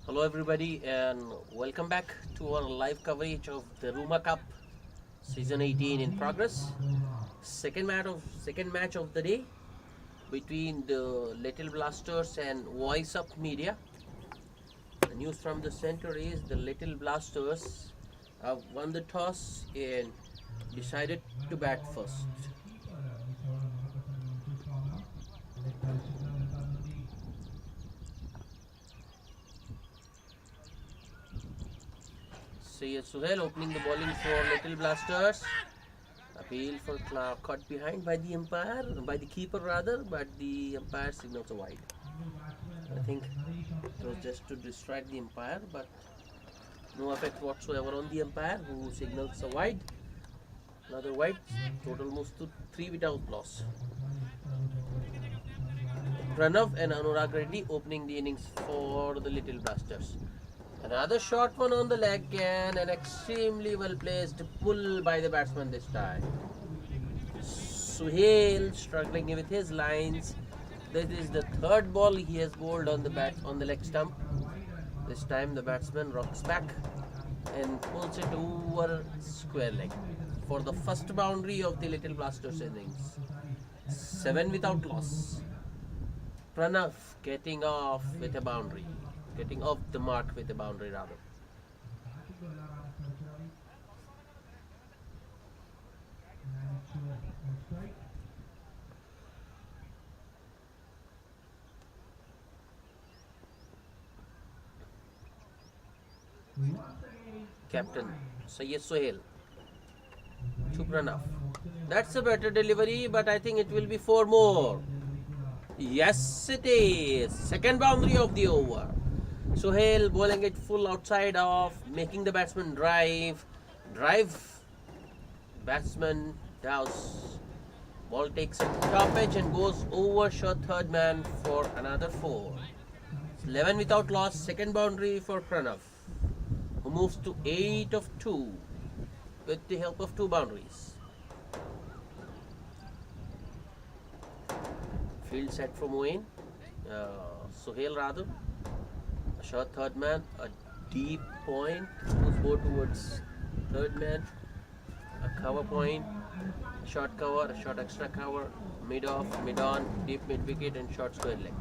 Hello everybody and welcome back to our live coverage of the Ruma Cup Season 18 in progress. Second match of the day between the Little Blasters and Voiceup Media. The news from the center is the Little Blasters have won the toss and decided to bat first. Syed Suhail opening the bowling for Little Blasters. Appeal for caught behind by the umpire, by the keeper rather, but the umpire signals a wide. I think it was just to distract the umpire, but no effect whatsoever on the umpire who signals a wide. Another wide, total moves to 3 without loss. Pranav and Anurag Reddy opening the innings for the Little Blasters. Another short one on the leg and an extremely well placed pull by the batsman this time. Suhail struggling with his lines. This is the third ball he has bowled on the leg stump. This time the batsman rocks back and pulls it over square leg for the first boundary of the Little Blasters innings. 7 without loss. Pranav getting off with a boundary. Getting off the mark with a boundary rather. Captain Syed Sohail to Pranav. That's a better delivery, but I think it will be 4 more. Yes, it is. Second boundary of the over. Sohail bowling it full outside off, making the batsman drive. Batsman dows. Ball takes a top edge and goes over short third man for another 4. 11 without loss. Second boundary for Pranav, who moves to 8 of 2 with the help of 2 boundaries. Field set from Wayne. Sohail rather. A short third man, a deep point, moves more towards third man, a cover point, a short cover, a short extra cover, mid off, mid on, deep mid wicket and short square leg.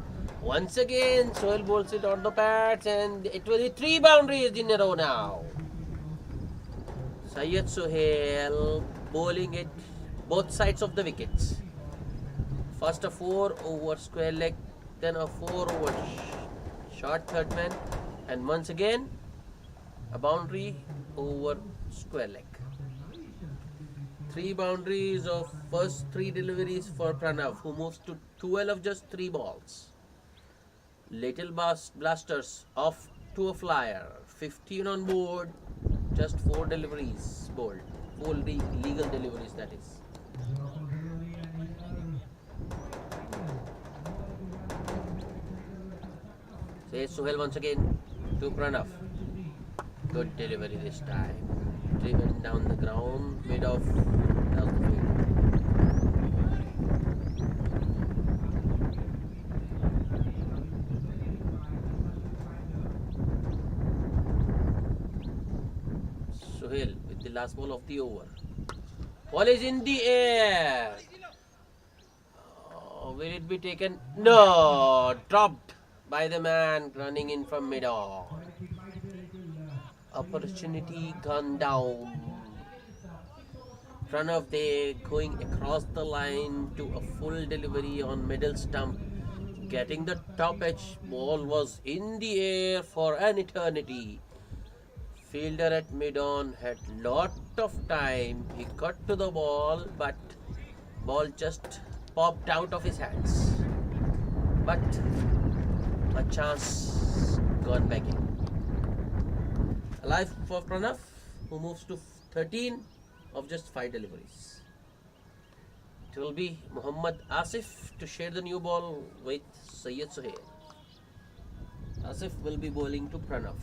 Once again, Sohail bowls it on the pads and it will be 3 boundaries in a row now. Syed Sohail bowling it both sides of the wickets. First a 4 over square leg, then a 4 over short third man, and once again a boundary over square leg. 3 boundaries of first 3 deliveries for Pranav, who moves to 12 of just 3 balls. Little Blasters off to a flyer, 15 on board, just 4 deliveries bowled, 4 legal deliveries that is. Says Sohail once again to Pranav. Good delivery this time. Driven down the ground, mid off down the field. Sohail with the last ball of the over. Ball is in the air. Oh, will it be taken? No, dropped by the man running in from mid-on. Opportunity gone down. Pranav there going across the line to a full delivery on middle stump. Getting the top edge. Ball was in the air for an eternity. Fielder at mid-on had lot of time. He got to the ball, but ball just popped out of his hands. But a chance gone back in. Alive for Pranav, who moves to 13 of just 5 deliveries. It will be Muhammad Asif to share the new ball with Syed Sohail. Asif will be bowling to Pranav.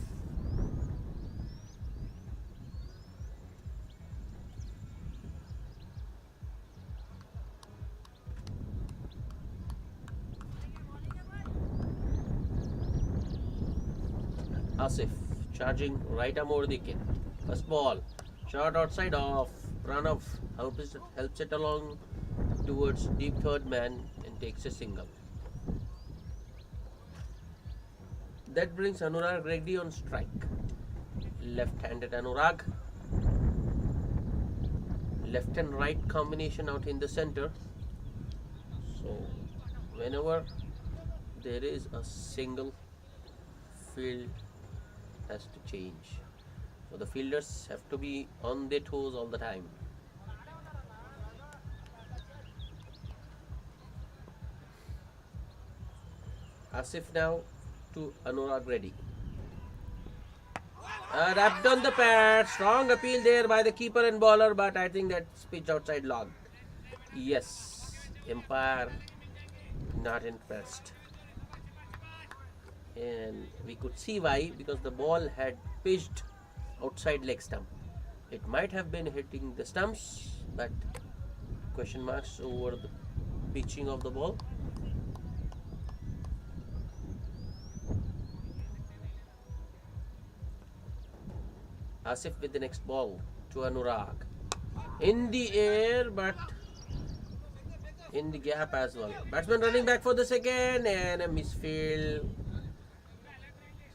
Asif charging right arm over the wicket. First ball, shot outside off. Pranav helps it along towards deep third man and takes a single. That brings Anurag Reddy on strike. Left-handed Anurag. Left and right combination out in the center. So whenever there is a single, field has to change. So the fielders have to be on their toes all the time. Asif now to Anurag Reddy. Wrapped on the pad. Strong appeal there by the keeper and bowler, but I think that's pitch outside logged. Yes, umpire not impressed. And we could see why, because the ball had pitched outside leg stump. It might have been hitting the stumps, but question marks over the pitching of the ball. Asif with the next ball to Anurag. In the air, but in the gap as well. Batsman running back for the second and a misfield.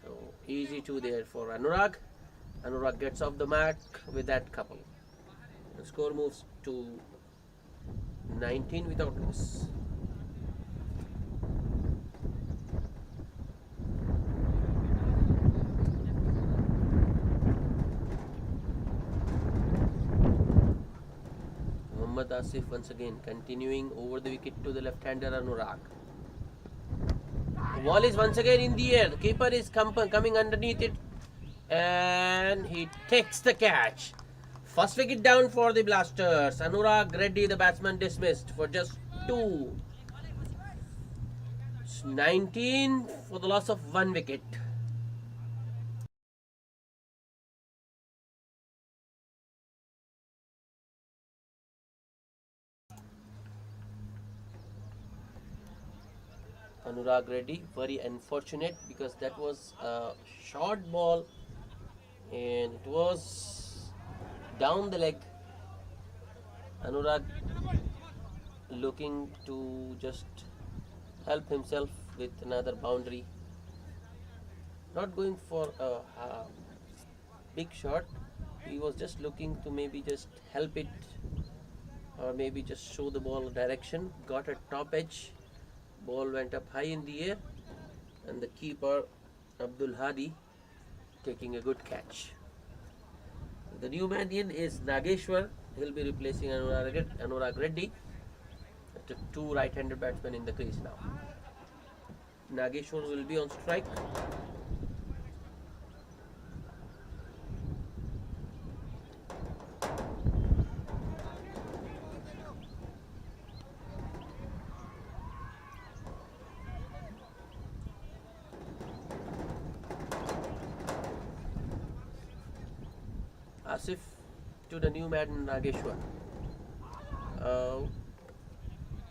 So easy two there for Anurag. Anurag gets off the mark with that couple. The score moves to 19 without loss. Asif once again continuing over the wicket to the left-hander Anurag. The ball is once again in the air. The keeper is coming underneath it and he takes the catch. First wicket down for the Blasters. Anurag Reddy, the batsman, dismissed for just 2. It's 19 for the loss of 1 wicket. Anurag Reddy, very unfortunate because that was a short ball and it was down the leg. Anurag looking to just help himself with another boundary. Not going for a big shot. He was just looking to maybe just help it or maybe just show the ball direction. Got a top edge. Ball went up high in the air and the keeper Abdul Hadi taking a good catch. The new man in is Nageshwar. He'll be replacing Anurag Reddy. The 2 right-handed batsmen in the crease now. Nageshwar will be on strike. Asif to the new man Nageshwar.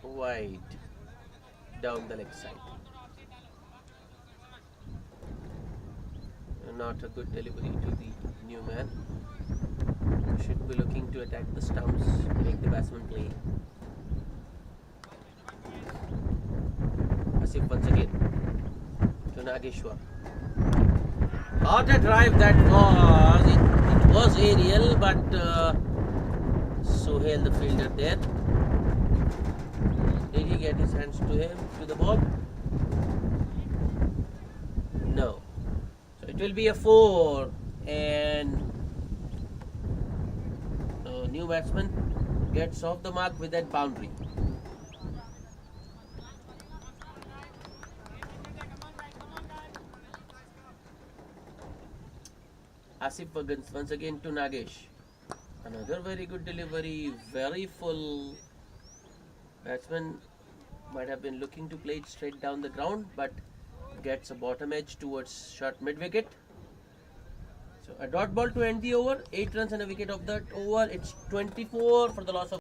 Wide down the leg side. Not a good delivery to the new man. Should be looking to attack the stumps, make the batsman play. Asif once again to Nageshwar. What a drive that was! It was aerial, but Sohail, the fielder there, did he get his hands to the ball? No. So it will be a 4, and new batsman gets off the mark with that boundary. Asif once again to Nagesh. Another very good delivery, very full. Batsman might have been looking to play it straight down the ground, but gets a bottom edge towards short mid wicket. So a dot ball to end the over. 8 runs and a wicket of that over. It's 24 for the loss of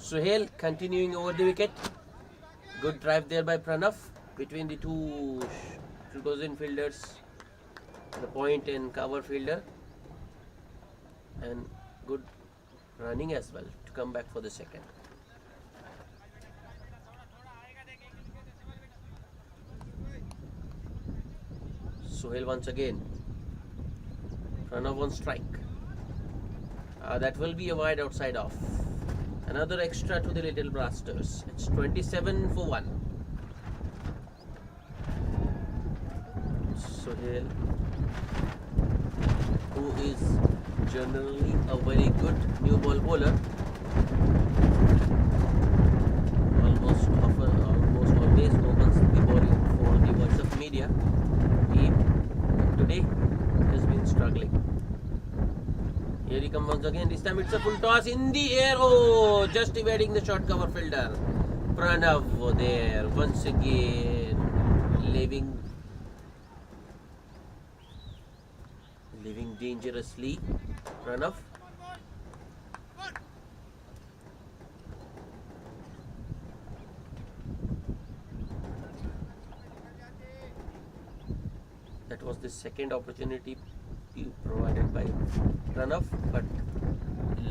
Suhail continuing over the wicket. Good drive there by Pranav between the two close-in fielders, the point and cover fielder, and good running as well to come back for the second. Suhail once again. Pranav on strike. That will be a wide outside off. Another extra to the Little Blasters. It's 27 for 1. Suhail, who is generally a very good new ball bowler, almost always opens the bowling for the Voiceup media team. Today has been struggling. Here he comes once again. This time it's a full toss in the air. Oh, just evading the short cover fielder. Pranav there once again, leaving dangerously. Pranav. That was the second opportunity provided by Pranav, but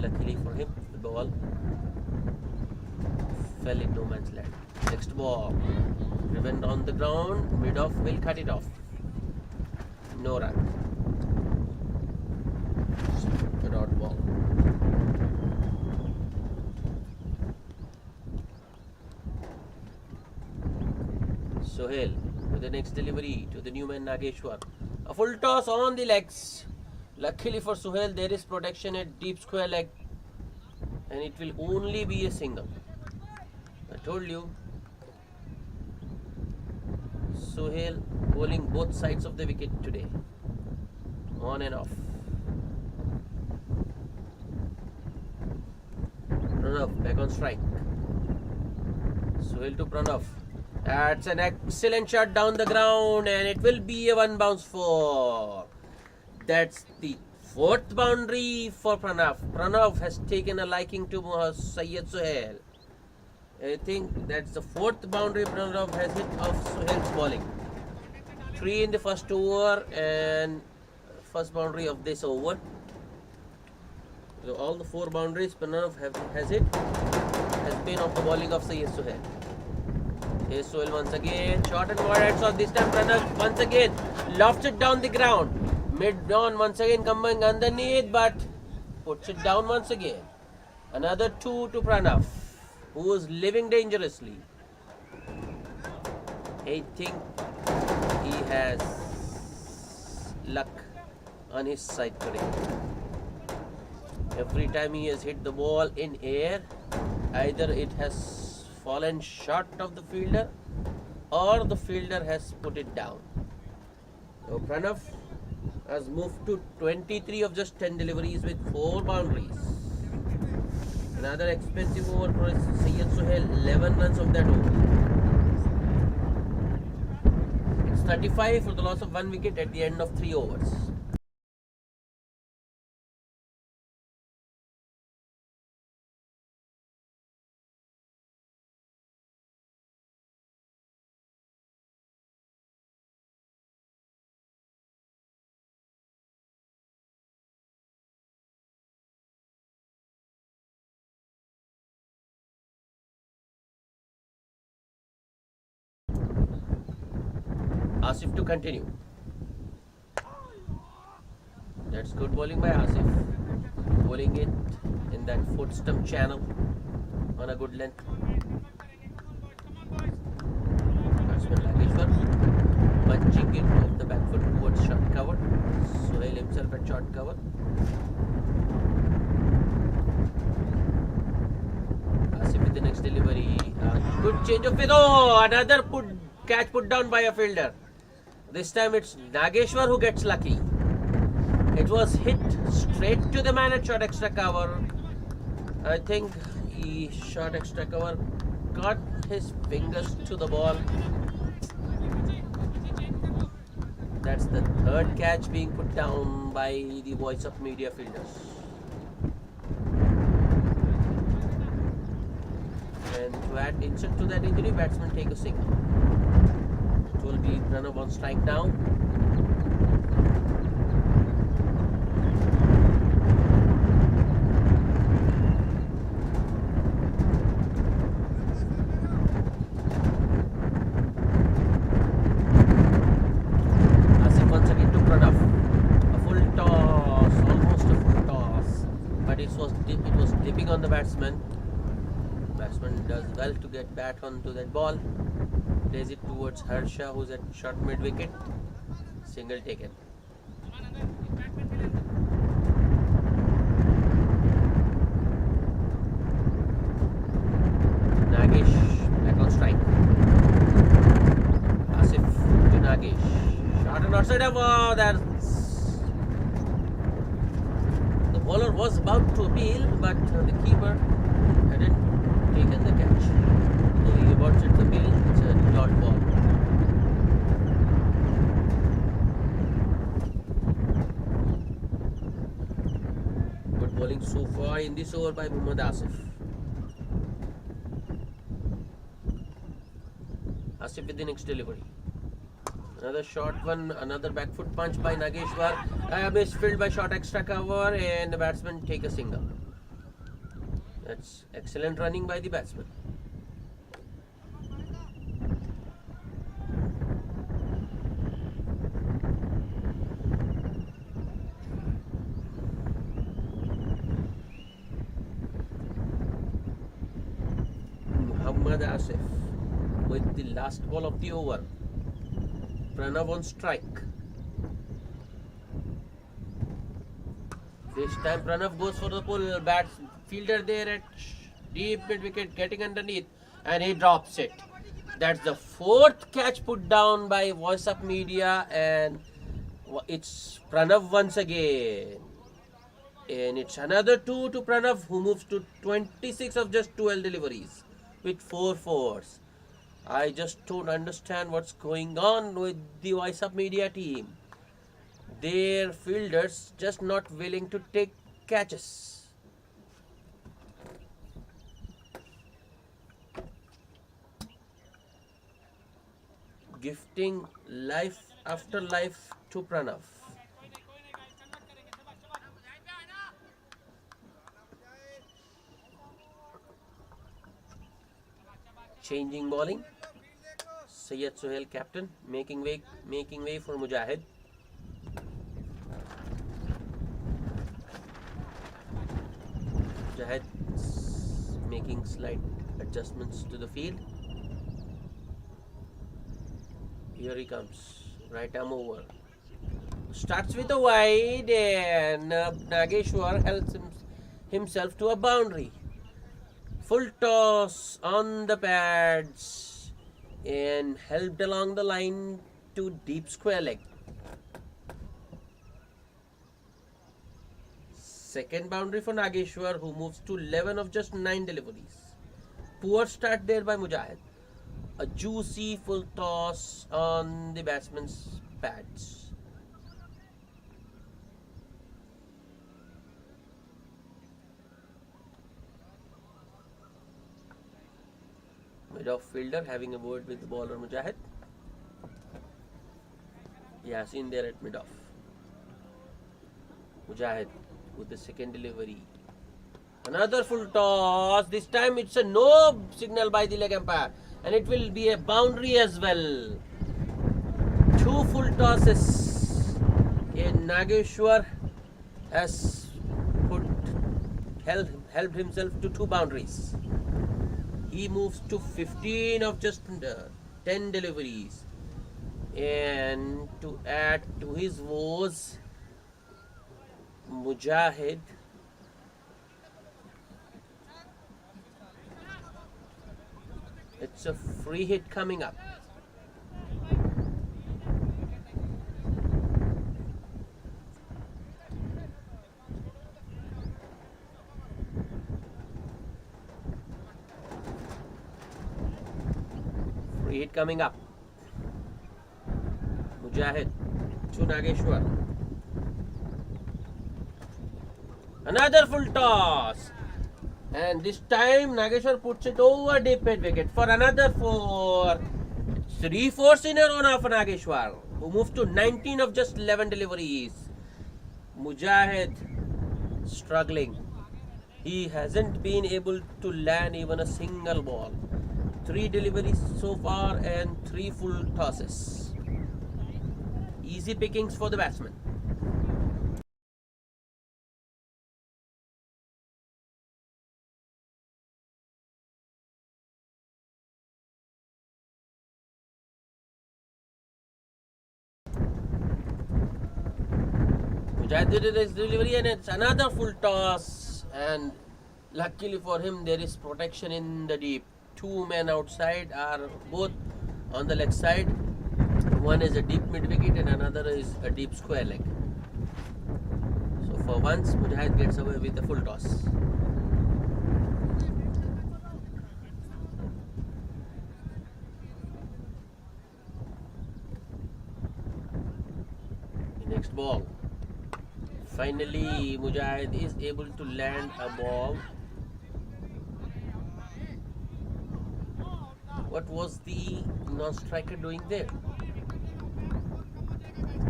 luckily for him, the ball fell in no man's land. Next ball, driven on the ground, mid-off will cut it off. No run. Dot ball. Suhail with the next delivery to the new man Nageshwar. A full toss on the legs. Luckily for Suhail, there is protection at deep square leg, and it will only be a single. I told you, Suhail bowling both sides of the wicket today, on and off. Pranav back on strike. Suhail to Pranav. That's an excellent shot down the ground, and it will be a one bounce four. That's the fourth boundary for Pranav. Pranav has taken a liking to Syed Suhail. I think that's the fourth boundary Pranav has hit of Suhail's bowling. 3 in the first over and first boundary of this over. So all the 4 boundaries Pranav has hit has been of the bowling of Syed Suhail. Here's Suhail once again, short and wide shot. This time Pranav once again lofts it down the ground. Mid on once again coming underneath, but puts it down once again. Another 2 to Pranav, who is living dangerously. I think he has luck on his side today. Every time he has hit the ball in air, either it has fallen short of the fielder or the fielder has put it down. So Pranav has moved to 23 of just 10 deliveries with 4 boundaries. Another expensive over for Syed Suhail, 11 runs of that over. It's 35 for the loss of 1 wicket at the end of 3 overs. Asif to continue. That's good bowling by Asif. Bowling it in that foot stump channel on a good length. Batsman Nageshwar punching it off the back foot towards short cover. Suhail himself at short cover. Asif with the next delivery. Good change of pace. Oh, another catch put down by a fielder. This time it's Nageshwar who gets lucky. It was hit straight to the man at short extra cover. I think he shot extra cover, got his fingers to the ball. That's the third catch being put down by the Voiceup media fielders. bat insult to that injury, batsman take a single. It will be Pranav on strike now. Asif once again to Pranav. A full toss, almost a full toss, but it was dipping on the batsman. Batsman does well to get bat onto that ball. Plays it towards Harsha, who's at short mid wicket. Single taken. Nagesh back on strike. Asif to Nagesh. Shot and outside. Wow, that's. The bowler was about to appeal, but the keeper hadn't taken the catch. So he aborts its appeal. It's a dot ball. Good bowling so far in this over by Muhammad Asif. Asif with the next delivery. Another short one, another back foot punch by Nageshwar. Misfilled by short extra cover, and the batsman take a single. That's excellent running by the batsman. Muhammad Asif with the last ball of the over. Pranav on strike. This time Pranav goes for the pull. Fielder there at deep mid wicket, getting underneath, and he drops it. That's the fourth catch put down by Voiceup Media, and it's Pranav once again. And it's another 2 to Pranav, who moves to 26 of just 12 deliveries with 4 fours. I just don't understand what's going on with the Voiceup Media team. Their fielders just not willing to take catches. Gifting life after life to Pranav. Changing bowling. Syed Sohail captain, making way for Mujahid. Mujahid making slight adjustments to the field. Here he comes, right arm over. Starts with a wide, and Nageshwar helps himself to a boundary. Full toss on the pads and helped along the line to deep square leg. Second boundary for Nageshwar, who moves to 11 of just 9 deliveries. Poor start there by Mujahid. A juicy full toss on the batsman's pads. Mid-off fielder having a word with the bowler Mujahid. Yasin there at mid-off. Mujahid with the second delivery. Another full toss. This time it's a no signal by the leg umpire, and it will be a boundary as well. 2 full tosses. And Nageshwar has helped himself to 2 boundaries. He moves to 15 of just 10 deliveries. And to add to his woes, Mujahid it's a free hit coming up. Free hit coming up. Mujahid to Nageshwar. Another full toss. And this time Nageshwar puts it over deep mid wicket for another 4. 3 4s in a row now for Nageshwar, who moved to 19 of just 11 deliveries. Mujahid struggling. He hasn't been able to land even a single ball. 3 deliveries so far and 3 full tosses. Easy pickings for the batsman. Mujahid did his delivery and it's another full toss, and luckily for him there is protection in the deep. 2 men outside are both on the leg side. One is a deep mid wicket and another is a deep square leg. So for once Mujahid gets away with the full toss. The next ball. Finally, Mujahid is able to land a ball. What was the non-striker doing there?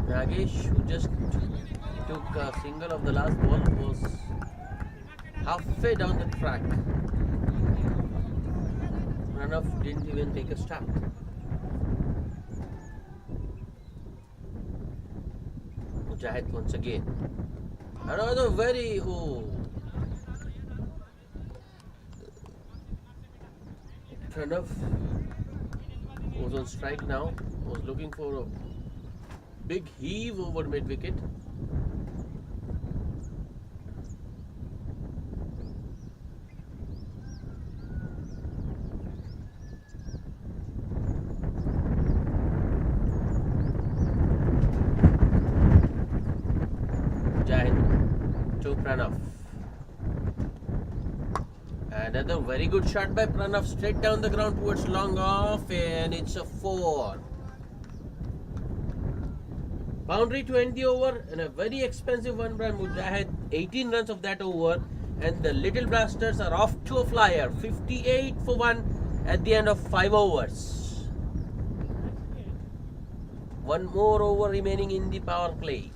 Nagesh, who just took a single of the last ball, was halfway down the track. Pranav didn't even take a start. Mujahid once again. Another very Pranav was on strike now. Was looking for a big heave over mid wicket. Mujahid to Pranav. Another very good shot by Pranav, straight down the ground towards long off, and it's a 4. Boundary to end the over, and a very expensive one by Mujahid. 18 runs of that over, and the Little Blasters are off to a flyer. 58 for 1 at the end of 5 overs. One more over remaining in the power play.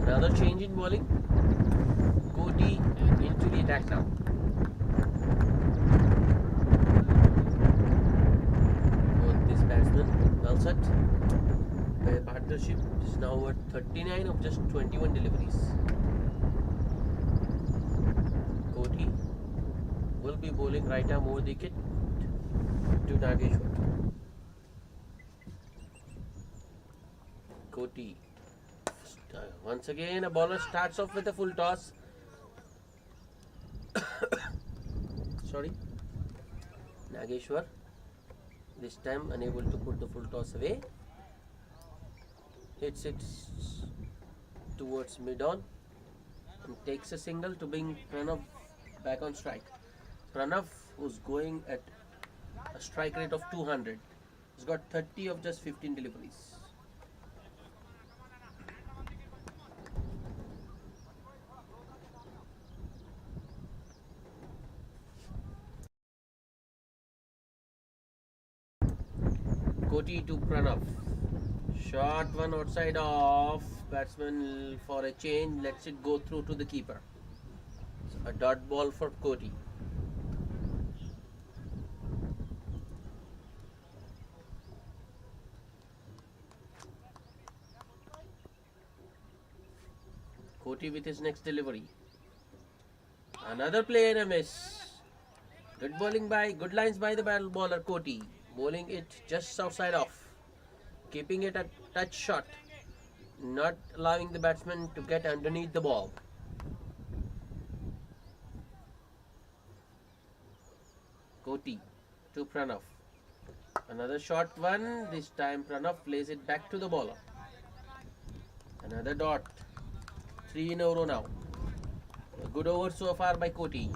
Another change in bowling. Cody into the attack now. Both this batsman well set. Their partnership is now at 39 of just 21 deliveries. Cody will be bowling right arm over the wicket to Nageshwar. Cody. Once again, a bowler starts off with a full toss. Sorry. Nageshwar, this time unable to put the full toss away. Hits it towards mid-on and takes a single to bring Pranav back on strike. Pranav, who's going at a strike rate of 200, has got 30 of just 15 deliveries. Cody to Pranav. Short one outside off. Batsman for a change lets it go through to the keeper. So a dot ball for Cody. Cody with his next delivery. Another play and a miss. Good bowling by, good lines by the battle bowler Cody. Bowling it just outside off. Keeping it a touch shot. Not allowing the batsman to get underneath the ball. Cody to Pranav. Another short one. This time Pranav plays it back to the bowler. Another dot. 3 in a row now. A good over so far by Koti.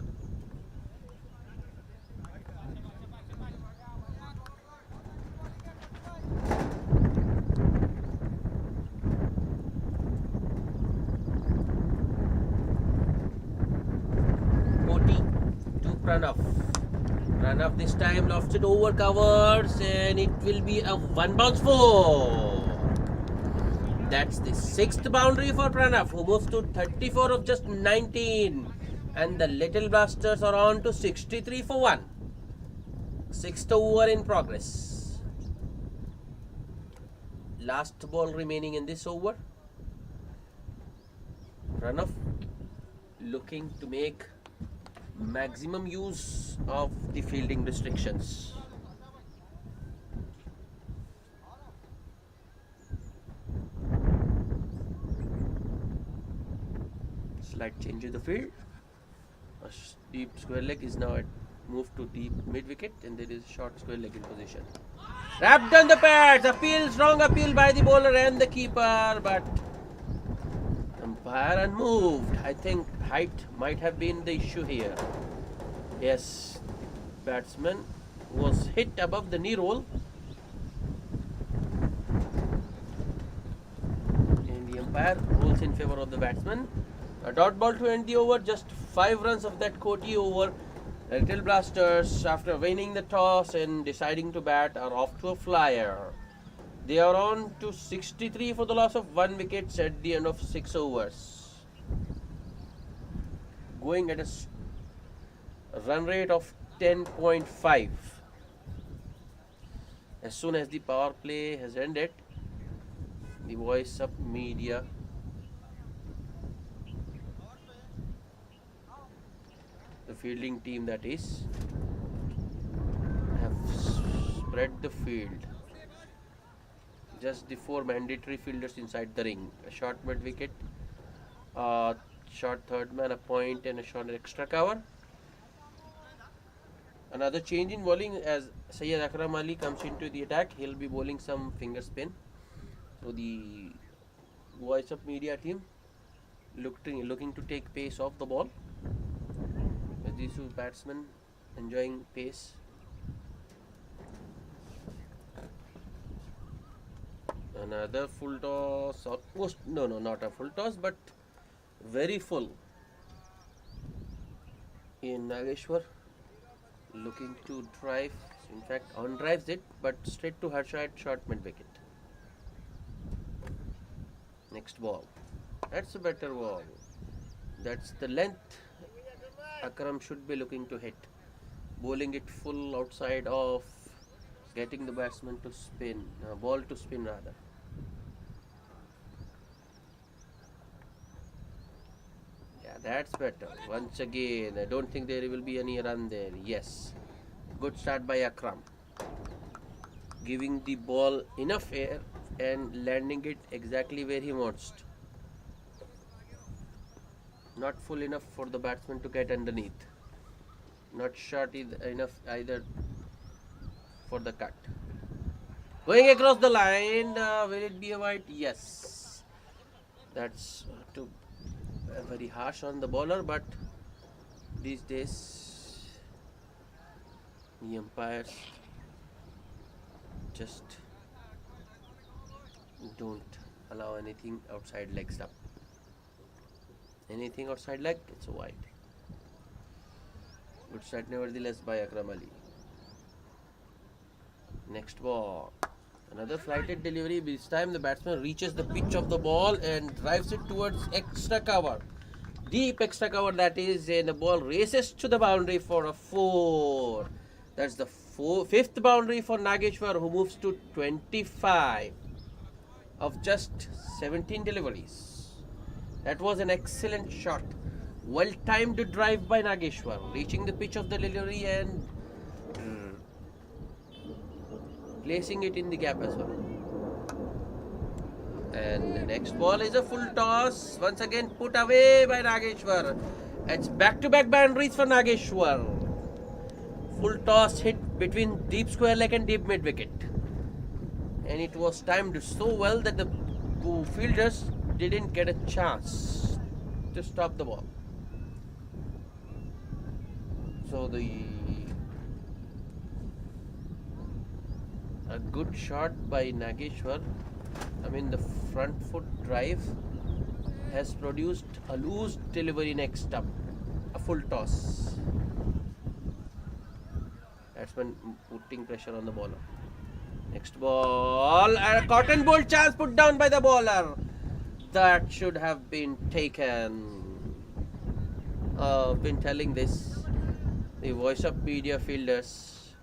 Koti to Pranav. Pranav this time lofts it over covers and it will be a 1 bounce 4. That's the 6th boundary for Pranav, who moves to 34 of just 19. And the Little Blasters are on to 63 for 1. 6th over in progress. Last ball remaining in this over. Pranav looking to make maximum use of the fielding restrictions. Slight change in the field. A deep square leg is now moved to deep mid wicket, and there is a short square leg in position. Wrapped on the pads. Appeal, strong appeal by the bowler and the keeper, but umpire unmoved. I think height might have been the issue here. Yes, batsman was hit above the knee roll, and the umpire rules in favor of the batsman. A dot ball to end the over. Just 5 runs of that Koti over. Little Blasters, after winning the toss and deciding to bat, are off to a flyer. They are on to 63 for the loss of 1 wicket at the end of 6 overs. Going at a run rate of 10.5. As soon as the power play has ended, the Voiceup media the fielding team, that is, have spread the field. Just the 4 mandatory fielders inside the ring. A short mid wicket, a short third man, a point, and a short extra cover. Another change in bowling as Syed Akram Ali comes into the attack. He'll be bowling some finger spin. So the Voiceup media team looking to take pace off the ball. These 2 batsmen enjoying pace. Another full toss, almost, no, not a full toss, but very full in Nageshwar, looking to drive, in fact on drives it, but straight to Harshad, short mid wicket. Next ball, that's a better ball. That's the length Akram should be looking to hit. Bowling it full outside of, getting the batsman to spin, ball to spin rather. Yeah, that's better. Once again, I don't think there will be any run there. Yes, good start by Akram, giving the ball enough air and landing it exactly where he wants to. Not full enough for the batsman to get underneath, not short enough either for the cut. Going across the line, will it be a wide? Yes. That's very harsh on the bowler, but these days the umpires just don't allow anything outside leg stump. Anything outside leg, it's a wide. Good start nevertheless by Akram Ali. Next ball. Another flighted delivery. This time the batsman reaches the pitch of the ball and drives it towards extra cover. Deep extra cover, that is, and the ball races to the boundary for a 4. That's the 5th boundary for Nageshwar, who moves to 25 of just 17 deliveries. That was an excellent shot. Well timed drive by Nageshwar, reaching the pitch of the delivery and placing it in the gap as well. And the next ball is a full toss. Once again put away by Nageshwar. It's back-to-back boundaries for Nageshwar. full toss hit between deep square leg and deep mid wicket, and it was timed so well that the fielders didn't get a chance to stop the ball. So a good shot by Nageshwar, the front foot drive, has produced a loose delivery next up, a full toss. Batsman putting pressure on the bowler. Next ball, a cotton ball chance put down by the bowler. That should have been taken. I've been telling this. The Voiceup media fielders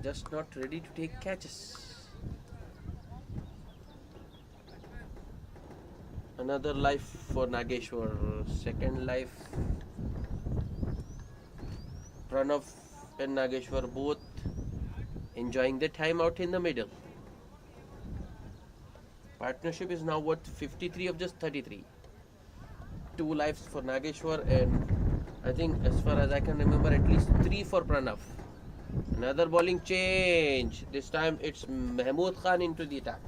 just not ready to take catches. Another life for Nageshwar. Second life. Pranav and Nageshwar both enjoying the time out in the middle. Partnership is now worth 53 of just 33. 2 lives for Nageshwar, and I think, as far as I can remember, at least 3 for Pranav. Another bowling change. This time it's Mahmood Khan into the attack.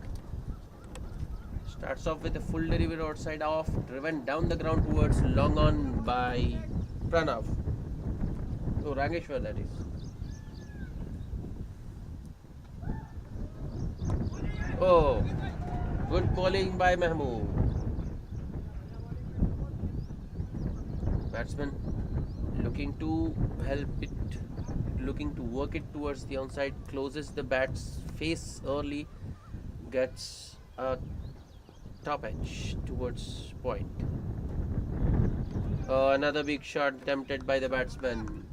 Starts off with a full delivery outside off, driven down the ground towards long on by Pranav. Oh, Nageshwar, that is. Oh, good bowling by Mahmood. Batsman looking to help it, looking to work it towards the onside, closes the bat's face early, gets a top edge towards point. Another big shot attempted by the batsman.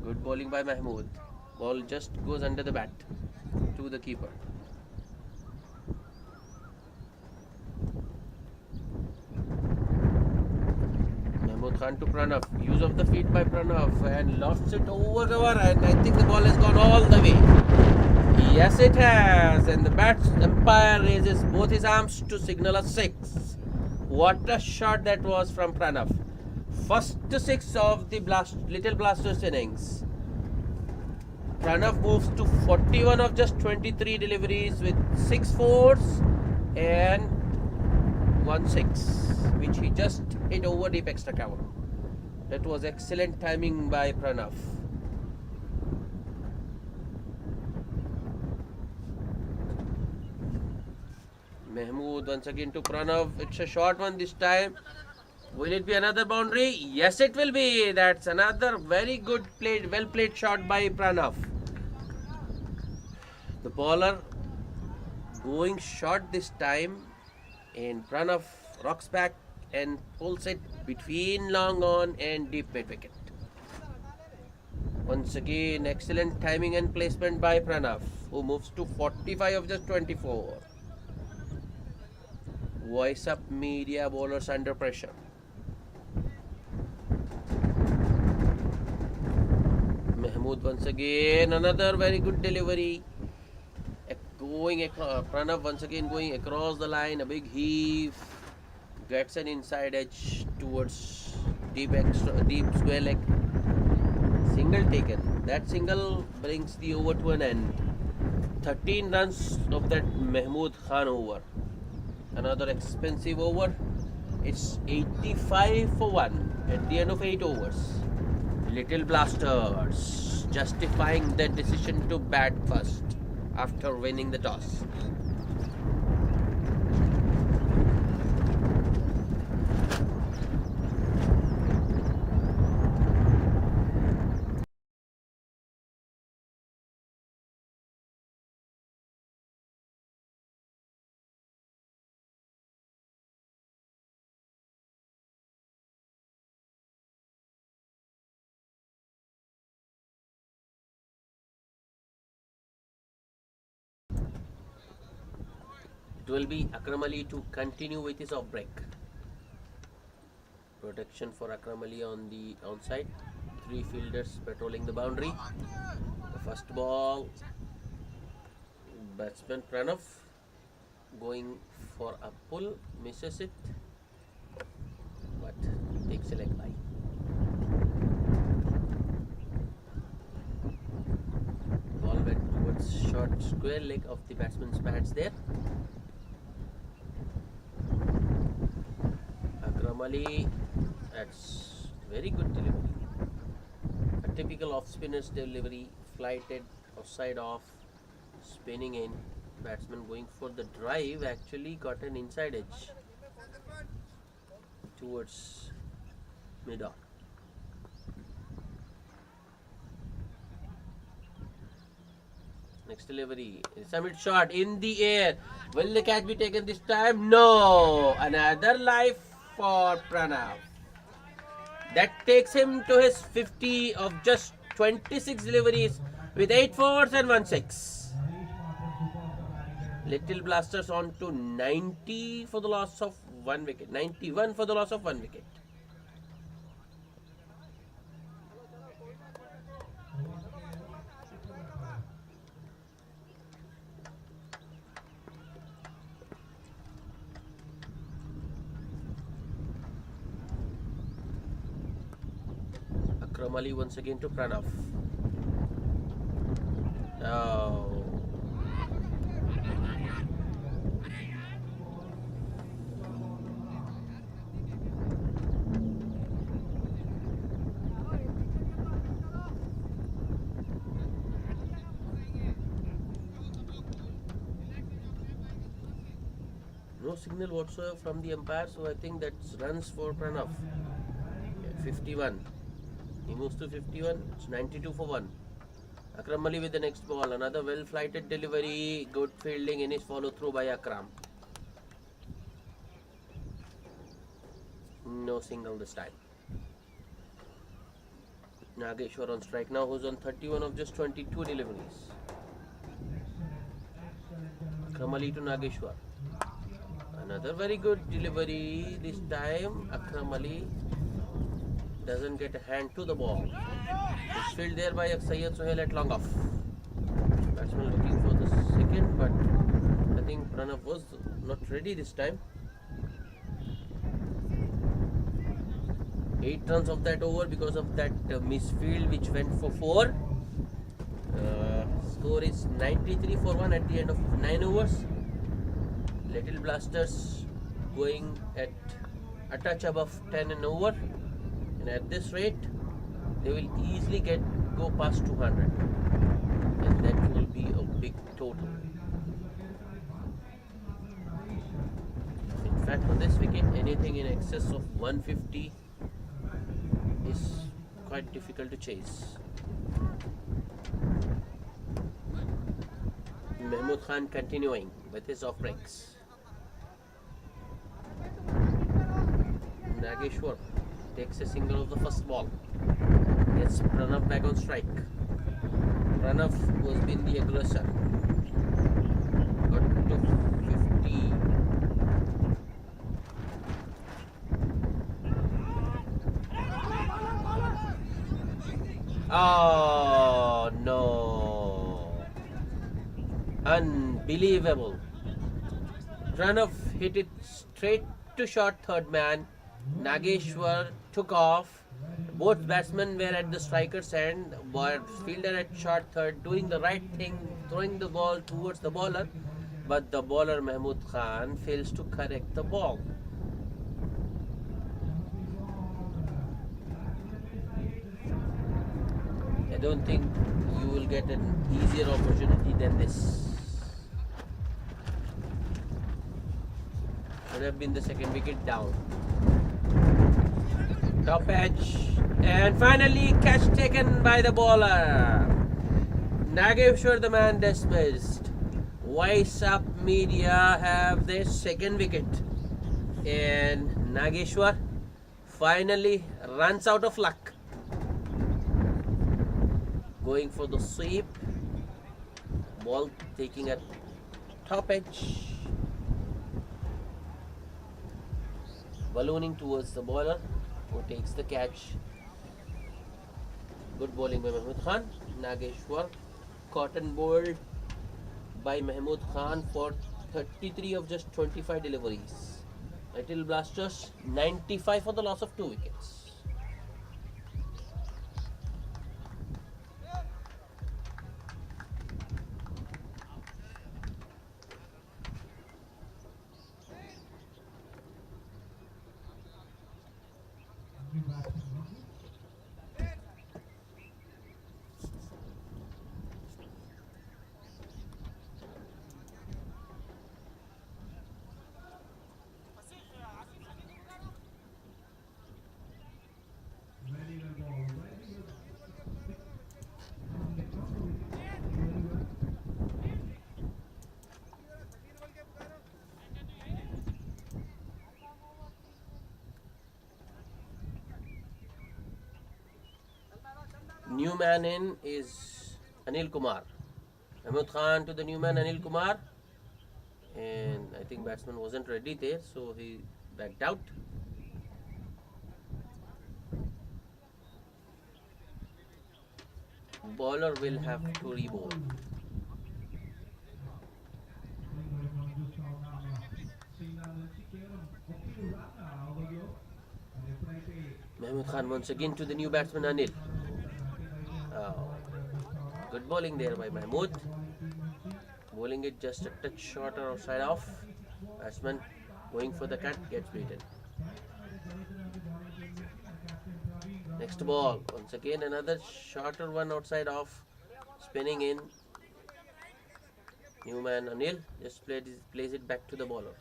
Good bowling by Mahmood. Ball just goes under the bat to the keeper. Mahmood Khan to Pranav. Use of the feet by Pranav, and lofts it over cover, and I think the ball has gone all the way. Yes, it has, and the umpire raises both his arms to signal a 6. What a shot that was from Pranav. First 6 of the Little Blasters innings. Pranav moves to 41 of just 23 deliveries with 6 fours and 1 6, which he just hit over deep extra cover. That was excellent timing by Pranav. Mahmood once again to Pranav. It's a short one this time. Will it be another boundary? Yes, it will be. That's another very good played, well played shot by Pranav. The bowler going short this time, and Pranav rocks back and pulls it between long on and deep mid wicket. Once again, excellent timing and placement by Pranav, who moves to 45 of just 24. Voiceup media bowlers under pressure. Mahmood once again, another very good delivery. Pranav once again going across the line, a big heave, gets an inside edge towards deep square leg. Single taken. That single brings the over to an end. 13 runs of that Mahmood Khan over. Another expensive over. It's 85 for 1 at the end of 8 overs. Little Blasters justifying their decision to bat first after winning the toss. It will be Akram Ali to continue with his off break. Protection for Akram Ali on the onside. 3 fielders patrolling the boundary. The first ball, batsman Pranav going for a pull, misses it, but takes a leg by. square leg of the batsman's pads there. Akram Ali, that's very good delivery. A typical off-spinner's delivery, flighted or side off, spinning in. Batsman going for the drive actually got an inside edge towards mid-on. Next delivery, summit shot in the air. Will the catch be taken this time? No! Another life for Pranav. That takes him to his 50 of just 26 deliveries with 8 fours and 1 6. Little Blasters on to 90 for the loss of 1 wicket. 91 for the loss of 1 wicket. Akram Ali once again to Pranav. Oh. No signal whatsoever from the umpire, so I think that's runs for Pranav. 51. He moves to 51. It's 92 for 1. Akram Ali with the next ball. Another well-flighted delivery. Good fielding in his follow-through by Akram. No single this time. Nageshwar on strike now, who's on 31 of just 22 deliveries. Akram Ali to Nageshwar. Another very good delivery. This time Akram Ali doesn't get a hand to the ball. It's fielded there by Syed Sohail at long off. Batsman looking for the second, but I think Pranav was not ready this time. 8 runs of that over because of that misfield which went for 4. Score is 93 for 1 at the end of 9 overs. Little Blasters going at a touch above 10 and over. And at this rate, they will easily go past 200, and that will be a big total. In fact, on this wicket, anything in excess of 150 is quite difficult to chase. Mahmood Khan continuing with his off breaks. Nageshwar takes a single of the first ball. Gets Pranav back on strike. Pranav was been the aggressor. Got to 50. Oh no. Unbelievable. Pranav hit it straight to short third man. Nageshwar took off. Both batsmen were at the striker's end. Fielder at short third, doing the right thing, throwing the ball towards the bowler. But the bowler Mahmood Khan fails to correct the ball. I don't think you will get an easier opportunity than this. Would have been the second wicket down. Top edge, and finally catch taken by the bowler. Nageshwar, the man dismissed. Voiceup media have their second wicket, and Nageshwar finally runs out of luck. Going for the sweep. Ball taking a top edge. Ballooning towards the bowler, who takes the catch. Good bowling by Mahmood Khan. Nageshwar caught and bowled by Mahmood Khan for 33 of just 25 deliveries. Little Blasters 95 for the loss of 2 wickets. New man in is Anil Kumar. Mahmood Khan to the new man Anil Kumar, and I think batsman wasn't ready there, so he backed out. Bowler will have to re-bowl. Mahmood Khan once again to the new batsman Anil. Oh, good bowling there by Mahmood. Bowling it just a touch short or side off. Batsman going for the cut gets beaten. Next ball, once again another shorter one outside off, spinning in. New man Anil just plays it back to the bowler.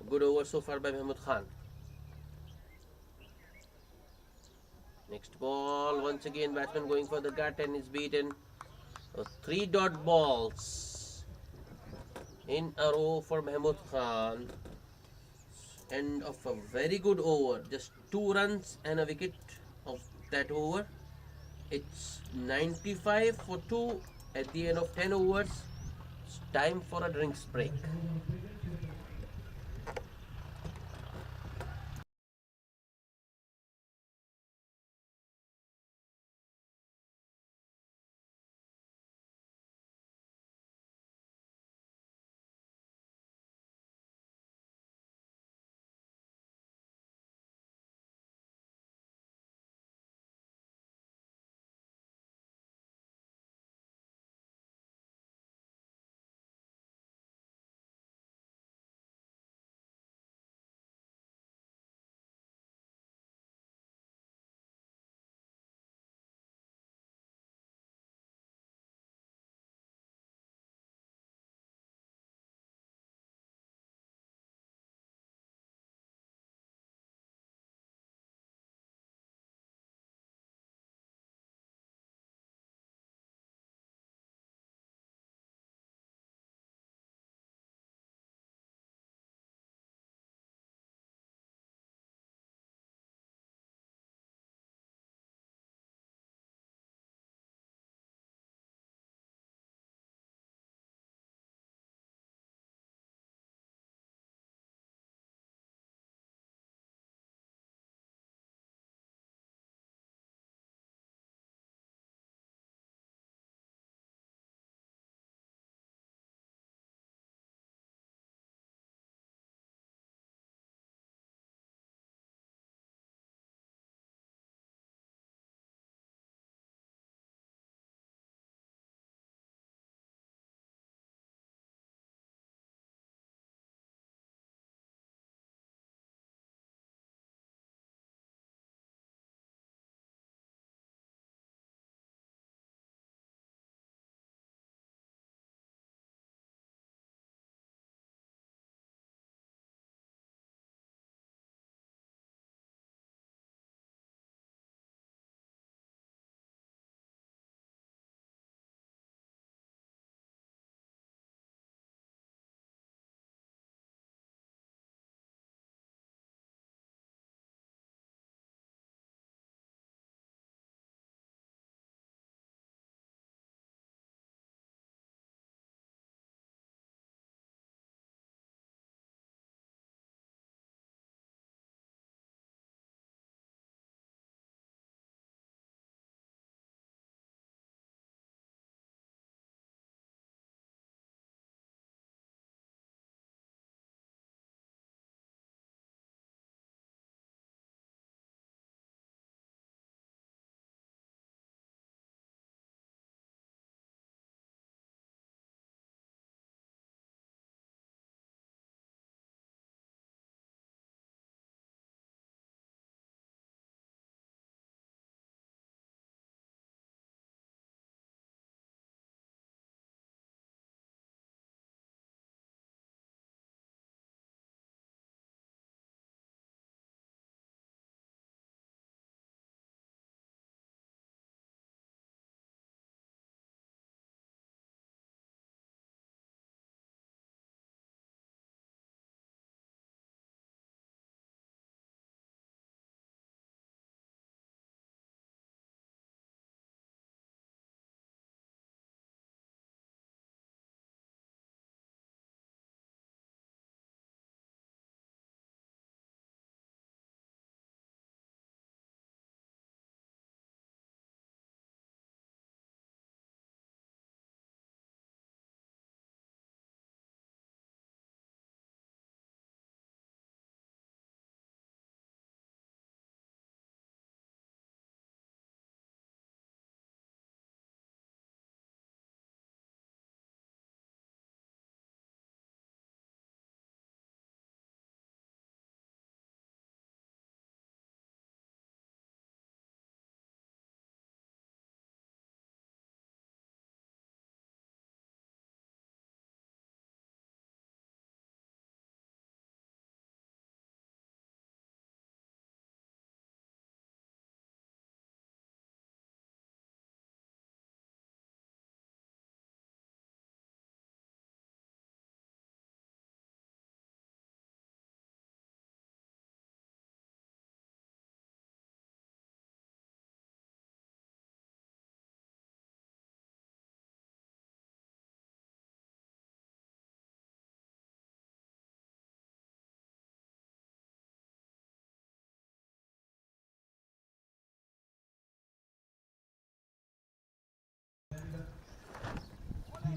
A good over so far by Mahmood Khan. Next ball, once again batsman going for the gut and is beaten. So 3 dot balls in a row for Mahmood Khan. End of a very good over. Just 2 runs and a wicket of that over. It's 95 for 2 at the end of 10 overs. It's time for a drinks break.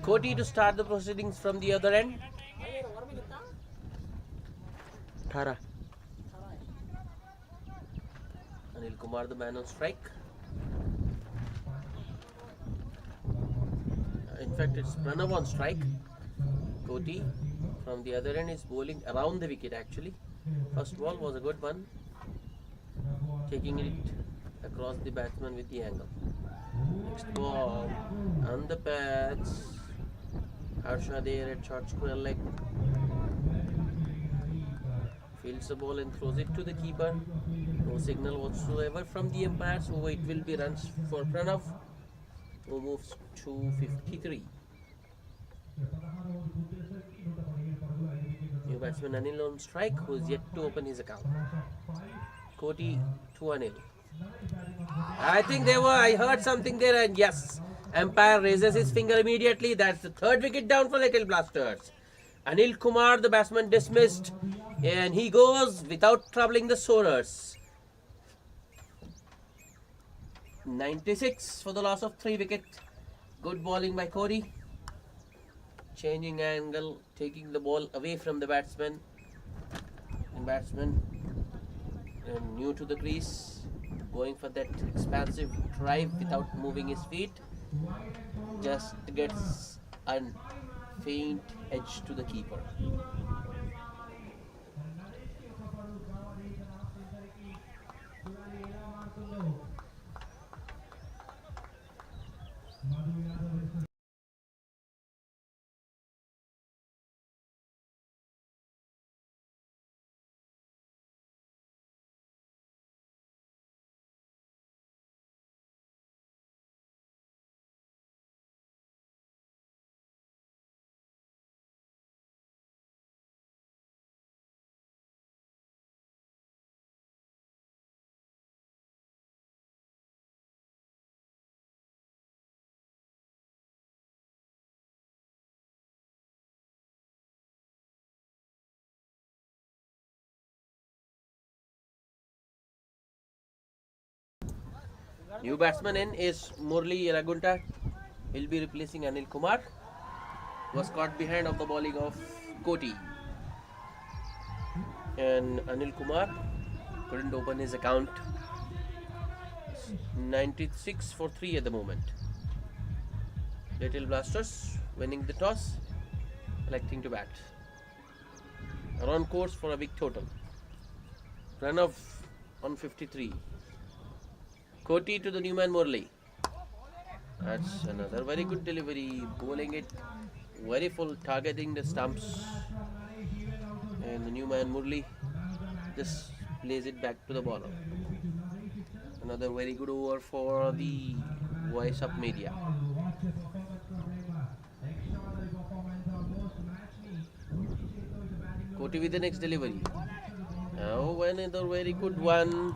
Koti to start the proceedings from the other end. Thara. Anil Kumar, the man on strike. In fact, it's Pranav on strike. Koti from the other end is bowling around the wicket actually. First ball was a good one, taking it across the batsman with the angle. Next ball on the patch. Harsha there at short square leg. Fields the ball and throws it to the keeper. No signal whatsoever from the umpire, so it will be runs for Pranav, who moves to 53. New batsman Anil on strike, who is yet to open his account. Koti to Anil. I think I heard something there, and yes, umpire raises his finger immediately. That's the third wicket down for Little Blasters. Anil Kumar, the batsman, dismissed, and he goes without troubling the Soarers. 96 for the loss of 3 wickets. Good bowling by Koti. Changing angle, taking the ball away from the batsman. And batsman new to the crease, going for that expansive drive without moving his feet. Just gets a faint edge to the keeper. New batsman in is Murli Ragunta. He'll be replacing Anil Kumar, who was caught behind of the bowling of Koti. And Anil Kumar couldn't open his account. 96 for 3 at the moment. Little Blasters winning the toss, electing to bat. Are on course for a big total. Pranav on 53. Koti to the new man Murli. That's another very good delivery. Bowling it very full, targeting the stumps. And the new man Murli just plays it back to the bowler. Another very good over for the Voiceup media. Koti with the next delivery. Now another very good one.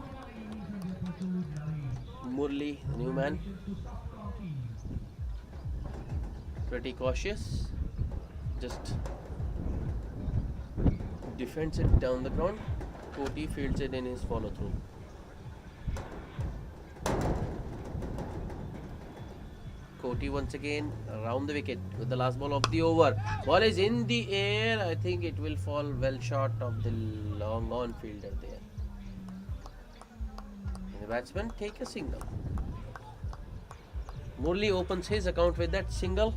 Murli, the new man, pretty cautious, just defends it down the ground. Koti fields it in his follow through. Koti once again around the wicket with the last ball of the over. Ball is in the air. I think it will fall well short of the long on fielder there. The batsman take a single. Murli opens his account with that single,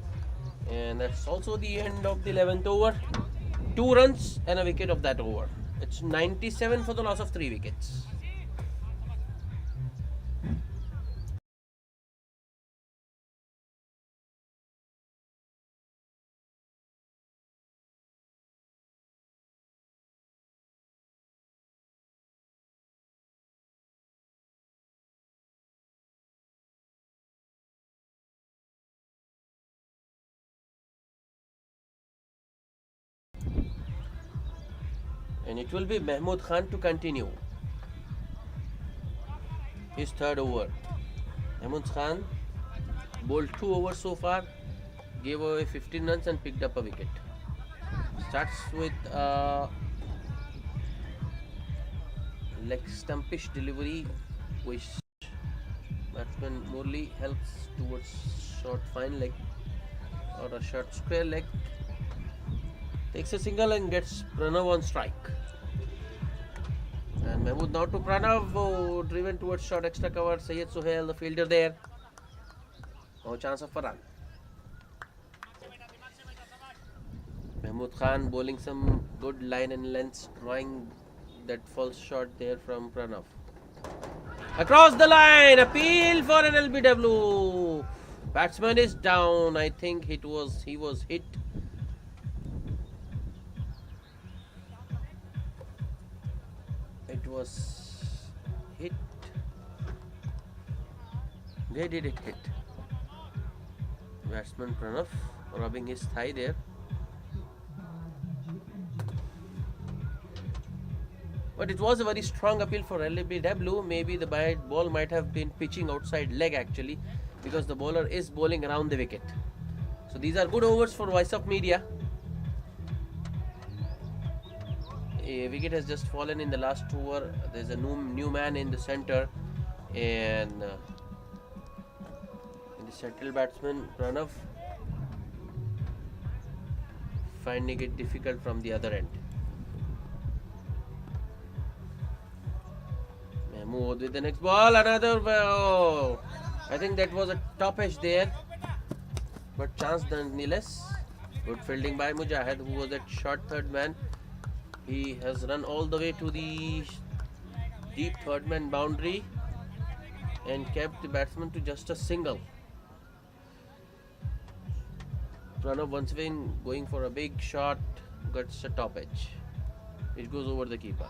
and that's also the end of the 11th over. 2 runs and a wicket of that over. It's 97 for the loss of 3 wickets. And it will be Mahmood Khan to continue his 3rd over. Mahmood Khan bowled 2 overs so far, gave away 15 runs and picked up a wicket. Starts with leg stumpish delivery, which batsman Murli helps towards short fine leg. or a short square leg. Takes a single and gets Pranav on strike. And Mahmood now to Pranav, driven towards short extra cover. Syed Suhail, the fielder there. No chance of a run. Mahmood Khan bowling some good line and lengths, drawing that false shot there from Pranav. Across the line, appeal for an LBW. Batsman is down. I think he was hit. It was hit. They did it hit. Batsman Pranav rubbing his thigh there. But it was a very strong appeal for LBW. Maybe the ball might have been pitching outside leg actually, because the bowler is bowling around the wicket. So these are good overs for Voiceup media. A wicket has just fallen in the last over. There's a new man in the center, and in the central batsman Pranav finding it difficult from the other end. Mahmood with the next ball, another. Oh, I think that was a top edge there, but chance nonetheless. Good fielding by Mujahid, who was that short third man. He has run all the way to the deep third man boundary and kept the batsman to just a single. Pranav once again going for a big shot, gets a top edge, which goes over the keeper.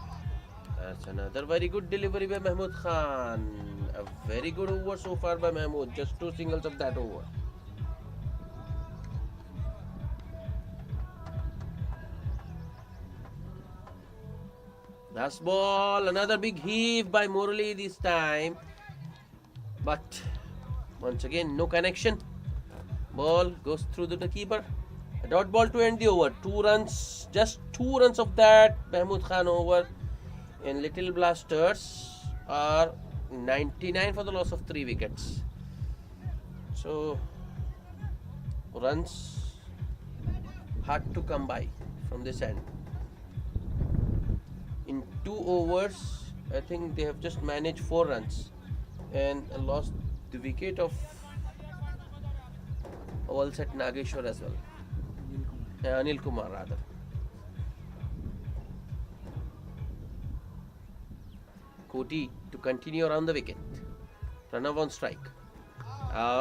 That's another very good delivery by Mahmood Khan. A very good over so far by Mahmood. Just 2 singles of that over. Last ball, another big heave by Murali this time. But once again, no connection. Ball goes through the keeper. A dot ball to end the over. 2 runs, just 2 runs of that Mahmood Khan over. And Little Blasters are 99 for the loss of 3 wickets. So runs hard to come by from this end. In 2 overs, I think they have just managed 4 runs and lost the wicket of Walset Nageshwar as well. Anil Kumar rather. Koti to continue around the wicket. Pranav on strike.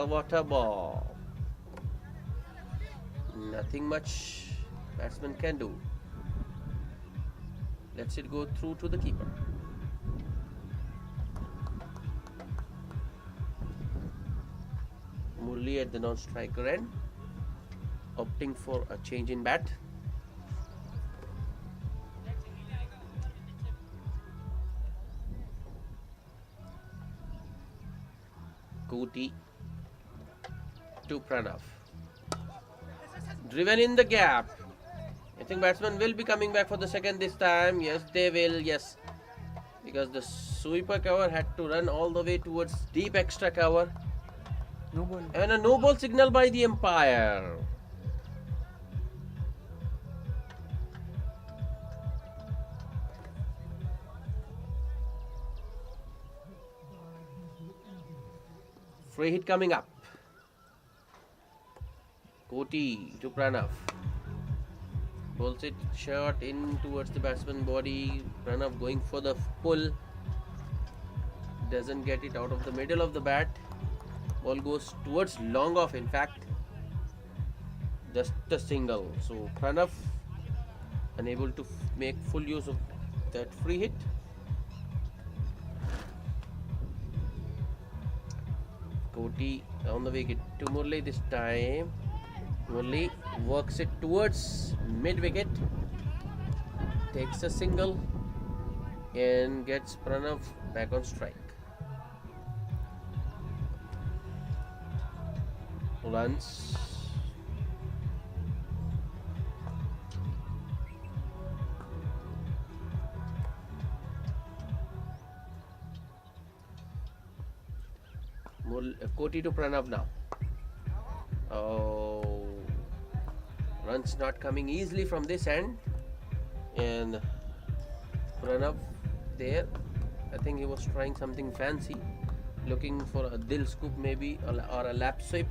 What a ball. Nothing much batsman can do. Lets it go through to the keeper. Murli at the non-striker end, opting for a change in bat. Koti to Pranav. Driven in the gap. I think batsman will be coming back for the second this time. Yes, they will. Yes. Because the sweeper cover had to run all the way towards deep extra cover. No ball. And a no ball signal by the umpire. Free hit coming up. Koti to Pranav. Pulls it short in towards the batsman body. Pranav going for the pull. Doesn't get it out of the middle of the bat. Ball goes towards long off, in fact. Just a single. So Pranav unable to make full use of that free hit. Koti on the wicket to Murli this time. Murli works it towards mid wicket, takes a single and gets Pranav back on strike. Runs. Koti to Pranav now. Oh, Runs not coming easily from this end, and run up there. I think he was trying something fancy, looking for a dil scoop maybe, or a lap sweep.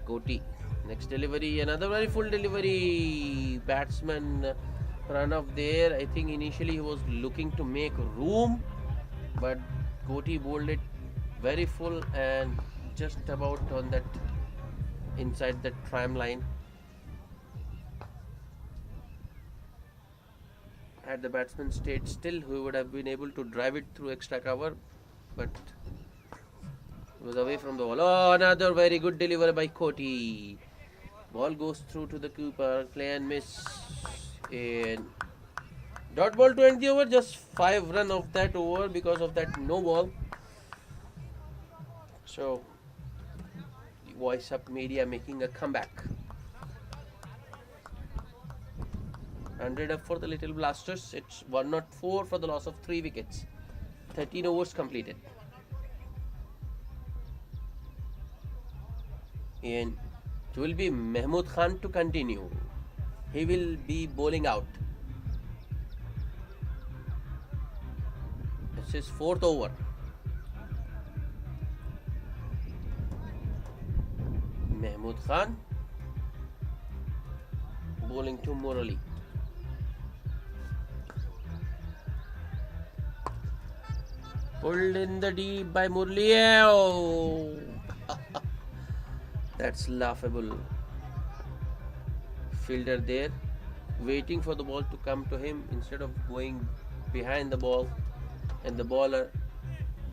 Koti. Next delivery, another very full delivery. Batsman run up there. I think initially he was looking to make room, but Koti bowled it very full and just about on that inside the tram line. Had the batsman stayed still, he would have been able to drive it through extra cover, but it was away from the ball. Oh, another very good delivery by Koti. Ball goes through to the keeper, play and miss. And dot ball to end the over, just 5 runs of that over because of that no ball. So, Voiceup media making a comeback. 100 up for the Little Blasters. It's 104 for the loss of 3 wickets. 13 overs completed. And it will be Mahmood Khan to continue. He will be bowling out. This is 4th over. Mahmood Khan bowling to Murali. Pulled in the deep by Murali. Oh. That's laughable. Fielder there, waiting for the ball to come to him instead of going behind the ball, and the bowler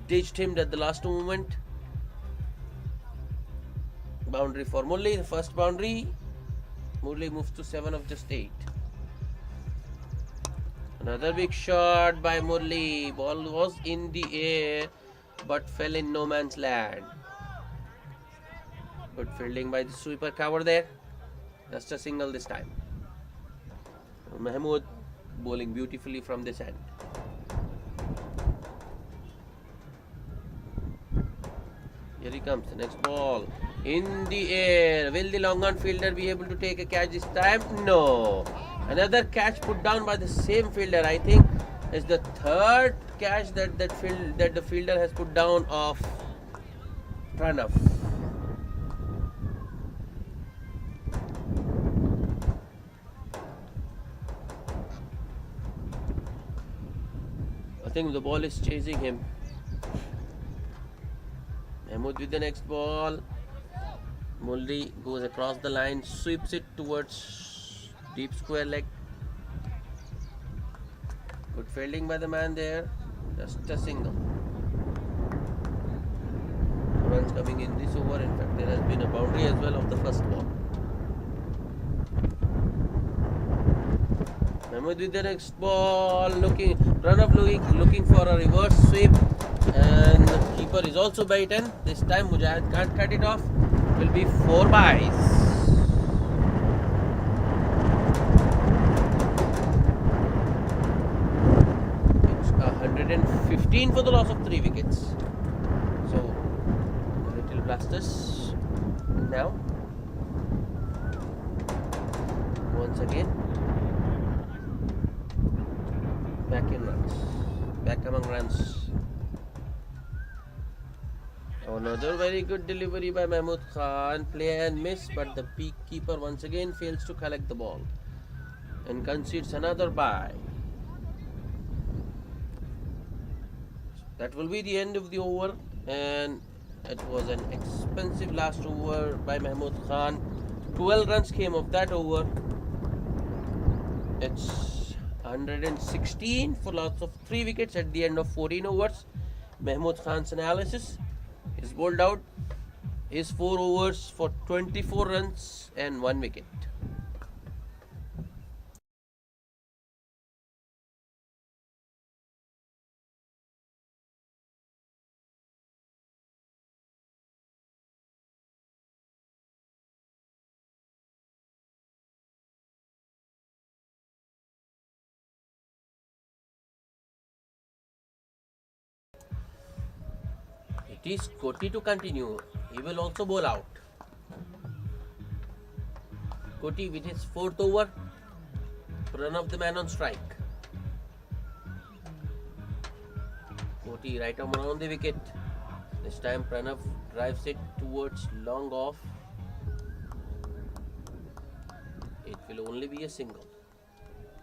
ditched him at the last moment. Boundary for Murali, the first boundary. Murali moves to 7 of just 8. Another big shot by Murali. Ball was in the air but fell in no man's land. Good fielding by the sweeper cover there. Just a single this time. Mahmood bowling beautifully from this end. Here he comes. The next ball in the air. Will the long on fielder be able to take a catch this time? No. Another catch put down by the same fielder. I think is the third catch that the fielder has put down of Pranav. I think the ball is chasing him. Mahmood with the next ball. Murali goes across the line, sweeps it towards deep square leg. Good fielding by the man there. Just a single. Runs coming in this over. In fact, there has been a boundary as well of the first ball. Mahmood with the next ball, looking for a reverse sweep, and the keeper is also beaten. This time Mujahid can't cut it off. Will be 4 byes. It's 115 for the loss of 3 wickets. So the Little Blasters now once again back in runs, back among runs. Another very good delivery by Mahmood Khan, play and miss, but the peak keeper once again fails to collect the ball and concedes another bye. That will be the end of the over, and it was an expensive last over by Mahmood Khan. 12 runs came of that over. It's 116 for loss of 3 wickets at the end of 14 overs. Mahmood Khan's analysis is bowled out his 4 overs for 24 runs and 1 wicket. is Koti to continue. He will also bowl out. Koti with his fourth over. Pranav the man on strike. Koti right arm around the wicket. This time Pranav drives it towards long off. It will only be a single.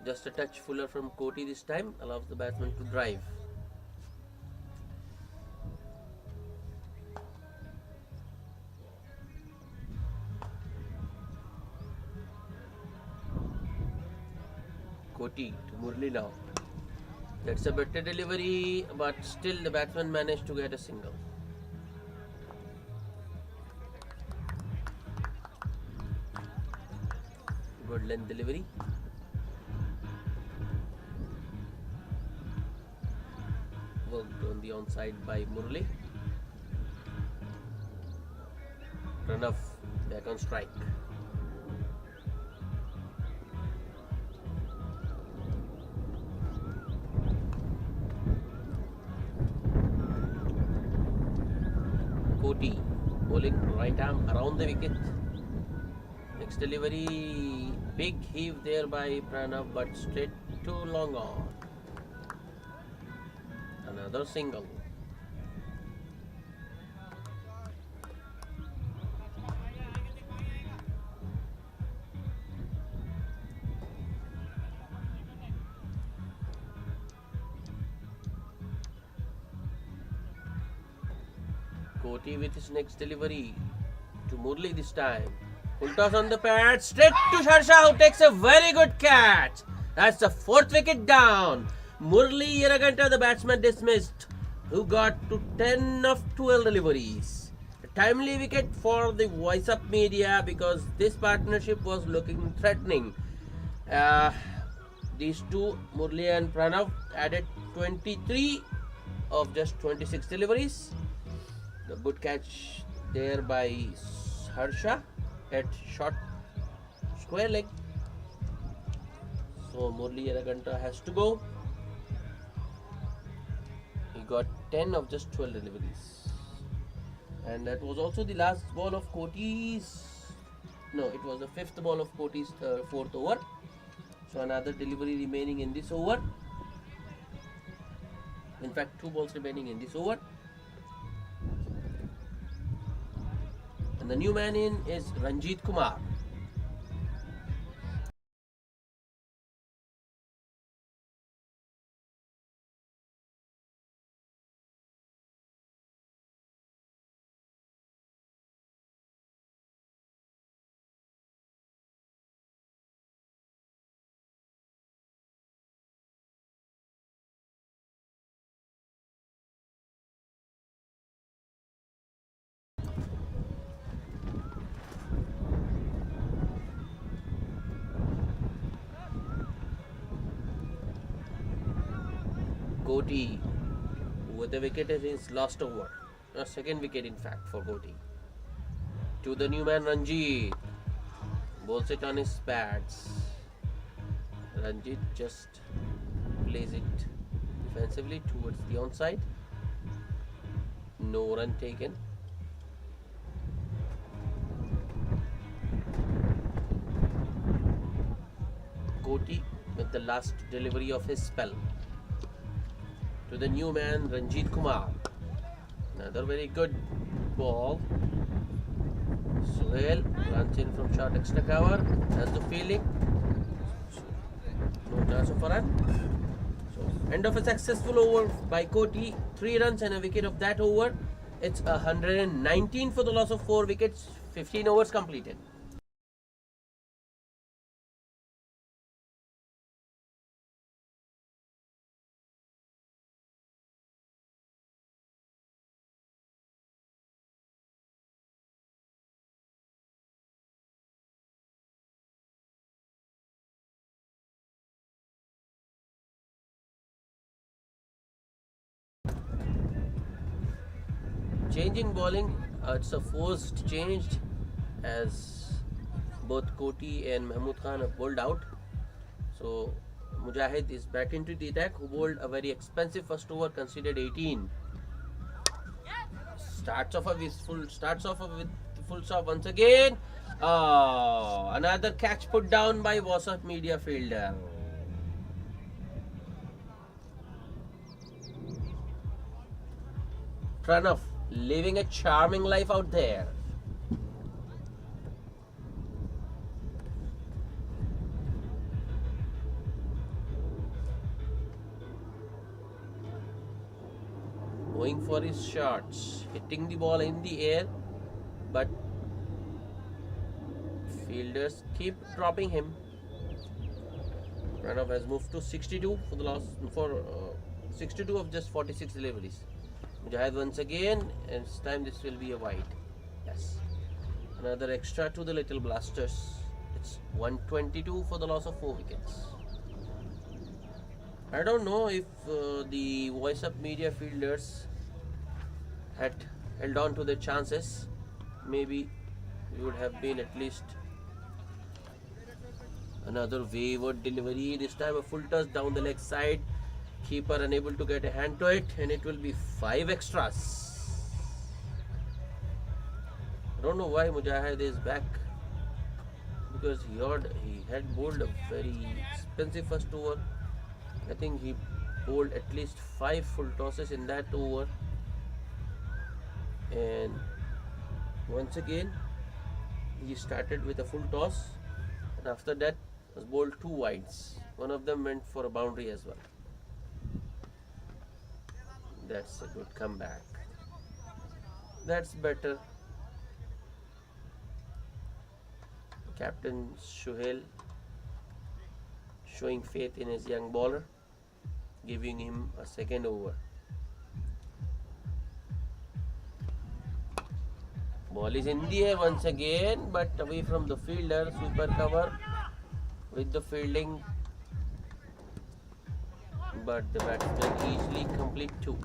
Just a touch fuller from Koti this time allows the batsman to drive. Koti to Murli now. That's a better delivery, but still the batsman managed to get a single. Good length delivery. Worked on the onside by Murli. Pranav back on strike. Koti bowling right arm around the wicket. Next delivery, big heave there by Pranav, but straight to long on. Another single. Koti with his next delivery to Murli this time. Full toss on the pad, straight to Harsha, who takes a very good catch. That's the fourth wicket down. Murli Yeraganta, the batsman dismissed, who got to 10 of 12 deliveries. A timely wicket for the Voiceup media because this partnership was looking threatening. These two, Murli and Pranav, added 23 of just 26 deliveries. The good catch there by Harsha at short square leg. So Murli Yeraganta has to go. He got 10 of just 12 deliveries. And that was also the last ball of Koti's. No, it was the fifth ball of Koti's fourth over. So another delivery remaining in this over. In fact, 2 balls remaining in this over. And the new man in is Ranjit Kumar. Koti with the wicket in his last over. Second wicket in fact for Koti. To the new man Ranjit. Bowls it on his pads. Ranjit just plays it defensively towards the onside. No run taken. Koti with the last delivery of his spell. To the new man Ranjit Kumar. Another very good ball. Suhail runs in from short extra cover. Has the fielding. No chance of a run. So end of a successful over by Koti. 3 runs and a wicket of that over. It's 119 for the loss of 4 wickets. 15 overs completed. Change in bowling, it's a forced change as both Koti and Mahmood Khan have bowled out. So Mujahid is back into the attack, who bowled a very expensive first over, considered 18. Starts off with full stop once again. Oh, another catch put down by Voiceup media fielder. Pranav living a charming life out there. Going for his shots, hitting the ball in the air, but fielders keep dropping him. Pranav has moved to 62 for the last 62 of just 46 deliveries. Mujahid once again, and this time this will be a wide. Yes, another extra to the Little Blasters. It's 122 for the loss of 4 wickets. I don't know if the Voiceup media fielders had held on to their chances. Maybe it would have been at least another wayward delivery. This time a full toss down the leg side. Keeper unable to get a hand to it, and it will be 5 extras. I don't know why Mujahid is back, because he had bowled a very expensive first over. I think he bowled at least 5 full tosses in that over, and once again he started with a full toss, and after that was bowled 2 wides. One of them went for a boundary as well. That's a good comeback. That's better. Captain Shohel showing faith in his young bowler, giving him a second over. Ball is in the air once again, but away from the fielder. Super cover with the fielding, but the batsman easily complete 2.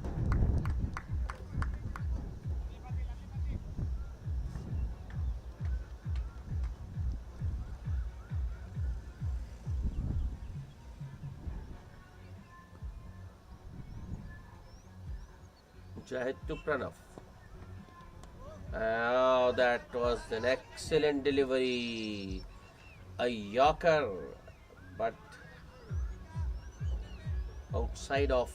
Mujahid to Pranav. Oh, that was an excellent delivery. A Yorker, but outside of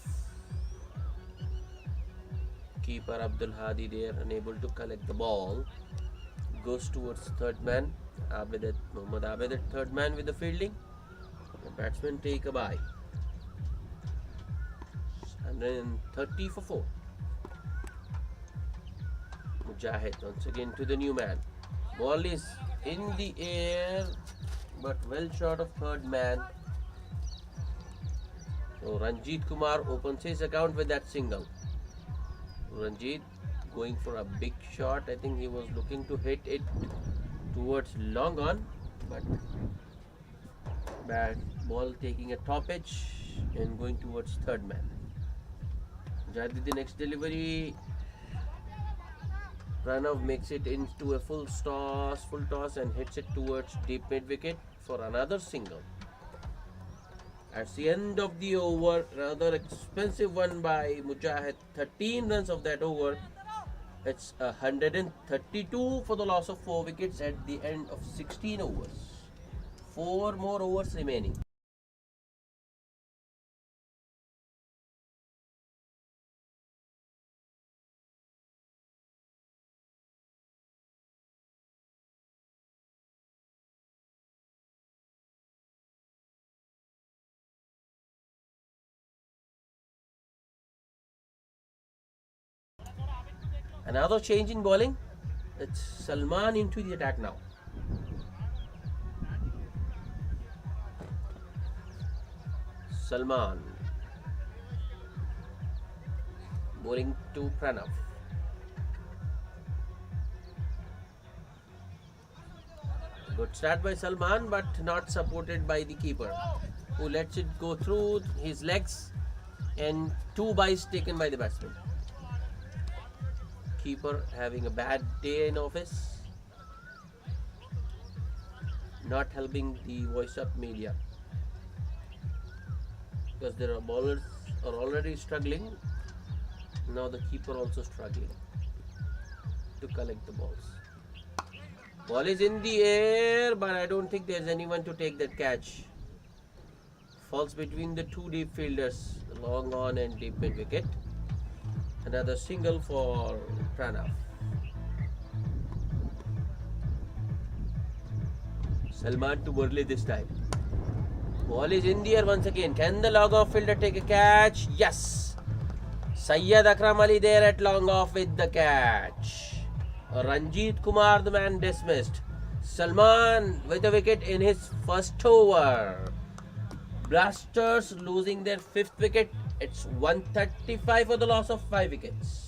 keeper Abdul Hadi there, unable to collect the ball. Goes towards third man. Mohammad Abedat, third man with the fielding. The batsmen take a bye. 130 for 4. Mujahid once again to the new man. Ball is in the air, but well short of third man. So Ranjit Kumar opens his account with that single. Ranjit going for a big shot. I think he was looking to hit it towards long on, but bad ball taking a top edge and going towards third man. Jadi the next delivery. Pranav makes it into a full toss and hits it towards deep mid wicket for another single. At the end of the over, rather expensive one by Mujahid. 13 runs of that over. It's 132 for the loss of 4 wickets at the end of 16 overs. 4 more overs remaining. Another change in bowling. It's Salman into the attack now. Salman bowling to Pranav. Good start by Salman, but not supported by the keeper, who lets it go through his legs, and 2 byes taken by the batsman. Keeper having a bad day in office, not helping the Voiceup media, because their bowlers are already struggling. Now the keeper also struggling. to collect the balls. Ball is in the air, but I don't think there's anyone to take that catch. Falls between the two deep fielders, long on and deep mid wicket. Another single for Pranav. Salman to Murli this time. Ball is in the air once again. Can the long off fielder take a catch? Yes. Syed Akram Ali there at long off with the catch. Ranjit Kumar, the man dismissed. Salman with a wicket in his first over. Blasters losing their fifth wicket. It's 135 for the loss of 5 wickets.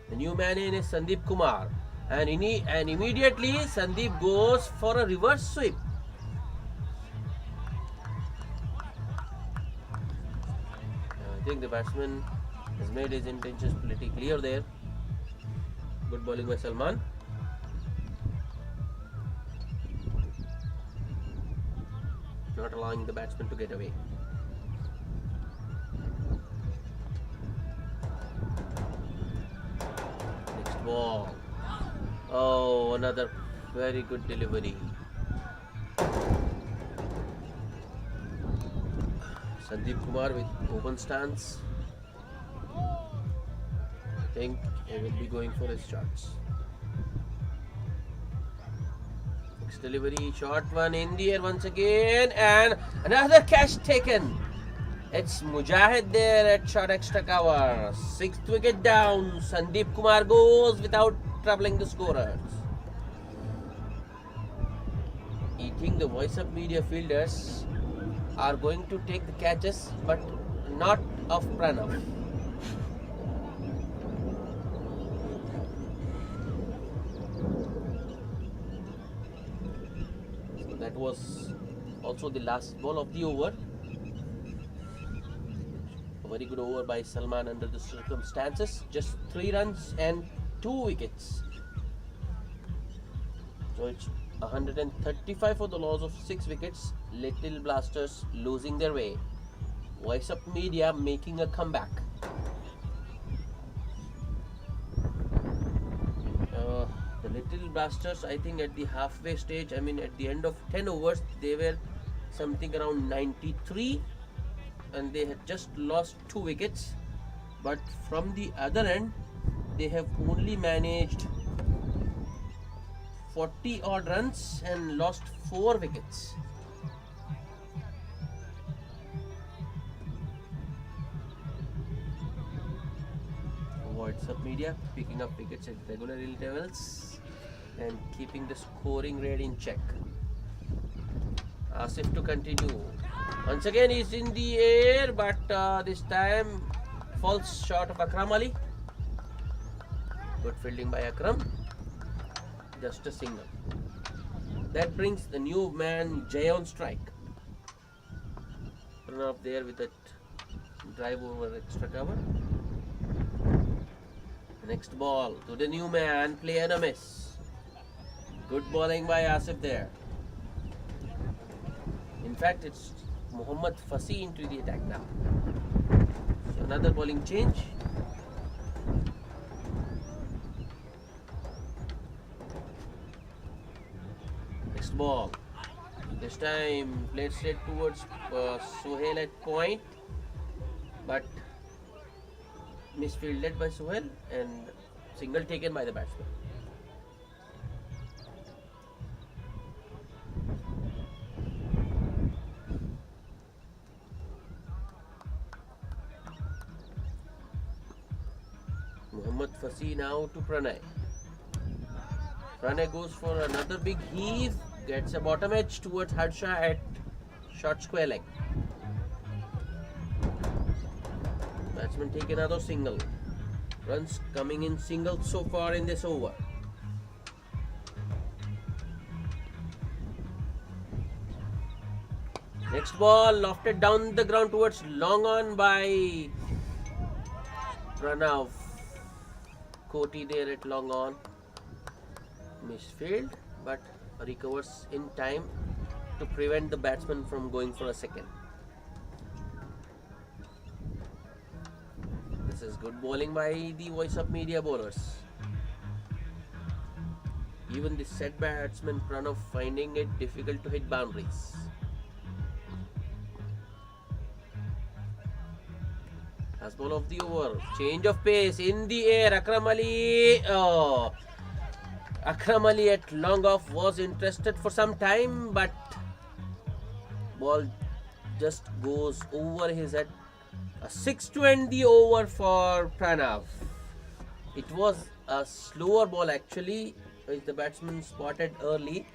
The new man in is Sandeep Kumar, and immediately Sandeep goes for a reverse sweep. I think the batsman has made his intentions pretty clear there. Good bowling by Salman. Not allowing the batsman to get away. Ball. Oh, another very good delivery. Sandeep Kumar with open stance. I think he will be going for his shots. Next delivery, short one in the air once again, and another catch taken. It's Mujahid there at short extra cover. 6th wicket down. Sandeep Kumar goes without troubling the scorers. I think the Voiceup media fielders are going to take the catches, but not of Pranav. So that was also the last ball of the over. A very good over by Salman under the circumstances. Just 3 runs and 2 wickets. So it's 135 for the loss of 6 wickets. Little Blasters losing their way. Voiceup media making a comeback. The Little Blasters, I think at the halfway stage, I mean at the end of 10 overs, they were something around 93. And they had just lost 2 wickets, but from the other end they have only managed 40 odd runs and lost 4 wickets. Voiceup media picking up wickets at regular intervals and keeping the scoring rate in check. Asif to continue. Once again he's in the air, but this time falls short of Akram Ali. Good fielding by Akram. Just a single. That brings the new man Jay on strike. Run up there with that drive over extra cover. Next ball to the new man, play and a miss. Good bowling by Asif there. In fact, it's Mohammad Fasi into the attack now. So another bowling change. Next ball. This time played straight towards Sohail at point, but misfielded by Sohail and single taken by the batsman. Mohammad Fasi now to Pranay. Pranay goes for another big heave, gets a bottom edge towards Harsha at short square leg. Batsman take another single. Runs coming in singles so far in this over. Next ball lofted down the ground towards long on by Pranav. Koti there at long on. Misfield, but recovers in time to prevent the batsman from going for a second. This is good bowling by the Voiceup media bowlers. Even the set batsman Pranav finding it difficult to hit boundaries. Last ball of the over. Change of pace in the air. Akram Ali. Oh. Akram Ali at long off was interested for some time, but ball just goes over his head. A 6 to end the over for Pranav. It was a slower ball actually, which the batsman spotted early,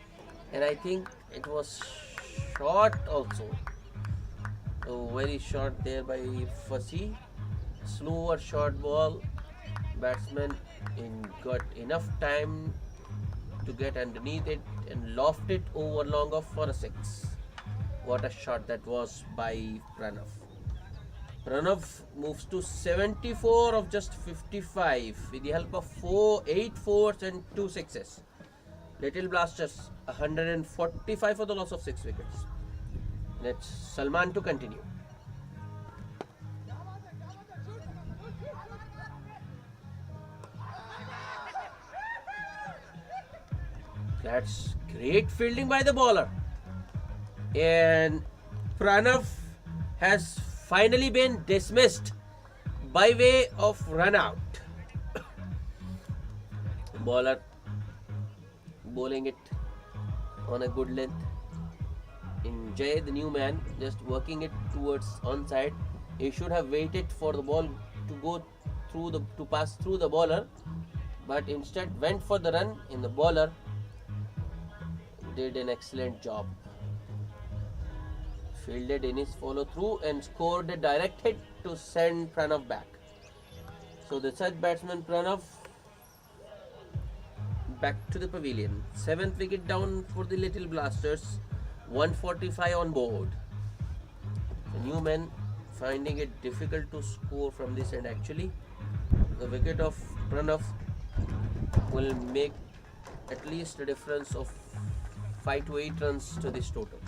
and I think it was short also. So very short there by Fasi. Slower short ball. Batsman got enough time to get underneath it and loft it over long off for a 6. What a shot that was by Pranav. Pranav moves to 74 of just 55 with the help of 8 fours and 2 sixes. Little Blasters 145 for the loss of 6 wickets. Let's Salman to continue. That's great fielding by the bowler. And Pranav has finally been dismissed by way of run out. Bowler bowling it on a good length. In Jay, the new man, just working it towards onside. He should have waited for the ball to go through to pass through the bowler, but instead went for the run. In the bowler did an excellent job. Fielded in his follow through and scored a direct hit to send Pranav back. So the third batsman Pranav back to the pavilion. 7th wicket down for the Little Blasters. 145 on board. The new men finding it difficult to score from this end actually. The wicket of Pranav will make at least a difference of 5 to 8 runs to this total.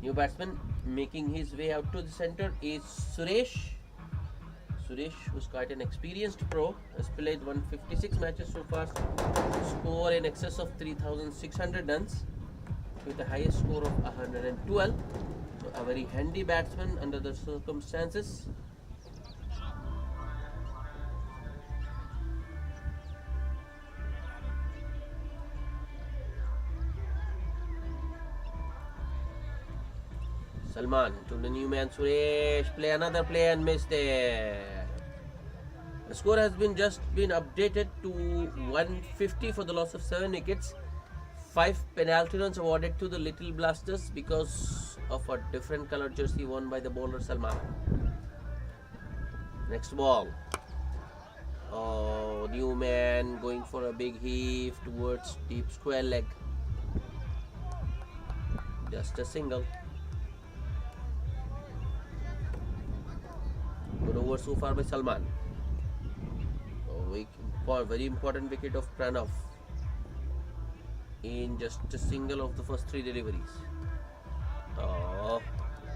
New batsman making his way out to the center is Suresh. Suresh, who's quite an experienced pro, has played 156 matches so far, score in excess of 3,600 runs with the highest score of 112. So a very handy batsman under the circumstances. Salman to the new man Suresh, play another play and missed there. The score has just been updated to 150 for the loss of 7 wickets. 5 penalty runs awarded to the Little Blasters because of a different color jersey worn by the bowler Salman. Next ball. Oh, new man going for a big heave towards deep square leg. Just a single. Good over so far by Salman. Very important wicket of Pranav in just a single of the first 3 deliveries. Oh,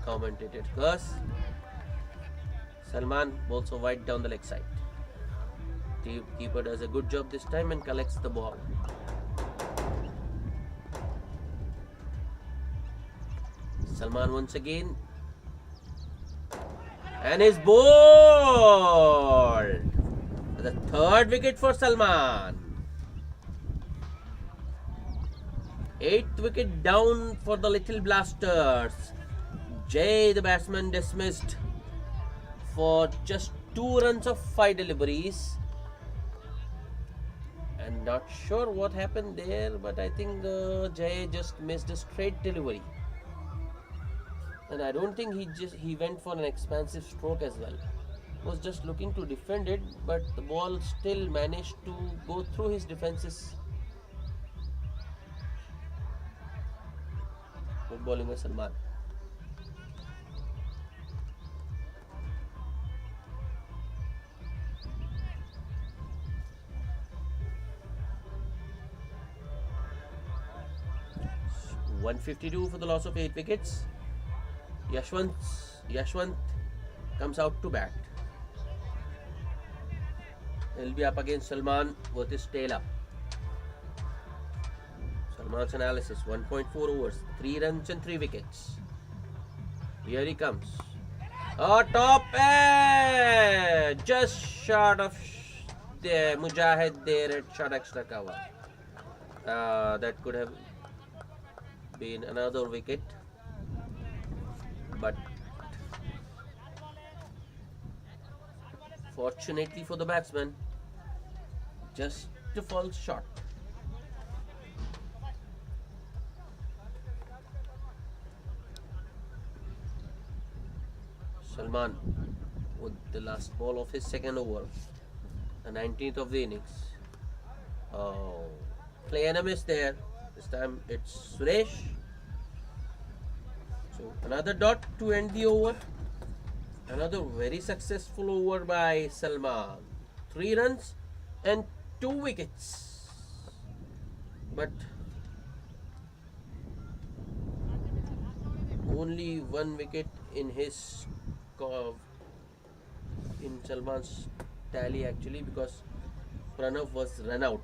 commentated curse. Salman also wide down the leg side. The keeper does a good job this time and collects the ball. Salman once again. And is bowled. The third wicket for Salman. Eighth wicket down for the Little Blasters. Jay, the batsman, dismissed for just 2 runs of 5 deliveries. And not sure what happened there, but I think Jay just missed a straight delivery. And I don't think he went for an expansive stroke as well. Was just looking to defend it, but the ball still managed to go through his defenses. Good bowling by Salman. $152 for the loss of 8 wickets. Yashwant comes out to bat. He'll be up against Salman with his tail up. Salman's analysis: 1.4 overs, 3 runs and 3 wickets. Here he comes. Oh, top edge! Just short of the Mujahid there at short extra cover. That could have been another wicket, but fortunately for the batsman, just to fall short. Salman with the last ball of his second over, the 19th of the innings. Oh, play and a miss there. This time it's Suresh. So another dot to end the over. Another very successful over by Salman. 3 runs and 2 wickets. But only 1 wicket in his in Salman's tally actually, because Pranav was run out.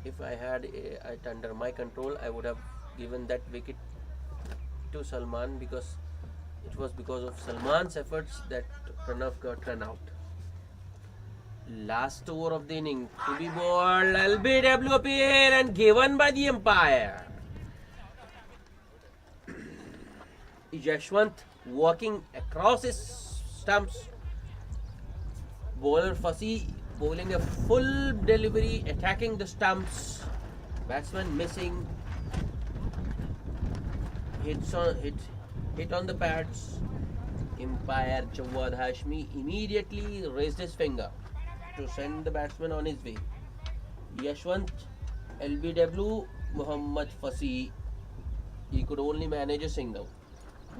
If I had it under my control, I would have given that wicket to Salman, because it was because of Salman's efforts that Pranav got run out. Last over of the inning to be bowled. LBW appear and given by the umpire. Yashwant walking across his stumps. Bowler Fussy bowling a full delivery, attacking the stumps. Batsman missing. Hit on the pads. Umpire Jawad Hashmi immediately raised his finger to send the batsman on his way. Yashwant, LBW, Muhammad Fasi, he could only manage a single.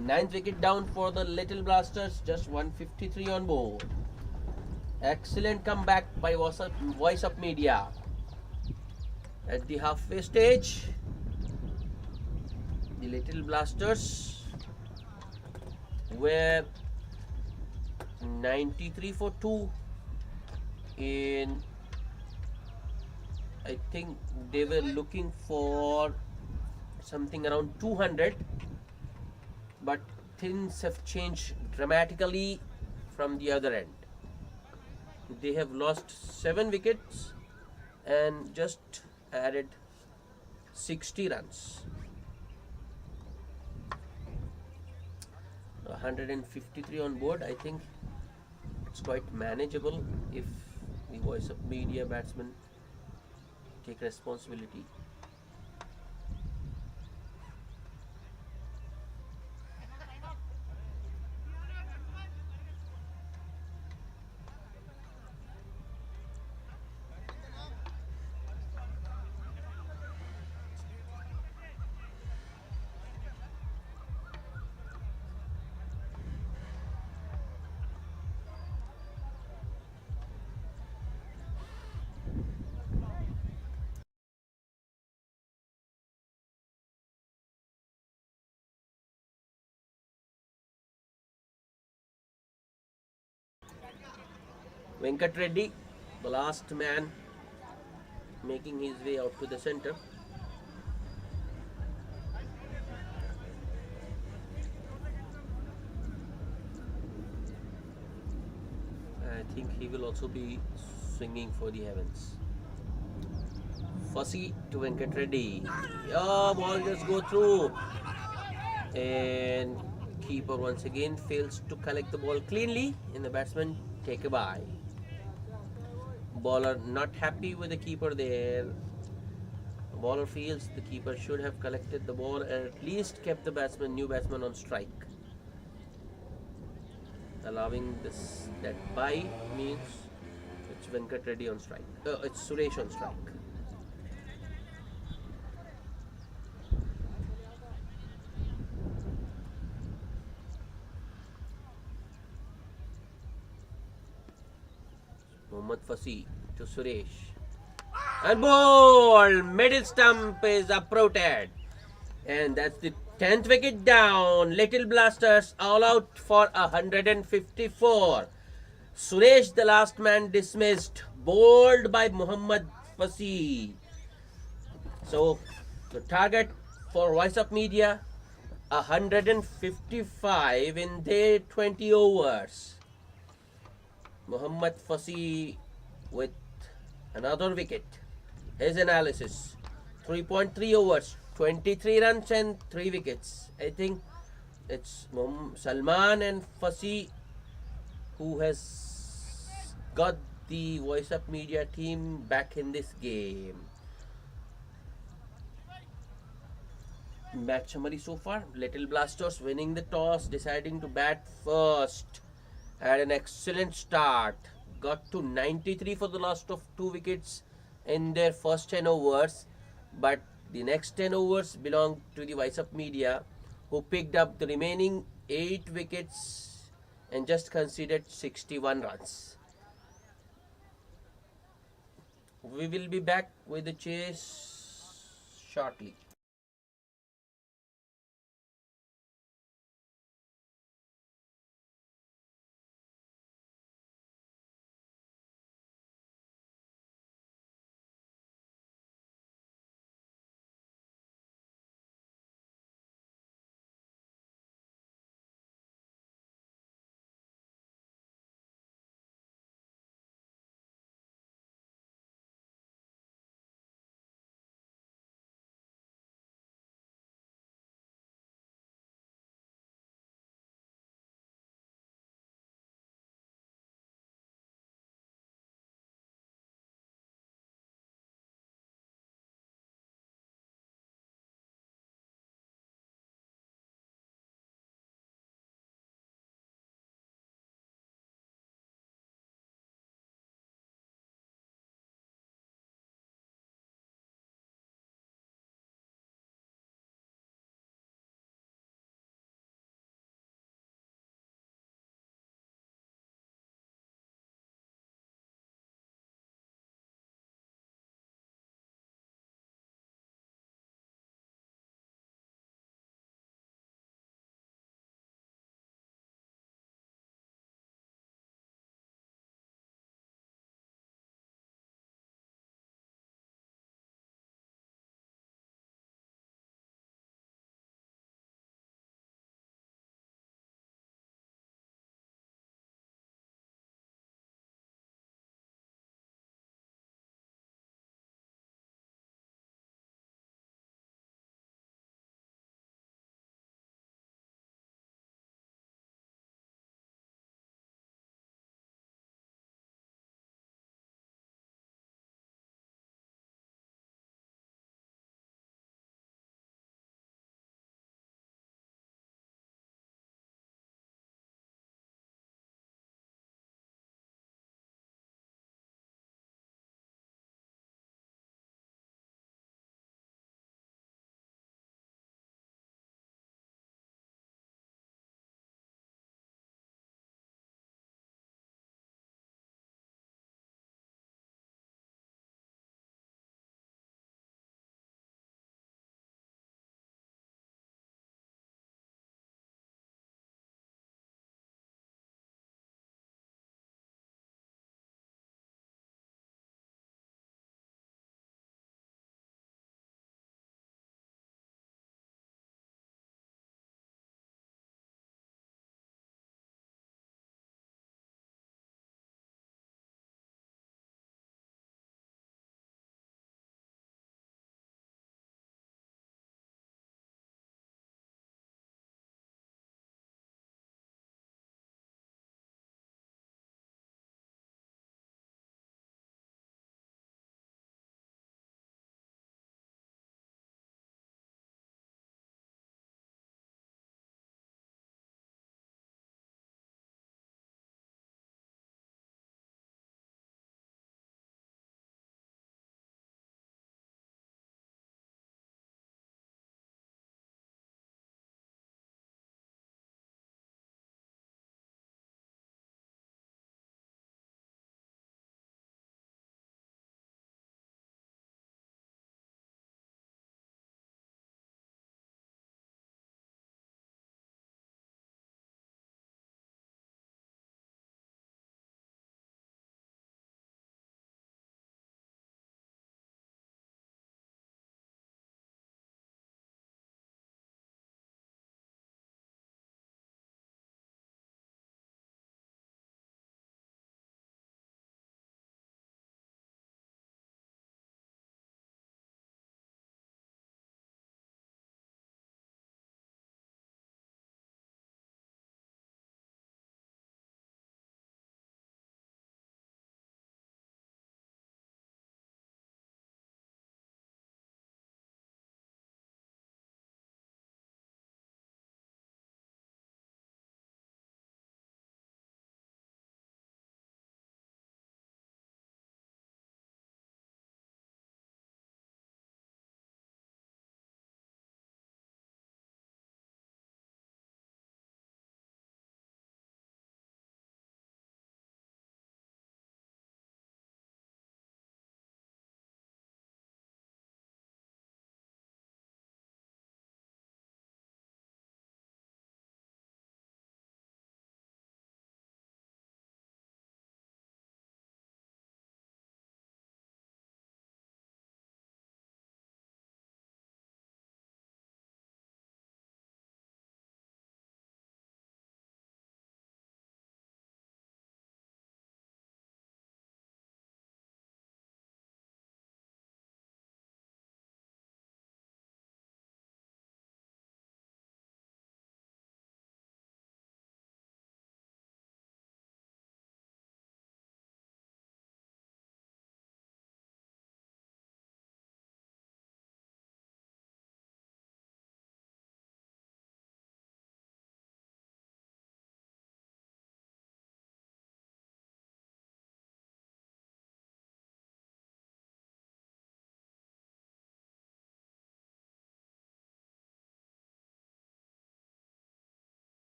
9th wicket down for the Little Blasters, just 153 on board. Excellent comeback by Voiceup Media. At the halfway stage, the Little Blasters were 93 for 2 in, I think they were looking for something around 200, but things have changed dramatically from the other end. They have lost 7 wickets and just added 60 runs. 153 on board. I think it's quite manageable if the Voiceup Media batsmen take responsibility. Venkat Reddy, the last man, making his way out to the center. I think he will also be swinging for the heavens. Fussy to Venkat Reddy. Oh, ball just go through. And keeper once again fails to collect the ball cleanly. And the batsman take a bye. Bowler not happy with the keeper there. Bowler feels the keeper should have collected the ball and at least kept the new batsman on strike. Allowing this that bye means it's Venkat Reddy on strike. It's Suresh on strike. Mohammad Fasi to Suresh. And ball! Middle stump is uprooted. And that's the 10th wicket down. Little Blasters all out for 154. Suresh, the last man, dismissed. Bowled by Muhammad Fasi. So, the target for Voiceup Media 155 in their 20 overs. Muhammad Fasi with another wicket. His analysis 3.3 overs, 23 runs and 3 wickets. I think it's Salman and Fasi who has got the Voiceup Media team back in this game. Match summary so far: Little Blasters winning the toss, deciding to bat first. Had an excellent start. Got to 93 for the last of 2 wickets in their first 10 overs. But the next 10 overs belonged to the Voiceup Media, who picked up the remaining 8 wickets and just conceded 61 runs. We will be back with the chase shortly.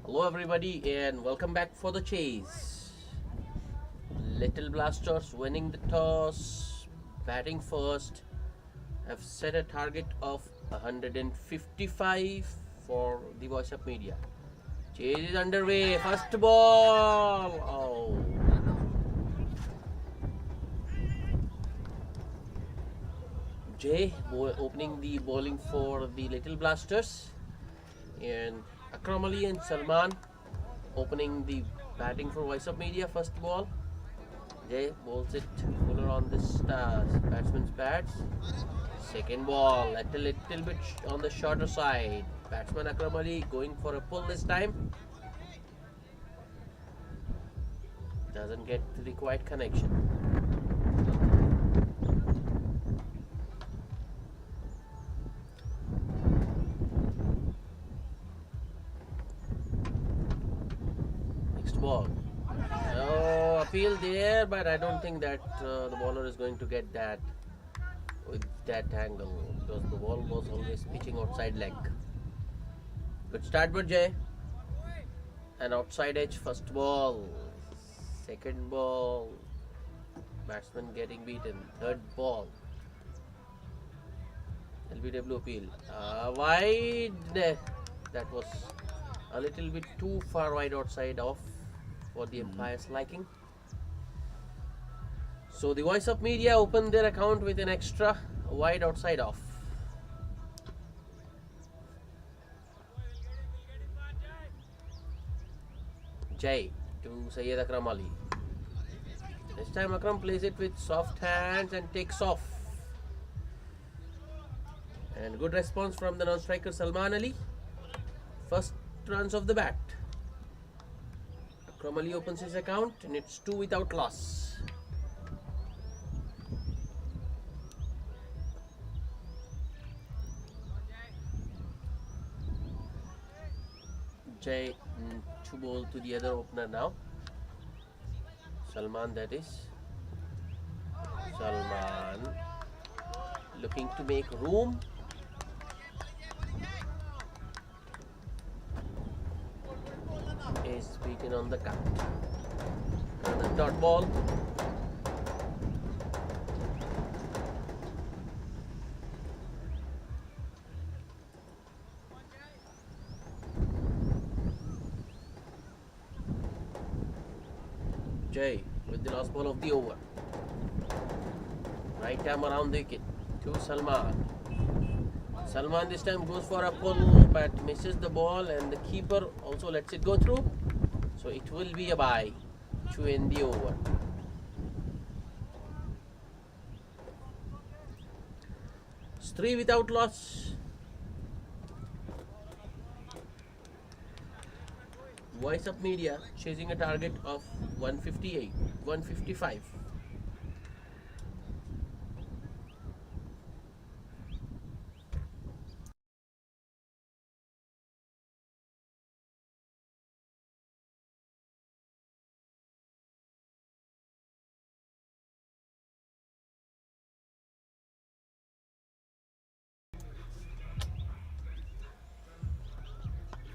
Hello, everybody, and welcome back for the chase. Little Blasters winning the toss, batting first, have set a target of 155 for the Voiceup media. Chase is underway. First ball. Oh. Jay opening the bowling for the Little Blasters, and Akram Ali and Salman opening the batting for Voiceup media. First ball. Jay bowls it fuller on this batsman's pads. Second ball at a little bit on the shorter side. Batsman Akram Ali going for a pull this time. Doesn't get the required connection. Next ball. Oh, appeal there, but I don't think that the bowler is going to get that with that angle because the ball was always pitching outside leg. Good start, but Jay. An outside edge first ball. Second ball. Batsman getting beaten. Third ball. LBW appeal. Wide. That was a little bit too far wide outside off for the umpire's liking. So the Voiceup media opened their account with an extra wide outside off. Jay to Syed Akram Ali. This time Akram plays it with soft hands and takes off. And good response from the non-striker Salman Ali. First runs of the bat. Akram Ali opens his account and it's 2 without loss. Jay to bowl to the other opener now. Salman, that is. Salman looking to make room. Is beaten on the cut. Another dot ball. Jay with the last ball of the over. Right arm around the wicket to Salman. Salman this time goes for a pull but misses the ball, and the keeper also lets it go through. So it will be a bye to end the over. It's 3 without loss. Voiceup media chasing a target of 155.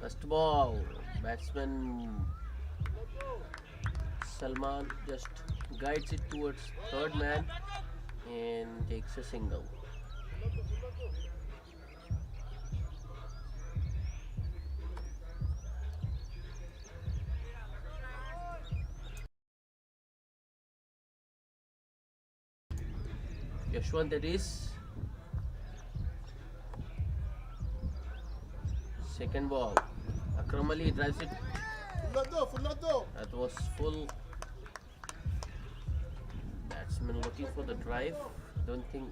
First ball, batsman Salman just guides it towards third man and takes a single. Yashwant, that is. Second ball. Akram Ali drives it. That was full. Batsman looking for the drive. Don't think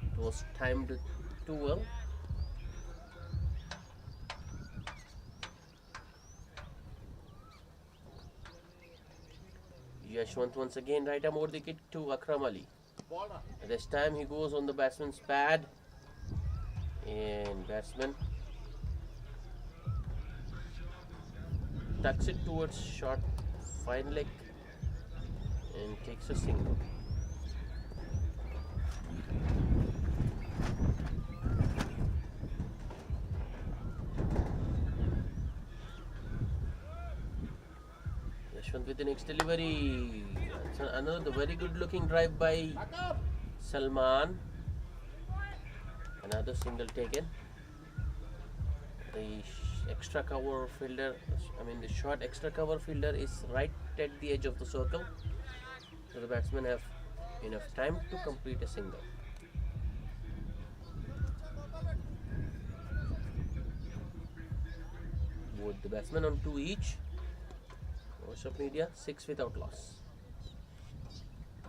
it was timed too well. Yashwant once again right arm over the wicket to Akram Ali. This time he goes on the batsman's pad, and batsman tucks it towards short fine leg and takes a single. Yashwant with the next delivery. That's another very good looking drive by Salman. Another single taken. The extra cover fielder, the short extra cover fielder is right at the edge of the circle. So the batsmen have enough time to complete a single. Both the batsmen on 2 each. Voiceup Media, 6 without loss.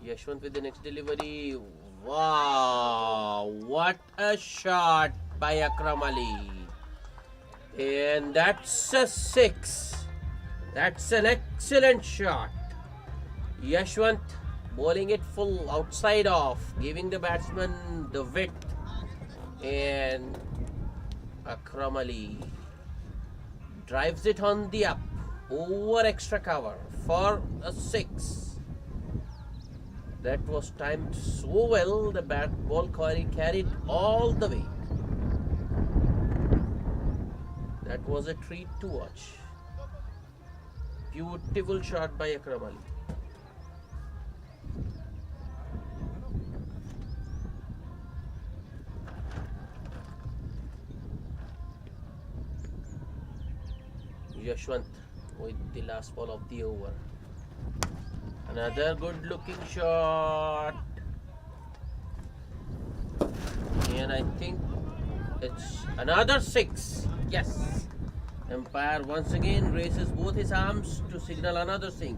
Yashwant with the next delivery. Wow, what a shot by Akram Ali. And that's a 6. That's an excellent shot. Yashwant bowling it full outside off, giving the batsman the width. And Akram Ali drives it on the up over extra cover for a 6. That was timed so well, the ball carried all the way. That was a treat to watch. Beautiful shot by Akram Ali. Yashwant with the last ball of the over. Another good looking shot. And I think it's another 6. Yes. Umpire once again raises both his arms to signal another 6.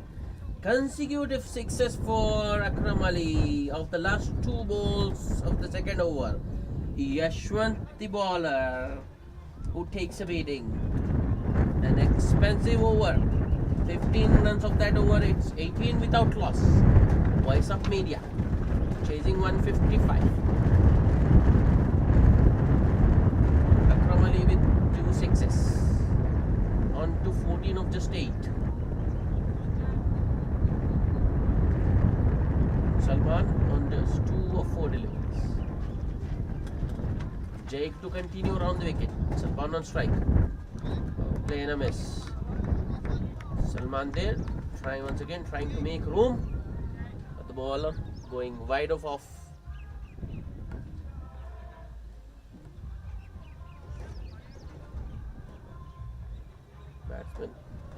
Consecutive 6s for Akram Ali of the last 2 balls of the second over. Yashwant the bowler who takes a beating. An expensive over. 15 runs of that over, it's 18 without loss. Voiceup Media chasing 155. Akram Ali with 2 6s. On to 14 of just 8. Salman on just 2 of 4 deliveries. Jake to continue around the wicket. Salman on strike. Play and a miss. Salman there, trying to make room, but the bowler going wide of off. Batsman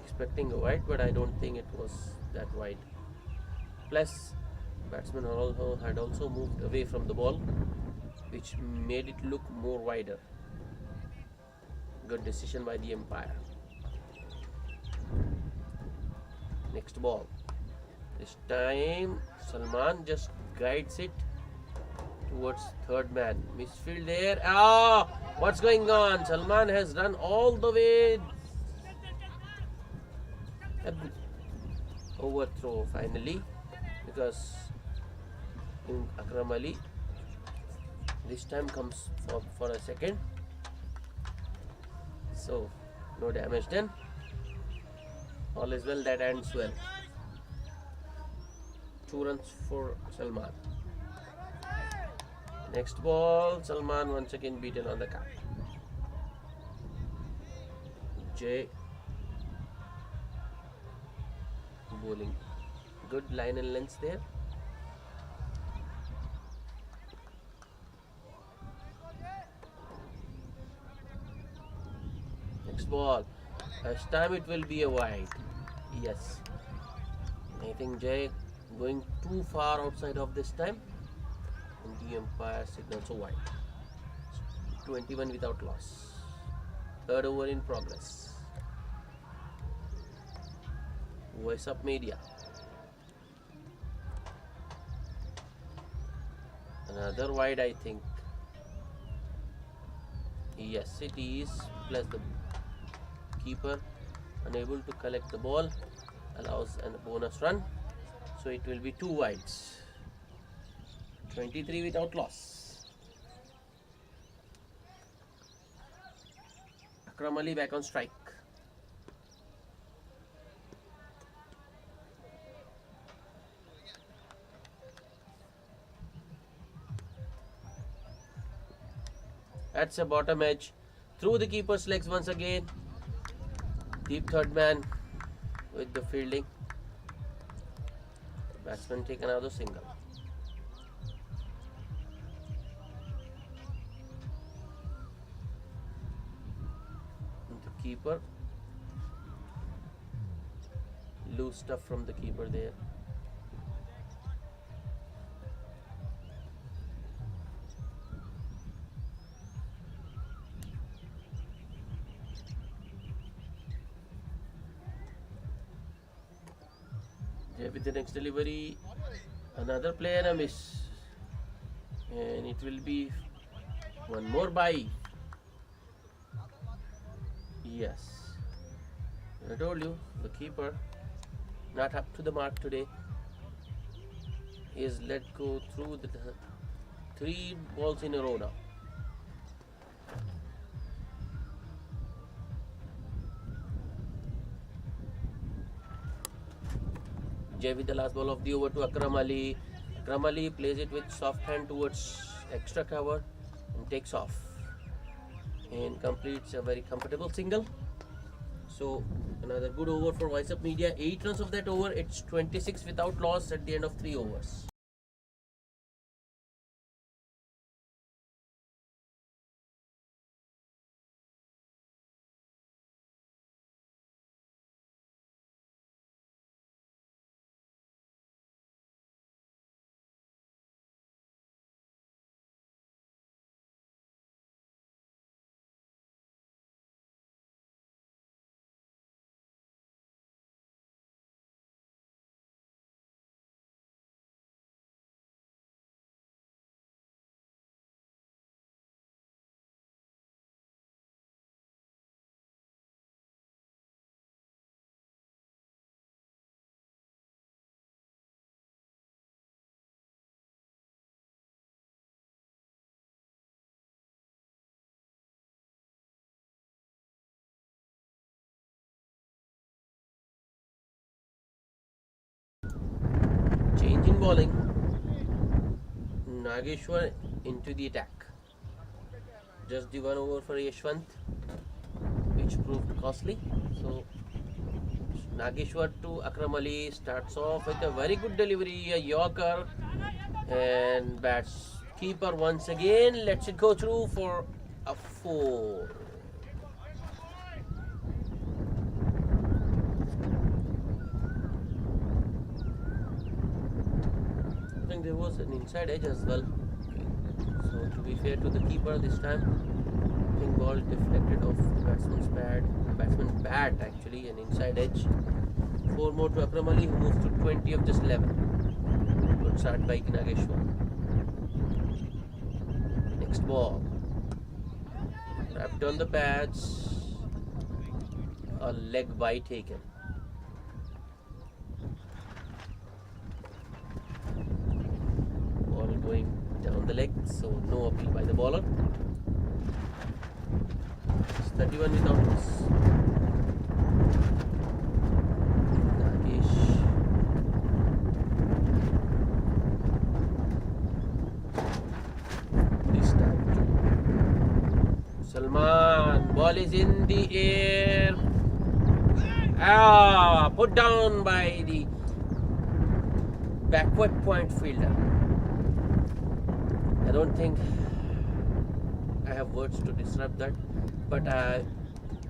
expecting a wide, but I don't think it was that wide. Plus, batsman had also moved away from the ball, which made it look more wider. Good decision by the umpire. Next ball. This time Salman just guides it towards third man. Misfield there. What's going on? Salman has run all the way. Overthrow finally, because Akram Ali this time comes for a second. So no damage done. All is well that ends well. 2 runs for Salman. Next ball, Salman once again beaten on the cap. Jay bowling. Good line and length there. Next ball. This time it will be a wide. Yes. I think Jay going too far outside of this time. And the umpire signals a wide. 21 without loss. Third over in progress. Voiceup Media. Another wide, I think. Yes, it is. Plus the keeper unable to collect the ball allows a bonus run. So it will be 2 wides. 23 without loss. Akram Ali back on strike. That's a bottom edge. Through the keeper's legs once again. Deep third man with the fielding. Batsman take another single. The keeper. Loose stuff from the keeper there. There with the next delivery, another play and a miss, and it will be one more bye. Yes, I told you the keeper not up to the mark today. He is let go through the 3 balls in a row now. Jay with the last ball of the over to Akram Ali. Akram Ali plays it with soft hand towards extra cover and takes off and completes a very comfortable single. So another good over for Voiceup Media. 8 runs of that over. It's 26 without loss at the end of 3 overs. Change in bowling. Nageshwar into the attack. Just the 1 over for Yashwant, which proved costly. So Nageshwar to Akram Ali starts off with a very good delivery, a Yorker, and bats keeper once again lets it go through for a 4. I think there was an inside edge as well. So to be fair to the keeper this time, I think ball deflected off the batsman's bat actually, an inside edge. 4 more to Akram Ali, who moves to 20 of just 11. Good start by Nageshwar. Next ball. Wrapped on the pads. A leg bye taken. Ball going down the leg, so no appeal by the bowler. It's 31 without miss. Nagesh. This time Salman. Ball is in the air. Put down by the backward point fielder. I don't think I have words to describe that, but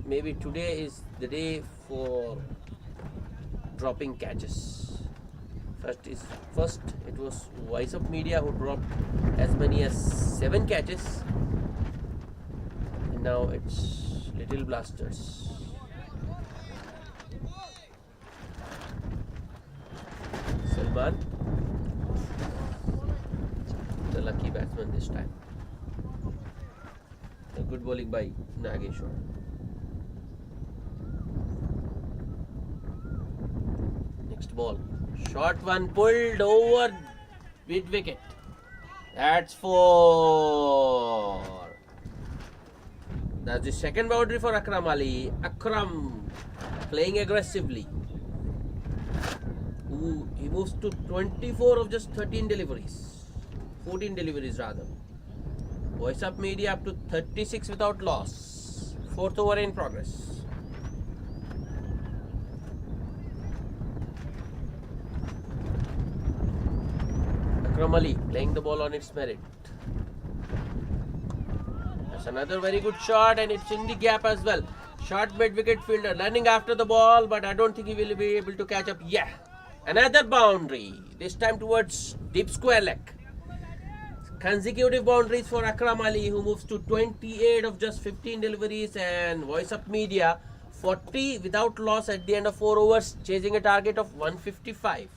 maybe today is the day for dropping catches. First it was Voiceup Media who dropped as many as 7 catches, and now it's Little Blasters. Salman, the lucky batsman this time. A good bowling by Nageshwar. Next ball. Short one pulled over mid wicket. That's 4. That's the second boundary for Akram Ali. Akram playing aggressively. He moves to 24 of just 13 deliveries. 14 deliveries rather. Voiceup Media up to 36 without loss. 4th over in progress. Akram Ali playing the ball on its merit. That's another very good shot, and it's in the gap as well. Short mid-wicket fielder running after the ball, but I don't think he will be able to catch up. Yeah, another boundary, this time towards deep square leg. Consecutive boundaries for Akram Ali, who moves to 28 of just 15 deliveries, and Voiceup Media 40 without loss at the end of 4 overs, chasing a target of 155.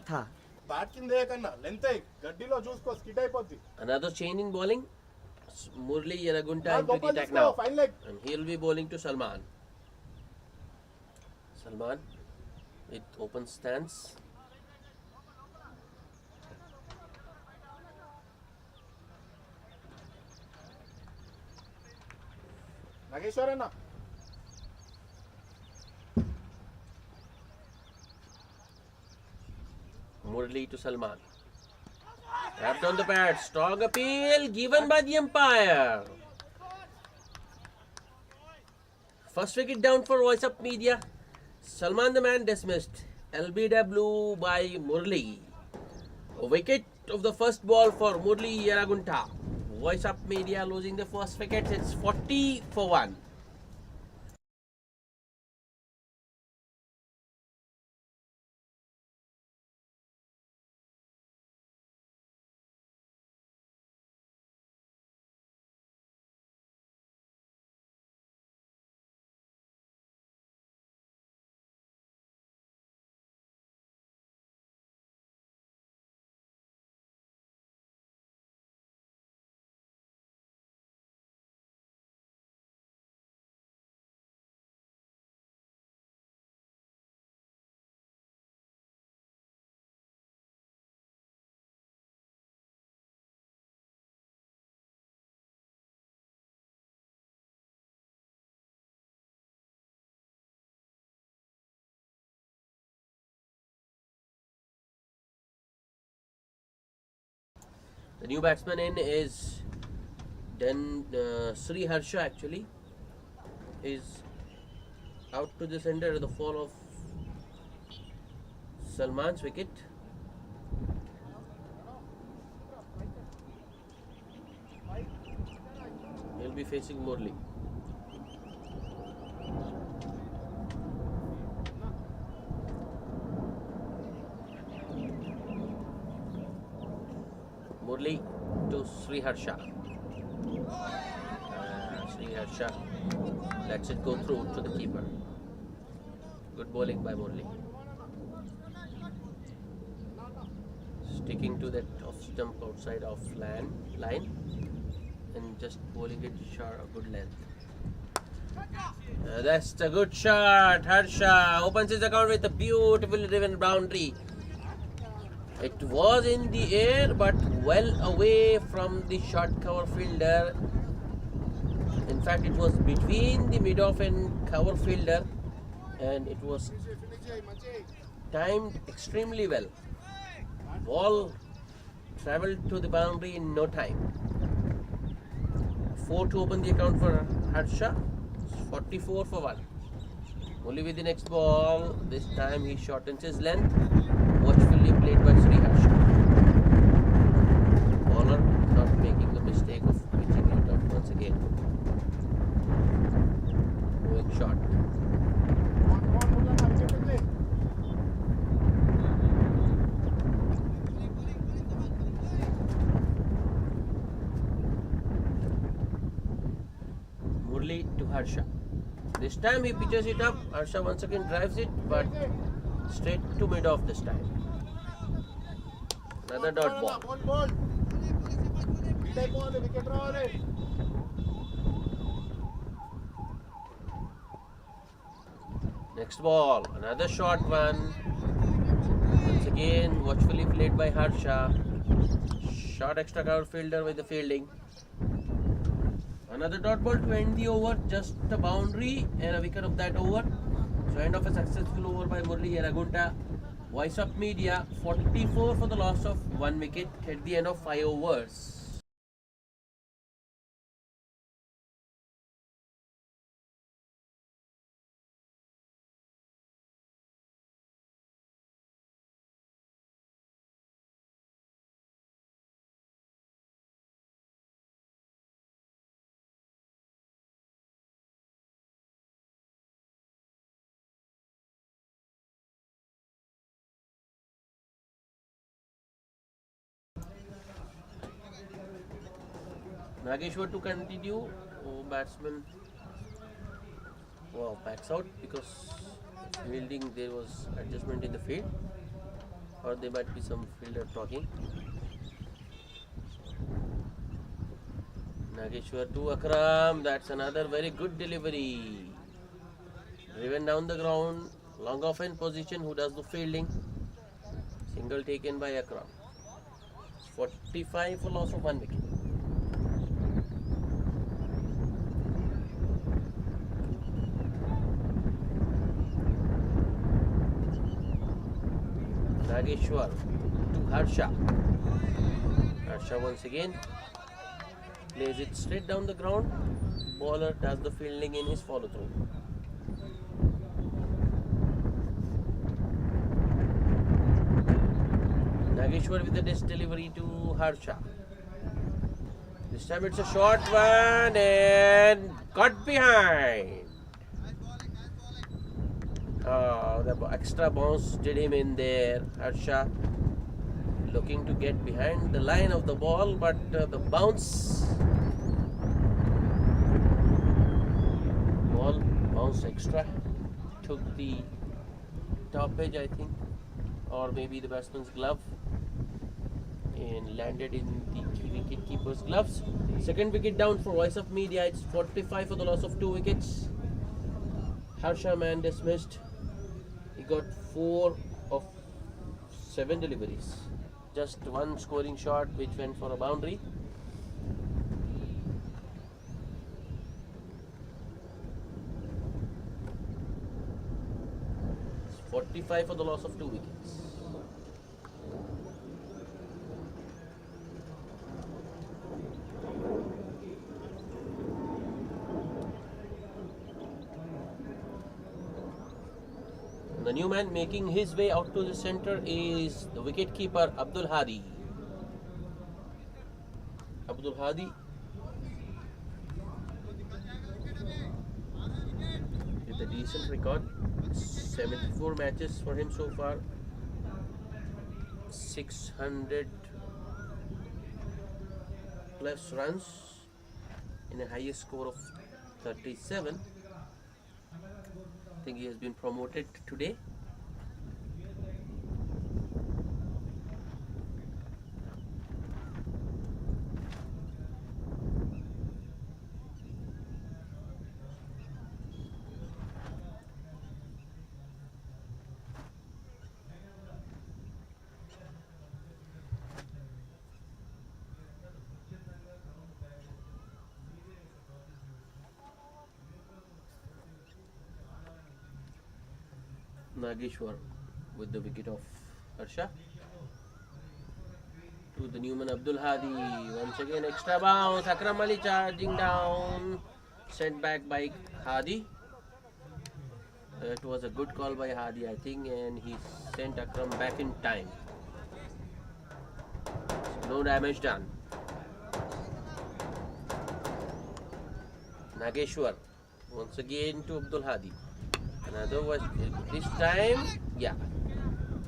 था bat కింద కన్నా length గడ్డిలో చూసుకో skid అయిపోద్ది. Another change in bowling. Murli Yelagunta into the Gopal attack తీసుకో now. Fine leg. And he'll be bowling to Salman. Salman with open stance. Nageswar అన్న Murli to Salman. Tapped on the pad. Strong appeal given by the umpire. First wicket down for Voiceup Media. Salman the man dismissed. LBW by Murli. A wicket of the first ball for Murli Yeragunta. Voiceup Media losing the first wicket. It's 40 for 1. The new batsman in is then Sri Harsha actually is out to the center. The fall of Salman's wicket. He'll be facing Murli. Murli to Sri Harsha. Sri Harsha lets it go through to the keeper. Good bowling by Murli. Sticking to that off stump outside of line and just bowling it short, a good length. That's a good shot. Harsha opens his account with a beautifully driven boundary. It was in the air but well away from the short cover fielder. In fact, it was between the mid-off and cover fielder, and it was timed extremely well. Ball travelled to the boundary in no time. 4 to open the account for Harsha. 44 for 1. Only with the next ball. This time he shortens his length. Watchfully played by Sri Harsha. Bowler not making the mistake of pitching it out once again. Moving shot. Murli to Harsha. This time he pitches it up. Harsha once again drives it, but straight to mid-off this time. Another dot ball. Boll boll skid అయిపోవాలి wicket రావాలి Next ball, another short one. Once again, watchfully played by Harsha. Short extra cover fielder with the fielding. Another dot ball to end the over, just a boundary and a wicket of that over. So end of a successful over by Murli Heragunta. Voiceup Media 44 for the loss of 1 wicket at the end of 5 overs. Nageshwar to continue. Oh, batsman. Wow, backs out because fielding there was adjustment in the field, or there might be some fielder talking. Nageshwar to Akram. That's another very good delivery. Driven down the ground. Long off in position. Who does the fielding? Single taken by Akram. 45 for loss of 1 wicket. Nageshwar to Harsha. Harsha once again plays it straight down the ground. Bowler does the fielding in his follow through. Nageshwar with the disc delivery to Harsha. This time it's a short one and got behind. The extra bounce did him in there. Harsha looking to get behind the line of the ball, but the bounce ball bounced extra, took the top edge, I think, or maybe the batsman's glove, and landed in the wicket keeper's gloves. Second wicket down for Voiceup Media. It's 45 for the loss of 2 wickets. Harsha man dismissed. He got 4 of 7 deliveries. Just one scoring shot which went for a boundary. It's 45 for the loss of 2 wickets. The new man making his way out to the center is the wicket-keeper Abdul Hadi. Abdul Hadi with a decent record, 74 matches for him so far, 600 plus runs in a highest score of 37. I think he has been promoted today. Nageshwar with the wicket of Harsha. To the Newman Abdul Hadi. Once again extra bounce. Akram Ali charging down. Sent back by Hadi. It was a good call by Hadi, I think, and he sent Akram back in time. No damage done. Nageshwar once again to Abdul Hadi. Another was this time, yeah,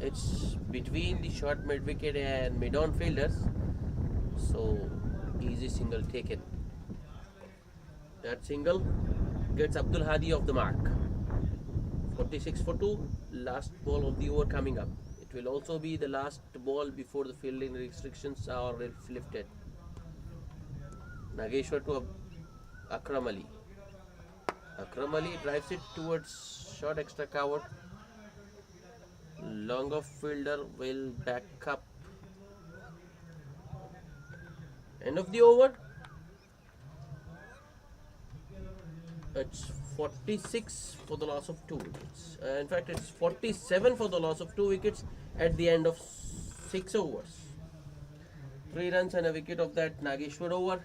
it's between the short mid wicket and mid on fielders, so easy single taken. That single gets Abdul Hadi off the mark. 46 for 2, last ball of the over coming up. It will also be the last ball before the fielding restrictions are lifted. Nageshwar to Akram Ali. Akram Ali drives it towards short extra cover. Long off fielder will back up. End of the over. It's 46 for the loss of 2 wickets. In fact, it's 47 for the loss of 2 wickets at the end of 6 overs. 3 runs and a wicket of that Nageshwar over.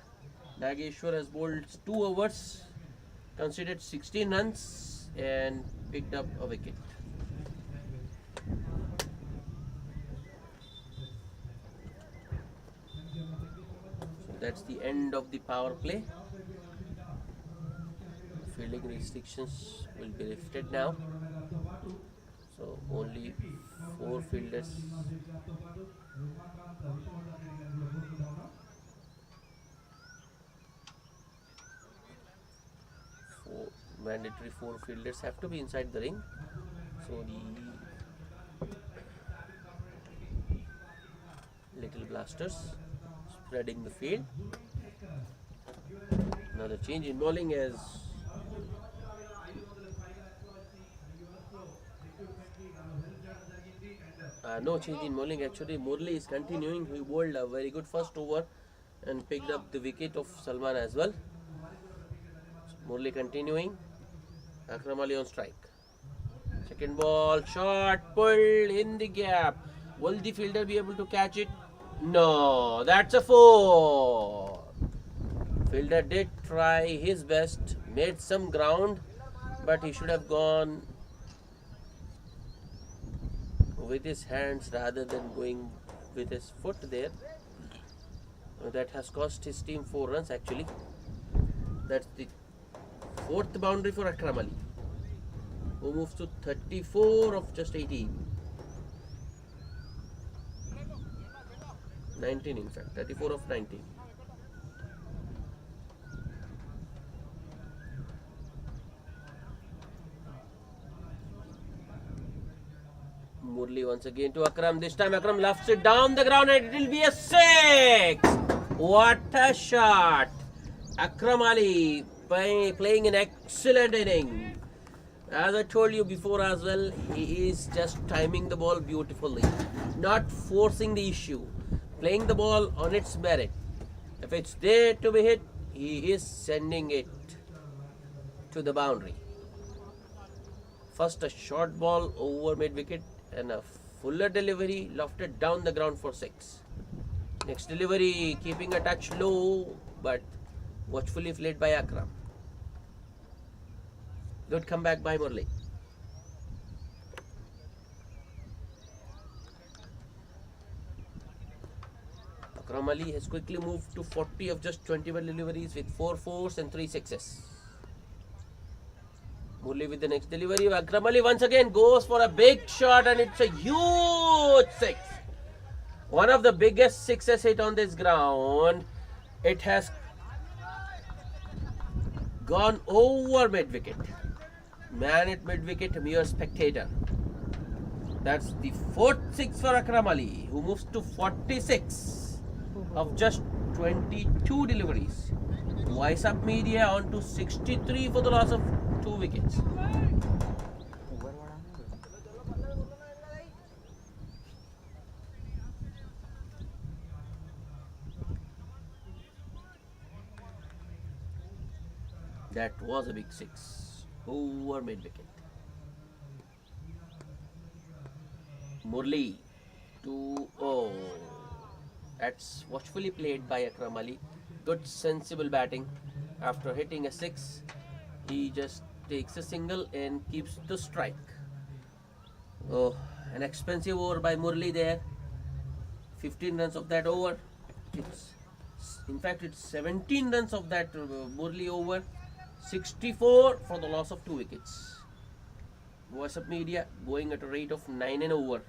Nageshwar has bowled 2 overs, considered 16 runs and picked up a wicket. So that's the end of the power play. Fielding restrictions will be lifted now. So only 4 fielders. Mandatory 4 fielders have to be inside the ring. So the little blasters spreading the field. Another change in bowling as no change in bowling actually. Murli is continuing. He bowled a very good first over and picked up the wicket of Salman as well. Murli continuing. Akram Ali on strike. Second ball, shot, pulled in the gap. Will the fielder be able to catch it? No, that's a 4. Fielder did try his best, made some ground, but he should have gone with his hands rather than going with his foot there. That has cost his team 4 runs actually. That's the 4th boundary for Akram Ali, who moves to 34 of just 18. 19 in fact, 34 of 19. Murli once again to Akram. This time Akram lofts it down the ground and it will be a 6. What a shot. Akram Ali playing an excellent inning. As I told you before as well, he is just timing the ball beautifully, not forcing the issue, playing the ball on its merit. If it's there to be hit, he is sending it to the boundary. First a short ball over mid wicket and a fuller delivery lofted down the ground for 6. Next delivery keeping a touch low but watchfully played by Akram. Good comeback by Murli. Akram Ali has quickly moved to 40 of just 21 deliveries with 4 fours and 3 sixes. Murli with the next delivery. Akram Ali once again goes for a big shot and it's a huge 6. One of the biggest sixes hit on this ground. It has gone over mid wicket. Man at mid wicket, mere spectator. That's the 4th 6 for Akram Ali, who moves to 46 of just 22 deliveries. Voiceup media on to 63 for the loss of 2 wickets. That was a big 6 over mid wicket. Murli 2-0. That's watchfully played by Akram Ali. Good sensible batting. After hitting a 6, he just takes a single and keeps the strike. Oh, an expensive over by Murli there. 15 runs of that over. In fact, it's 17 runs of that Murli over. 64 for the loss of 2 wickets. Voiceup media going at a rate of 9 and over.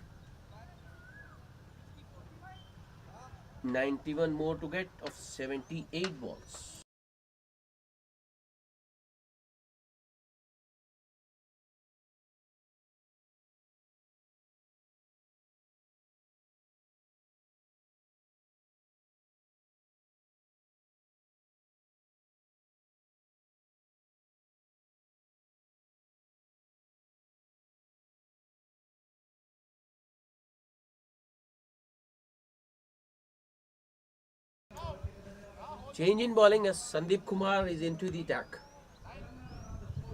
91 more to get of 78 balls. Change in bowling as Sandeep Kumar is into the attack.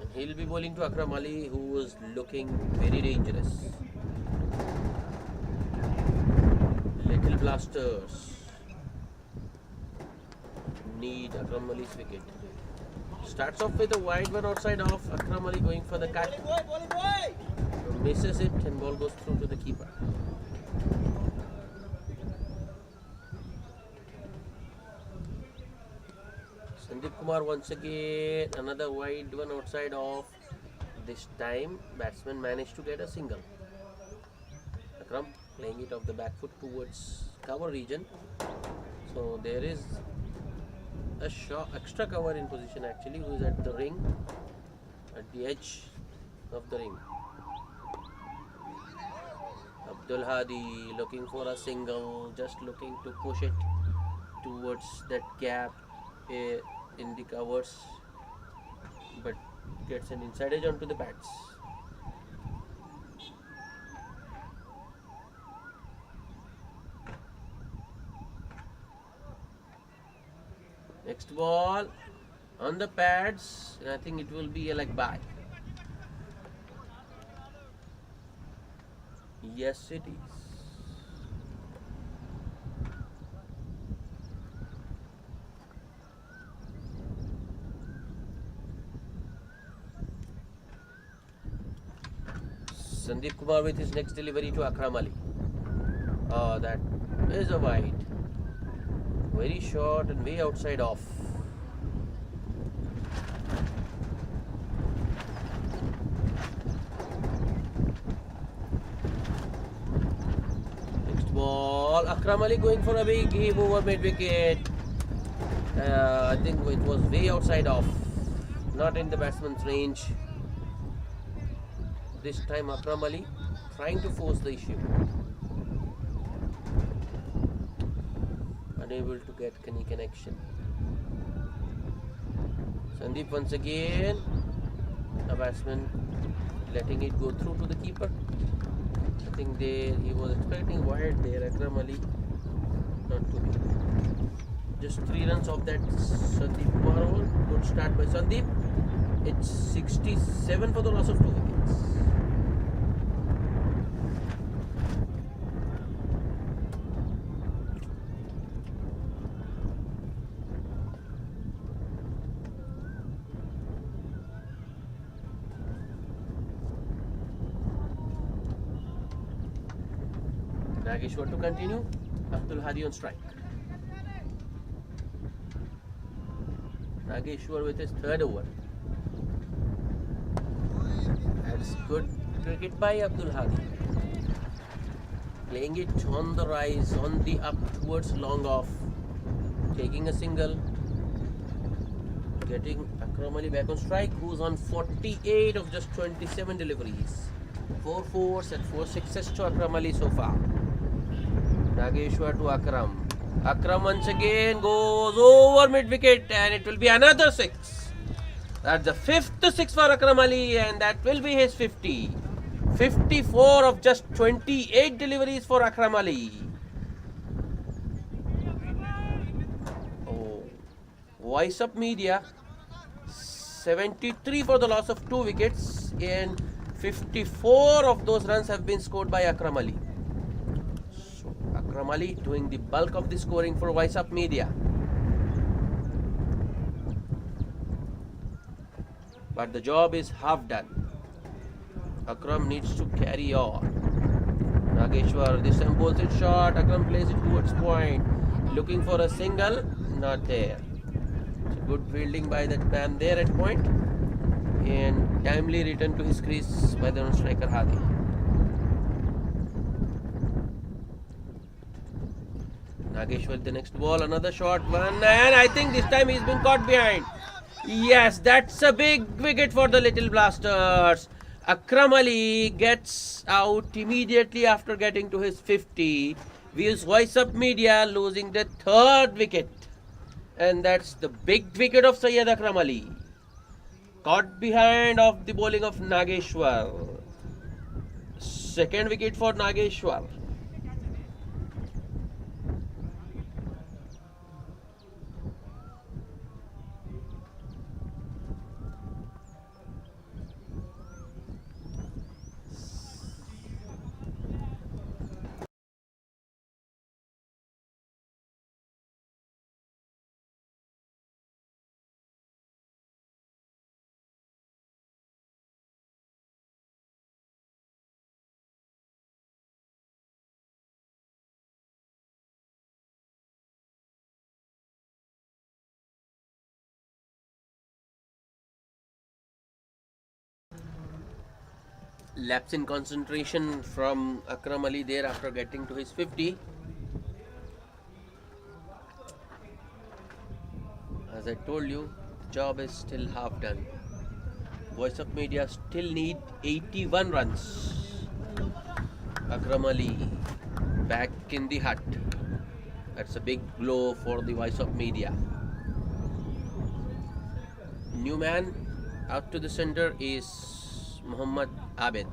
And he'll be bowling to Akram Ali, who was looking very dangerous. Little Blasters need Akram Ali's wicket. Starts off with a wide one outside off. Akram Ali going for the cut. Misses it and ball goes through to the keeper. Sandeep Kumar once again, another wide one outside off. This time batsman managed to get a single. Akram playing it off the back foot towards cover region. So there is a extra cover in position actually, who is at the ring, at the edge of the ring. Abdul Hadi looking for a single, just looking to push it towards that gap in the covers, but gets an inside edge onto the pads. Next ball on the pads, and I think it will be a leg bye. Yes, it is. Sandeep Kumar with his next delivery to Akram Ali. Oh, that is a wide. Very short and way outside off. Next ball, Akram Ali going for a big game over mid wicket. I think it was way outside off, not in the batsman's range. This time Akram Ali trying to force the issue. Unable to get any connection. Sandeep once again, a batsman letting it go through to the keeper. I think he was expecting wide there, Akram Ali, not to be. Just 3 runs off that Sandeep Kumar over. Good start by Sandeep. It's 67 for the loss of 2 wickets. Nageshwar to continue. Abdul Hadi on strike. Nageshwar with his 3rd over. That's good cricket by Abdul Hadi. Playing it on the rise, on the up towards long off. Taking a single. Getting Akram Ali back on strike, who's on 48 of just 27 deliveries. 4 fours and 4 sixes to Akram Ali so far. Nageshwar to Akram. Akram once again goes over mid wicket and it will be another 6. That's the 5th 6 for Akram Ali and that will be his 50. 54 of just 28 deliveries for Akram Ali. Oh. Voiceup Media, 73 for the loss of 2 wickets and 54 of those runs have been scored by Akram Ali. Akram Ali doing the bulk of the scoring for Voiceup Media. But the job is half done. Akram needs to carry on. Nageshwar this time bowls it short. Akram plays it towards point. Looking for a single. Not there. So good fielding by that man there at point. And timely return to his crease by the non-striker Hadi. Nageshwar the next ball, another short one, and I think this time he's been caught behind. Yes, that's a big wicket for the Little Blasters. Akram Ali gets out immediately after getting to his 50. Views Voiceup Media losing the 3rd wicket. And that's the big wicket of Syed Akram Ali. Caught behind of the bowling of Nageshwar. 2nd wicket for Nageshwar. Lapse in concentration from Akram Ali there after getting to his 50. As I told you, the job is still half done. Voiceup Media still need 81 runs. Akram Ali back in the hut. That's a big blow for the Voiceup Media. New man out to the center is Muhammad Abid.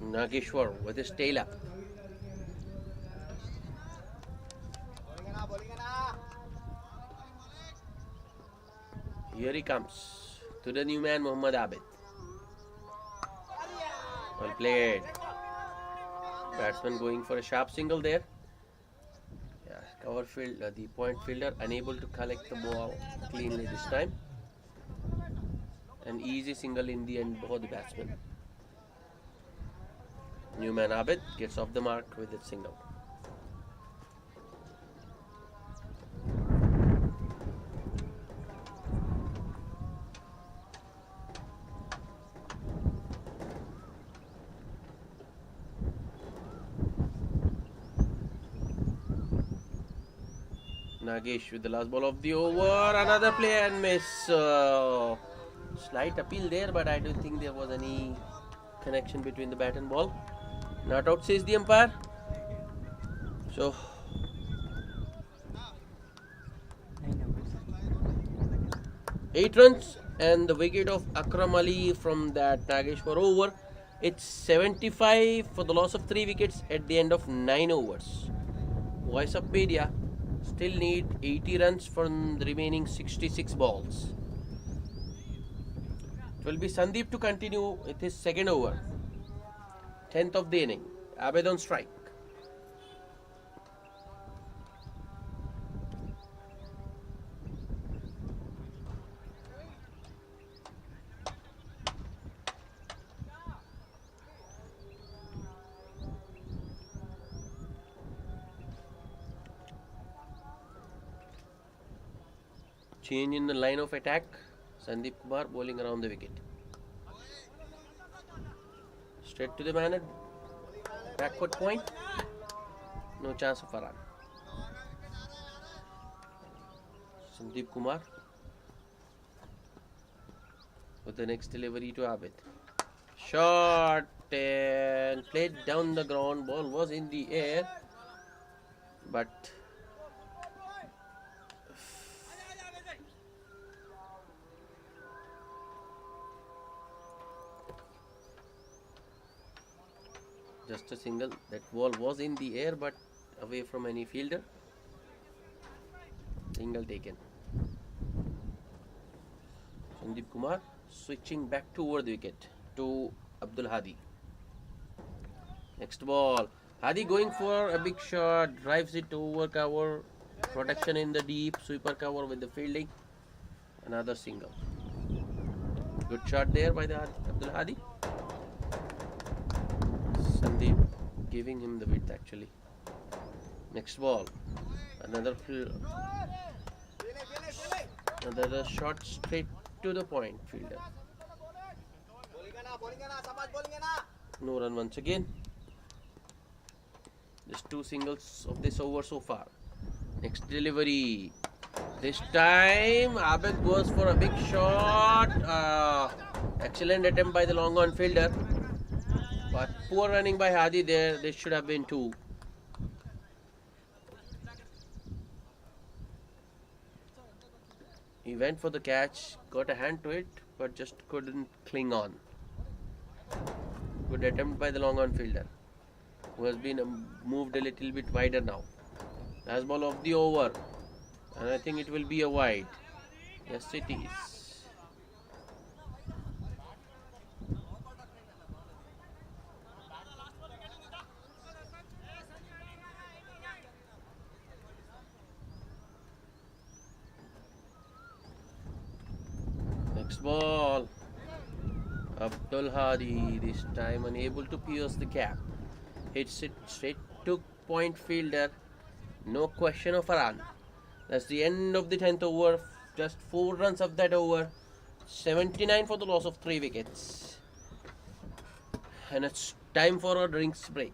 Nageshwar with his tail up. Here he comes to the new man Muhammad Abid. Well played. Batsman going for a sharp single there. Yeah, cover field, the point fielder unable to collect the ball cleanly this time. An easy single in the end for the batsman. New man Abid gets off the mark with a single. Nagesh with the last ball of the over. Another play and miss. Slight appeal there, but I don't think there was any connection between the bat and ball. Not out, says the umpire. So, 8 runs and the wicket of Akram Ali from that Nageshwar over. It's 75 for the loss of 3 wickets at the end of 9 overs. Voiceup Media still need 80 runs from the remaining 66 balls. It will be Sandeep to continue with his second over. 10th of the inning. Abid on strike. Change in the line of attack. Sandeep Kumar bowling around the wicket. Straight to the man at backward point. No chance of a run. Sandeep Kumar with the next delivery to Abid. Shot and played down the ground. Ball was in the air, but just a single. That ball was in the air but away from any fielder. Single taken. Sandeep Kumar switching back toward the wicket to Abdul Hadi. Next ball. Hadi going for a big shot. Drives it over cover. Protection in the deep. Sweeper cover with the fielding. Another single. Good shot there by the Abdul Hadi. Sandeep giving him the width actually. Next ball. Another shot straight to the point fielder. No run once again. Just 2 singles of this over so far. Next delivery. This time Abid goes for a big shot. Excellent attempt by the long on fielder. But poor running by Hadi there. This should have been 2. He went for the catch, got a hand to it, but just couldn't cling on. Good attempt by the long on fielder, who has been moved a little bit wider now. Last ball of the over, and I think it will be a wide. Yes, it is. Next ball. Abdul Hadi this time unable to pierce the cap. Hits it straight to point fielder. No question of a run. That's the end of the 10th over. Just 4 runs of that over. 79 for the loss of 3 wickets. And it's time for a drinks break.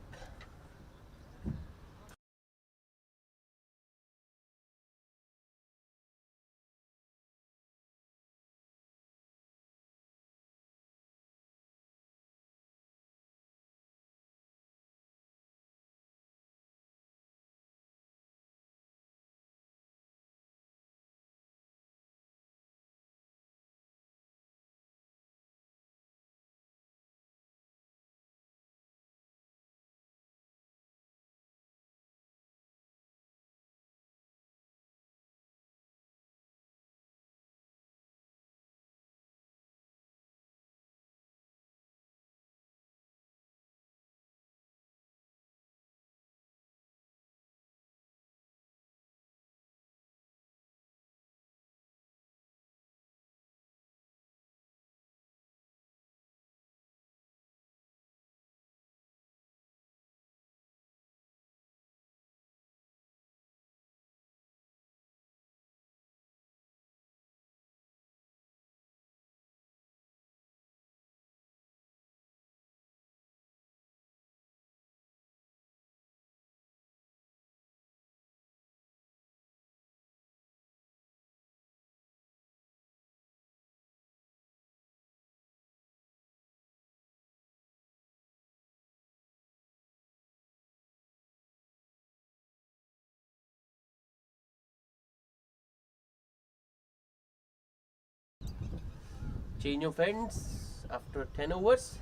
Change of ends after 10 overs.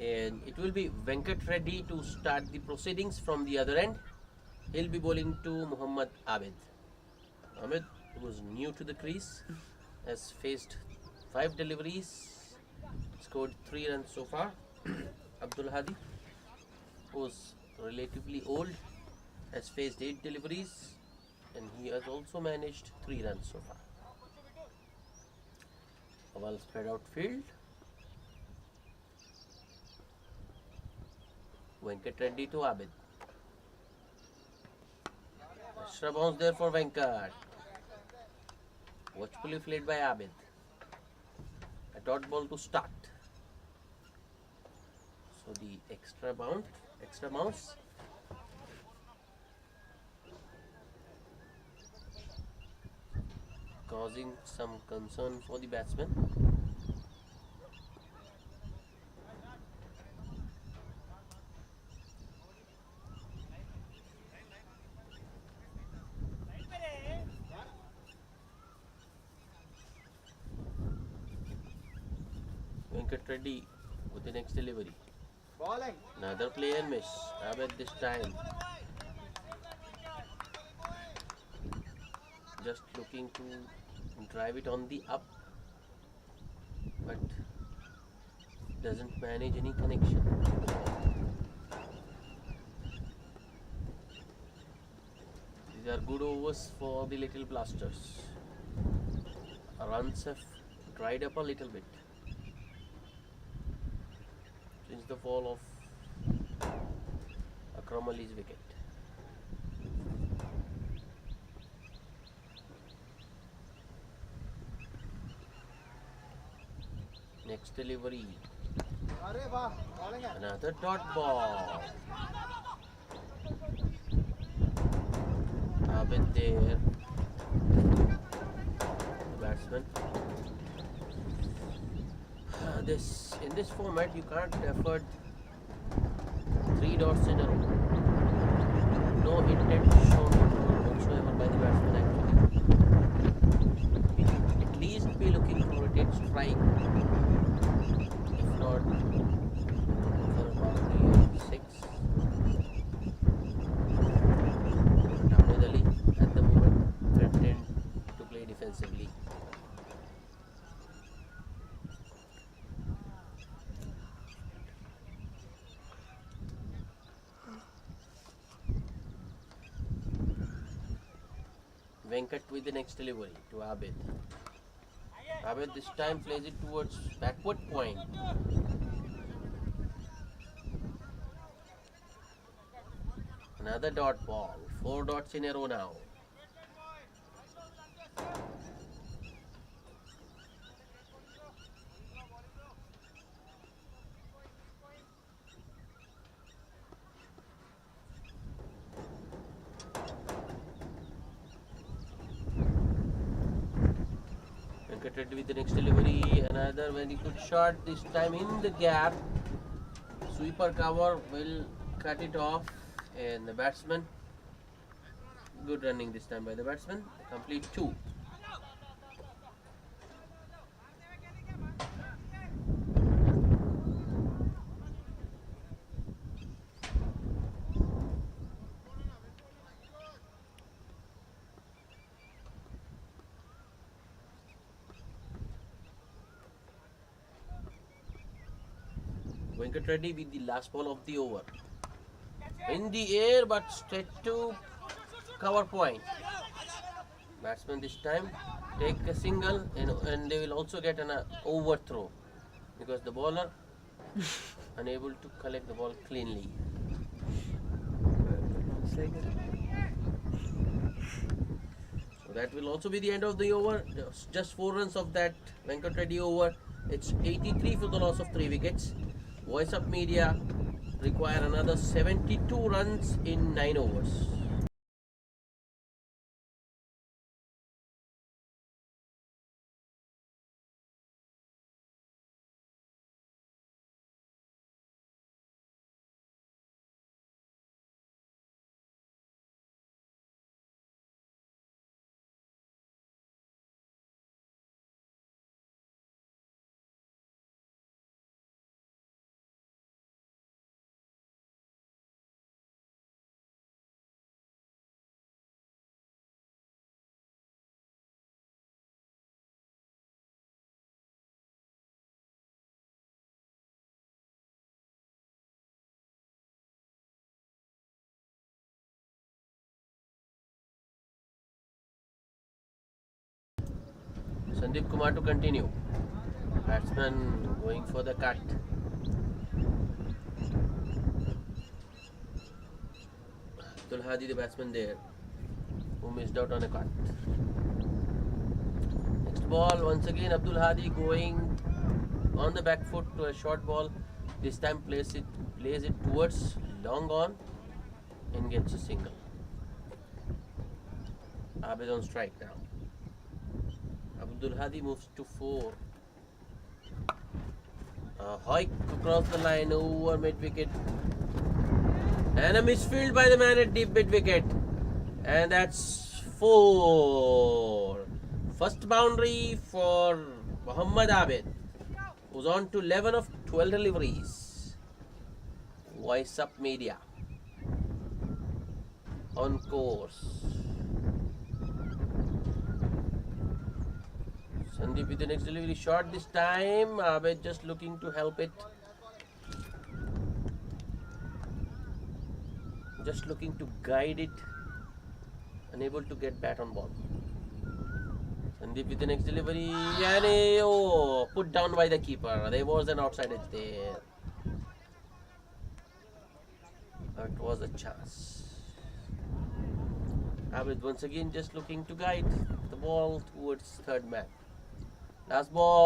And it will be Venkat Reddy to start the proceedings from the other end. He'll be bowling to Muhammad Abid. Ahmed, who is new to the crease, has faced 5 deliveries, scored 3 runs so far. Abdul Hadi, who's relatively old, has faced 8 deliveries and he has also managed 3 runs so far. A well spread out field. Venkat Reddy to Abid. Extra bounce there for Venkat. Watchfully played by Abid. A dot ball to start. So the extra bounce. Causing some concern for the batsman. Venkat Reddy with the next delivery. Bowling. Another play and miss. Abid this time. Just looking to drive it on the up, but doesn't manage any connection. These are good overs for the little blasters. Runs have dried up a little bit since the fall of Akram Ali's wicket. Next delivery. Another dot ball. Abid there. The batsman. In this format you can't afford 3 dots in a row. No intent shown whatsoever by the batsman actually. At least be looking for a dead strike. If not, for a boundary of 6. Ahmed Ali at the moment content to play defensively. Venkat with the next delivery to Abid. Abid this time plays it towards backward point. Another dot ball. 4 dots in a row now. Venkat Reddy with the next delivery. Another very good shot. This time in the gap. Sweeper cover will cut it off. And the batsman. Good running this time by the batsman. Complete 2. Venkat Reddy with the last ball of the over. In the air but straight to cover point. Batsman this time take a single and they will also get an overthrow because the bowler unable to collect the ball cleanly. So that will also be the end of the over. Just 4 runs of that Venkat Reddy over. It's 83 for the loss of 3 wickets. Voiceup Media require another 72 runs in 9 overs. Sandeep Kumar to continue. Batsman going for the cut. Abdul Hadi, the batsman there, who missed out on a cut. Next ball, once again Abdul Hadi going on the back foot to a short ball. This time plays it towards long on and gets a single. Abid on strike now. Abdul Hadi moves to 4. Hoik across the line over mid wicket. And a misfield by the man at deep mid wicket. And that's 4. First boundary for Muhammad Abid, who's on to 11 of 12 deliveries. Voiceup Media on course. Sandeep with the next delivery shot this time. Abid just looking to help it. Just looking to guide it. Unable to get bat on ball. Sandeep with the next delivery. And put down by the keeper. There was an outside edge there. That was a chance. Abid once again just looking to guide the ball towards third man. Last ball.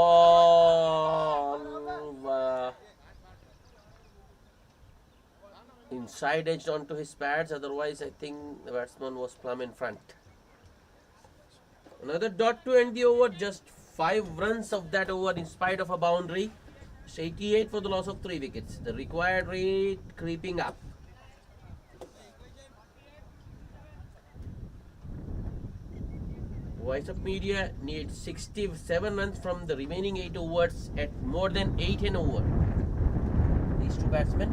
Inside edged onto his pads. Otherwise, I think the batsman was plumb in front. Another dot to end the over. Just 5 runs of that over in spite of a boundary. It's 88 for the loss of 3 wickets. The required rate creeping up. Voiceup Media needs 67 runs from the remaining 8 overs at more than 8 an over. These two batsmen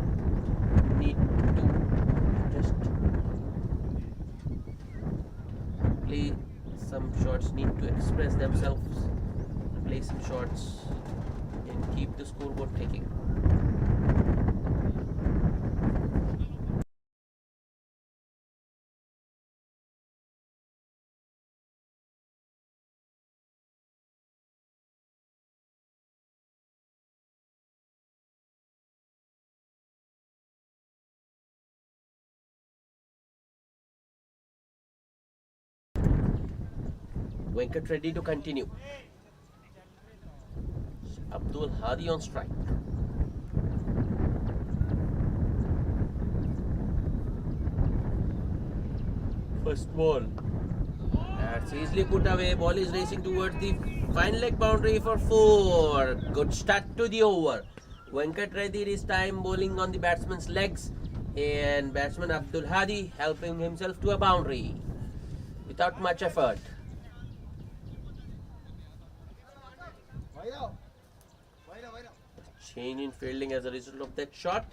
need to just play some shots, need to express themselves, play some shots and keep the scoreboard ticking. Venkat ready to continue. Abdul Hadi on strike. First ball. That's easily put away. Ball is racing towards the fine leg boundary for 4. Good start to the over. Venkat Reddy this time bowling on the batsman's legs, and batsman Abdul Hadi helping himself to a boundary without much effort. Change in fielding as a result of that shot.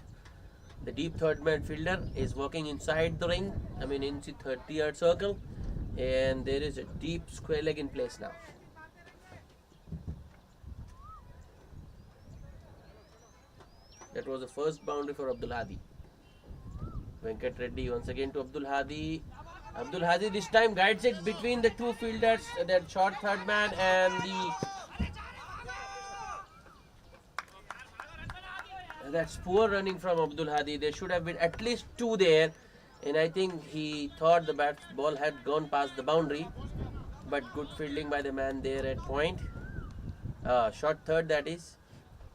The deep third man fielder is working inside the ring, in the 30-yard circle, and there is a deep square leg in place now. That was the first boundary for Abdul Hadi. Venkat Reddy once again to Abdul Hadi. Abdul Hadi this time guides it between the two fielders, that short third man and that's poor running from Abdul Hadi. There should have been at least 2 there, and I think he thought the ball had gone past the boundary, but good fielding by the man there at point. Short third, that is,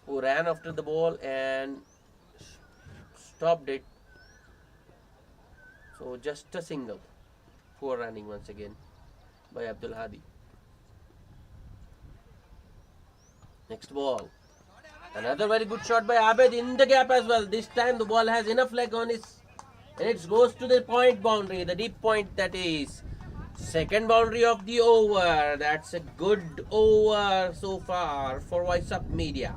who ran after the ball and stopped it. So just a single. Poor running once again by Abdul Hadi. Next ball. Another very good shot by Abed in the gap as well. This time the ball has enough leg on it, and it goes to the point boundary, the deep point, that is. Second boundary of the over. That's a good over so far for Voiceup Media.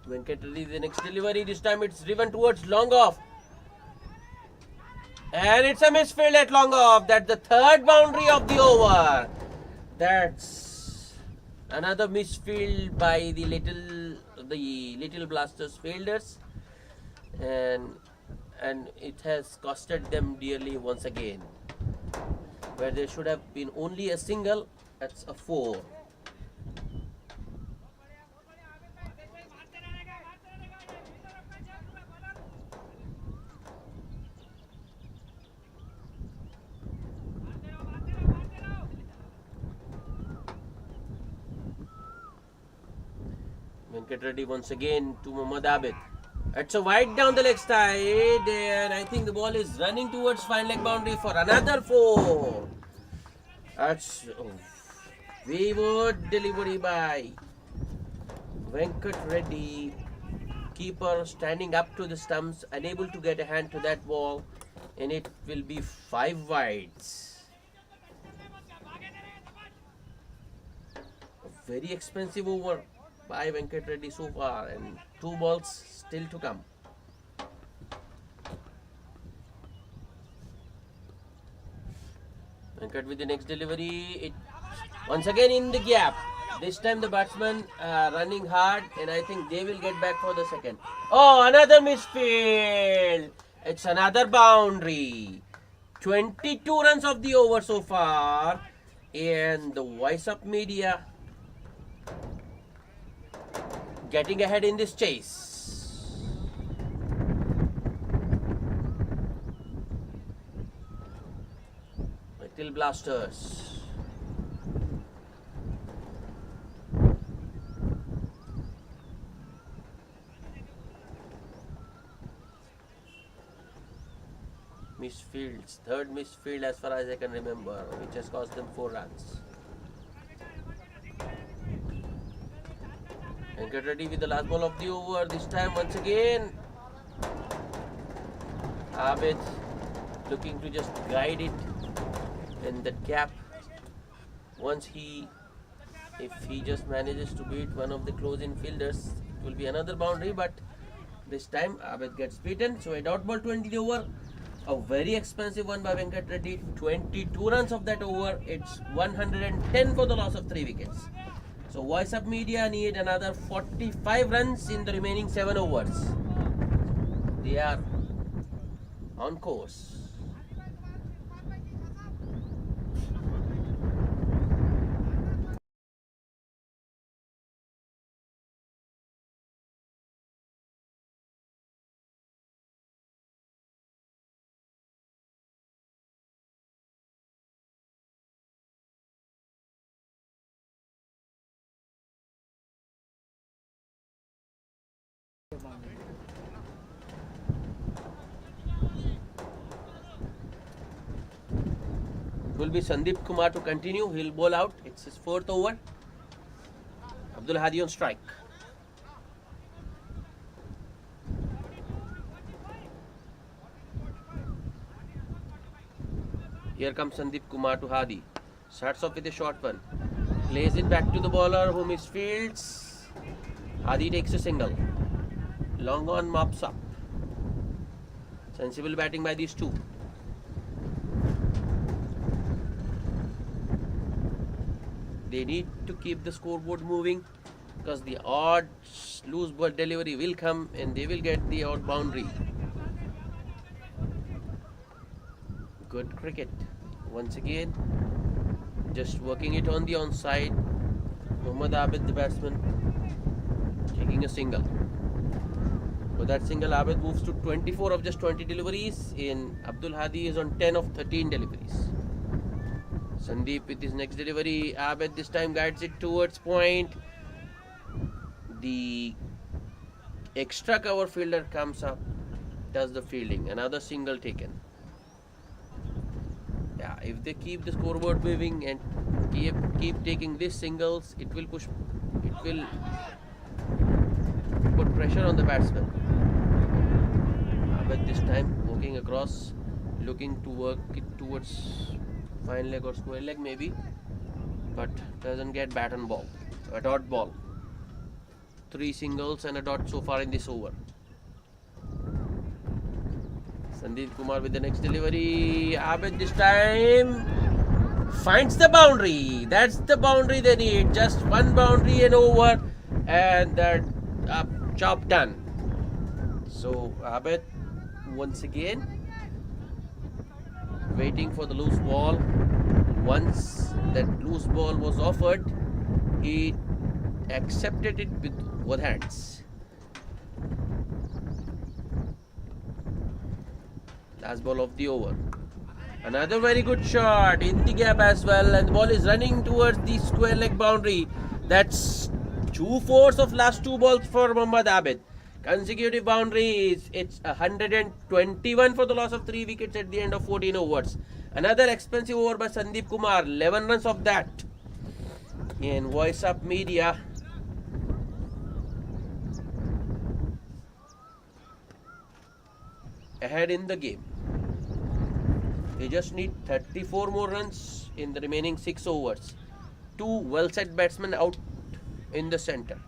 Venkat Reddy, the next delivery. This time it's driven towards long off. And it's a misfield at long off. That's the third boundary of the over. That's another misfield by the little Blasters fielders. And it has costed them dearly once again. Where there should have been only a single, that's a 4. Venkat Reddy once again to Mohammad Abid. It's a wide down the leg side, and I think the ball is running towards fine leg boundary for another 4. That's wayward delivery by Venkat Reddy. Keeper standing up to the stumps, unable to get a hand to that ball, and it will be 5 wides. A very expensive over by Venkat Reddy so far, and 2 balls still to come. Venkat with the next delivery. It once again in the gap. This time the batsman running hard, and I think they will get back for the second. Oh, another misfield. It's another boundary. 22 runs of the over so far, and the Voiceup Media getting ahead in this chase. Little Blasters. Misfields, third misfield as far as I can remember, which has cost them 4 runs. And get ready with the last ball of the over. This time once again Abid looking to just guide it in that gap. If he just manages to beat one of the close-in fielders, it will be another boundary, but this time Abid gets beaten. So a dot ball 20 over. A very expensive one by Venkat Reddy. 22 runs of that over. It's 110 for the loss of 3 wickets. So Voiceup Media need another 45 runs in the remaining 7 overs. They are on course. It will be Sandeep Kumar to continue. He'll bowl out. It's his fourth over. Abdul Hadi on strike. Here comes Sandeep Kumar to Hadi. Starts off with a short one. Plays it back to the bowler who misfields. Hadi takes a single. Long on mops up. Sensible batting by these two. They need to keep the scoreboard moving because the odd loose ball delivery will come and they will get the odd boundary. Good cricket. Once again, just working it on the onside. Mohammad Abid, the batsman, taking a single. For that single, Abid moves to 24 of just 20 deliveries. In Abdul Hadi is on 10 of 13 deliveries. Sandeep with his next delivery. Abid this time guides it towards point. The extra cover fielder comes up, does the fielding. Another single taken. Yeah, if they keep the scoreboard moving and keep taking these singles, it will put pressure on the batsman. Abid this time walking across, looking to work it towards fine leg or square leg maybe, but doesn't get bat on ball. A dot ball. 3 singles and a dot so far in this over. Sandeep Kumar with the next delivery. Abid this time finds the boundary. That's the boundary they need. Just one boundary and over, and that job done. So Abid once again waiting for the loose ball. Once that loose ball was offered, he accepted it with both hands. Last ball of the over. Another very good shot in the gap as well, and the ball is running towards the square leg boundary. That's 2/4 of last 2 balls for Mohammad Abid. Consecutive boundaries. It's 121 for the loss of 3 wickets at the end of 14 overs. Another expensive over by Sandeep Kumar. 11 runs of that. In Voiceup Media, ahead in the game. They just need 34 more runs in the remaining 6 overs. 2 well-set batsmen out in the centre.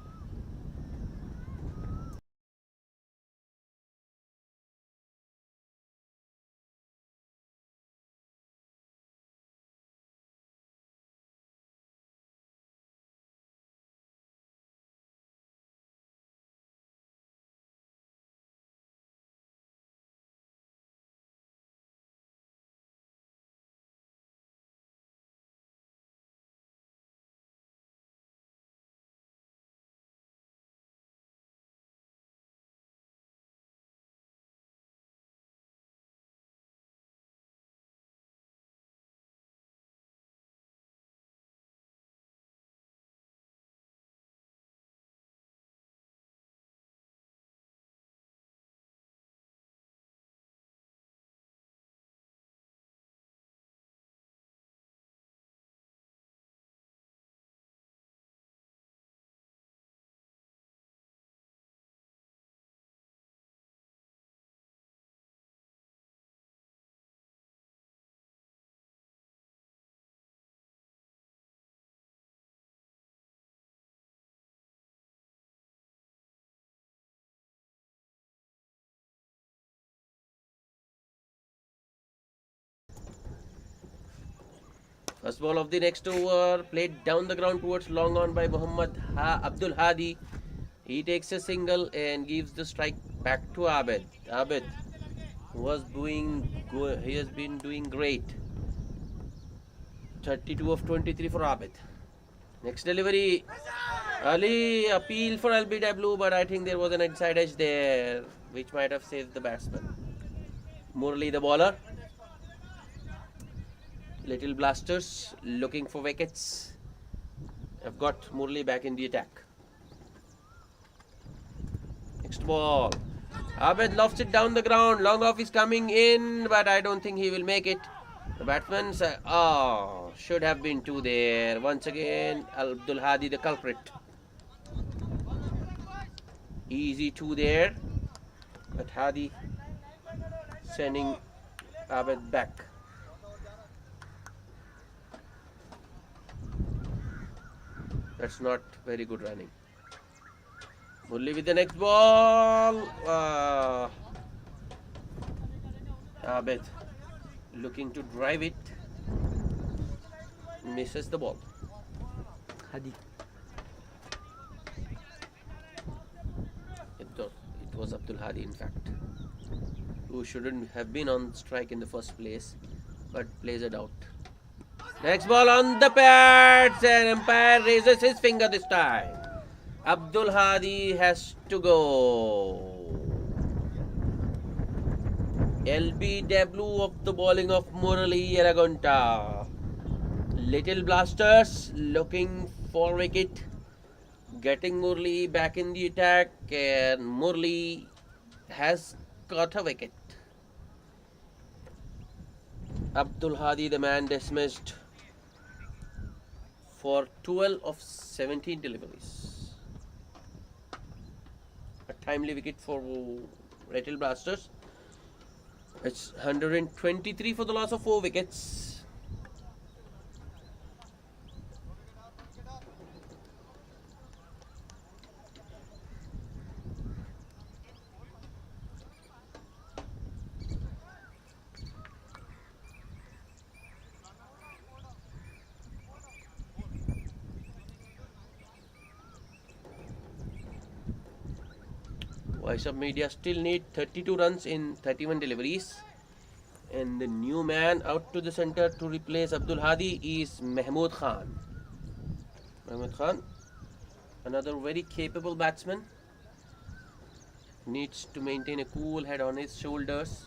First ball of the next over, played down the ground towards long on by Abdul Hadi. He takes a single and gives the strike back to Abid. Abid he has been doing great. 32 of 23 for Abid. Next delivery. Early appeal for LBW, but I think there was an inside edge there which might have saved the batsman. Murali the bowler. Little Blasters looking for wickets. I've got Murali back in the attack. next ball. Abed lofts it down the ground. Long off is coming in, but I don't think he will make it. The batsman should have been two there. Once again, Abdul Hadi the culprit. Easy two there, but Hadi sending Abed back. That's not very good running. Murli with the next ball. Abed looking to drive it. Misses the ball. Hadi. It was Abdul Hadi, in fact, who shouldn't have been on strike in the first place, but plays it out. Next ball on the pads, and umpire raises his finger this time. Abdul Hadi has to go. LBW of the bowling of Murali Yeragunta. Little Blasters looking for wicket, getting Murli back in the attack, and Murli has got a wicket. Abdul Hadi, the man, dismissed for 12 of 17 deliveries. A timely wicket for Little Blasters. It's 123 for the loss of 4 wickets. Voiceup Media still need 32 runs in 31 deliveries, and the new man out to the center to replace Abdul Hadi is Mahmood Khan. Mahmood Khan, another very capable batsman, needs to maintain a cool head on his shoulders.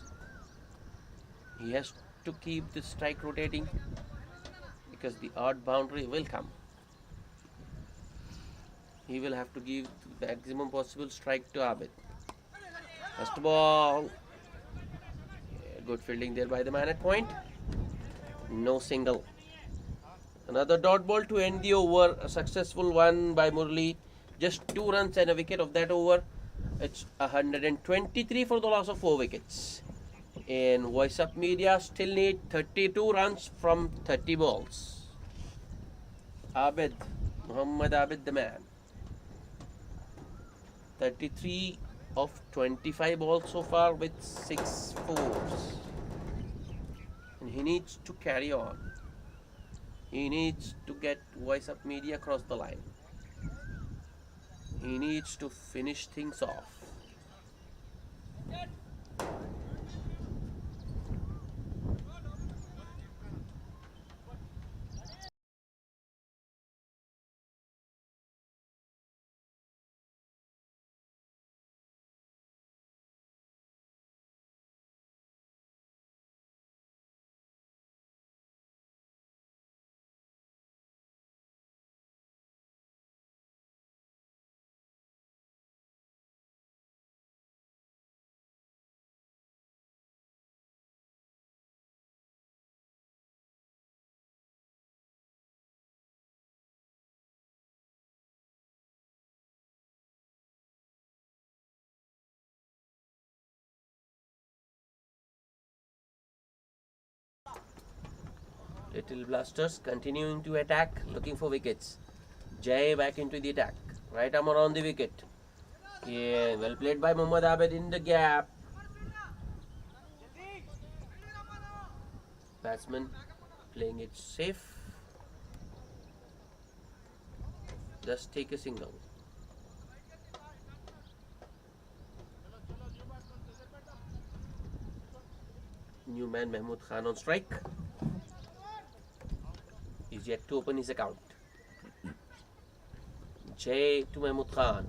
He has to keep the strike rotating because the odd boundary will come. He will have to give the maximum possible strike to Abid. First ball. Yeah, good fielding there by the man at point. No single. Another dot ball to end the over. A successful one by Murli. Just 2 runs and a wicket of that over. It's 123 for the loss of 4 wickets. And Voiceup Media still need 32 runs from 30 balls. Abid, Muhammad Abid the man. 33 of 25 balls so far with 6 fours. And he needs to carry on. He needs to get Voiceup Media across the line. He needs to finish things off. Little Blasters continuing to attack, looking for wickets. Jay back into the attack. Right arm around the wicket. Yeah, well played by Muhammad Abid in the gap. Batsman playing it safe. Just take a single. New man Mahmood Khan on strike. He's yet to open his account. Jay to Mahmood Khan.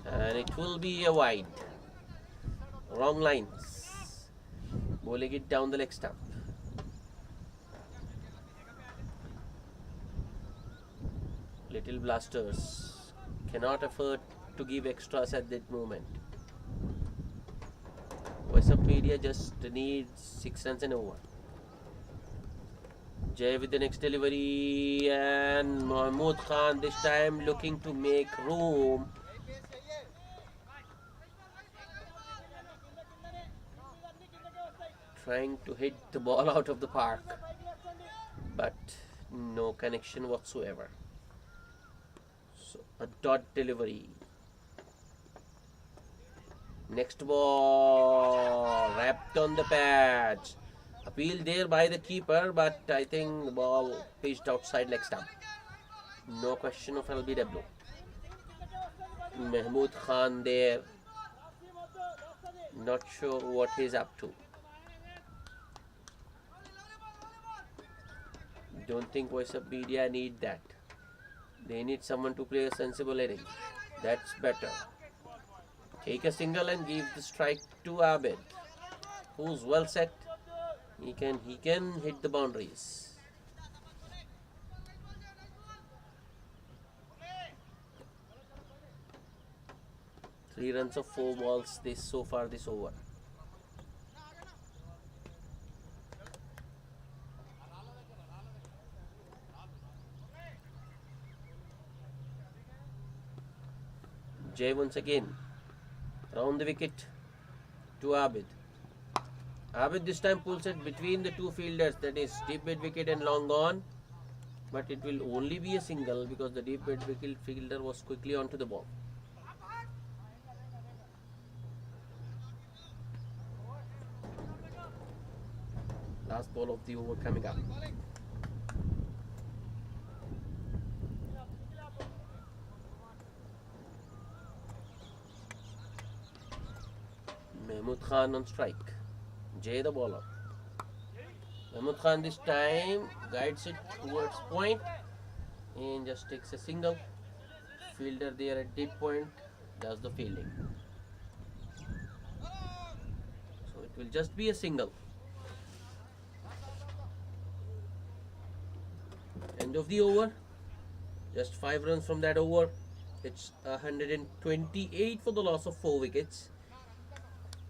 And it will be a wide. Wrong lines. Bowling it down the leg stump. Little Blasters cannot afford to give extras at that moment. Voiceup Media just needs 6 runs and over. Jay with the next delivery, and Mahmood Khan this time looking to make room. Trying to hit the ball out of the park, but no connection whatsoever. So a dot delivery. Next ball wrapped on the patch. Appeal there by the keeper, but I think the ball pitched outside leg stump. No question of LBW. Mahmood Khan there. Not sure what he's up to. Don't think Voiceup Media need that. They need someone to play a sensible inning. That's better. Take a single and give the strike to Abid, who's well set. He can hit the boundaries. Three runs of 4 balls this over. Jay once again round the wicket to Abid. Abid this time pulls it between the two fielders, that is deep mid wicket and long on, but it will only be a single because the deep mid wicket fielder was quickly onto the ball. Last ball of the over coming up. Mahmood Khan on strike. Jay the bowler. Mahmood Khan this time guides it towards point and just takes a single. Fielder there at deep point does the fielding. So it will just be a single. End of the over. Just 5 runs from that over. It's 128 for the loss of 4 wickets.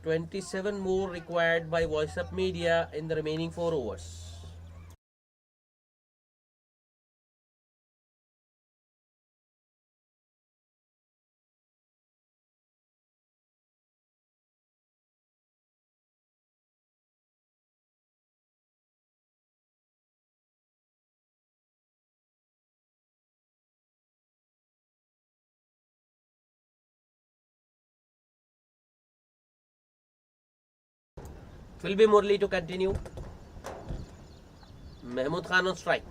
27 more required by Voiceup Media in the remaining 4 overs. It will be Murli to continue. Mahmood Khan on strike.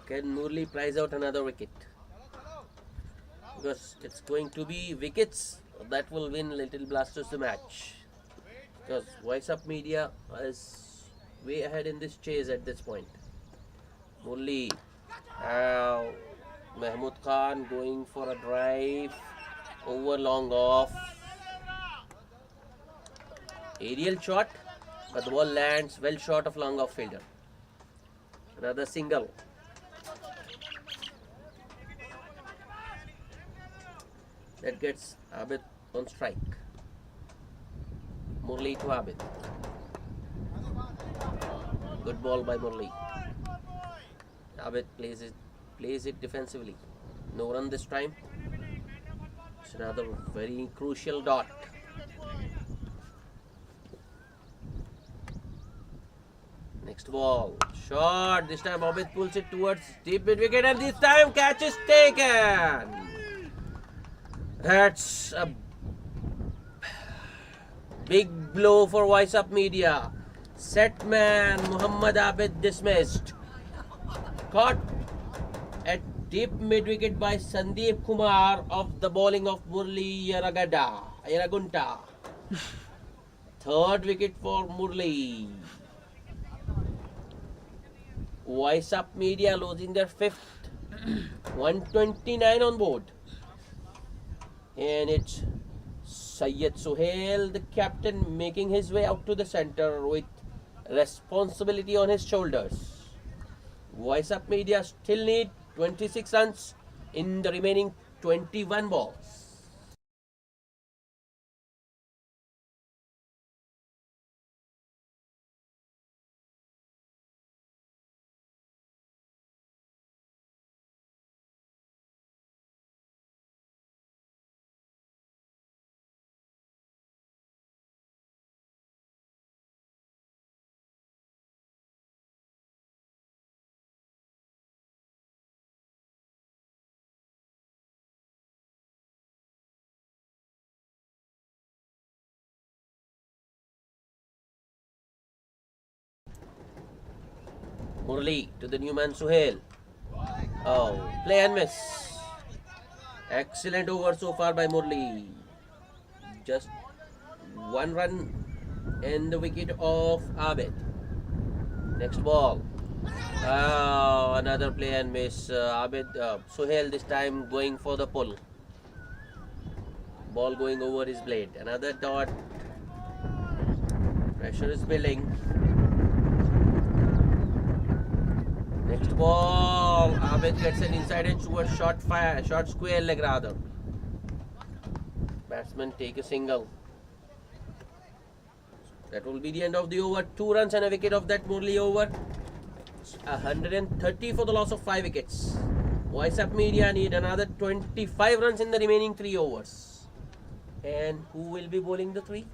Can Murli prize out another wicket? Because it's going to be wickets that will win Little Blasters the match. Because Voiceup Media is way ahead in this chase at this point. Murli, Mahmood Khan going for a drive, over long off. Aerial shot, but the ball lands well short of long off fielder. Another single. That gets Abid on strike. Murli to Abid. Good ball by Murli. Abid plays it defensively. No run this time. It's another very crucial dot. Next ball. Shot. This time Abid pulls it towards deep mid wicket, and this time catch is taken. That's a big blow for Voiceup Media. Set man Muhammad Abid dismissed. Caught at deep mid wicket by Sandeep Kumar of the bowling of Murli Yaragunta. Third wicket for Murli. Voiceup Media losing their 5th. 129 on board. And it's Syed Suhail, the captain, making his way out to the center with responsibility on his shoulders. Voiceup Media still need 26 runs in the remaining 21 balls. Murli to the new man Suhail. Oh, play and miss. Excellent over so far by Murli. Just one run and the wicket of Abid. Next ball. Oh, another play and miss. Abid Suhail this time going for the pull. Ball going over his blade. Another dot. Pressure is building. Next ball. Abid gets an inside edge towards short square leg rather. Batsman take a single. That will be the end of the over. 2 runs and a wicket of that Murli over. 130 for the loss of 5 wickets. Voiceup Media need another 25 runs in the remaining 3 overs. And who will be bowling the 3?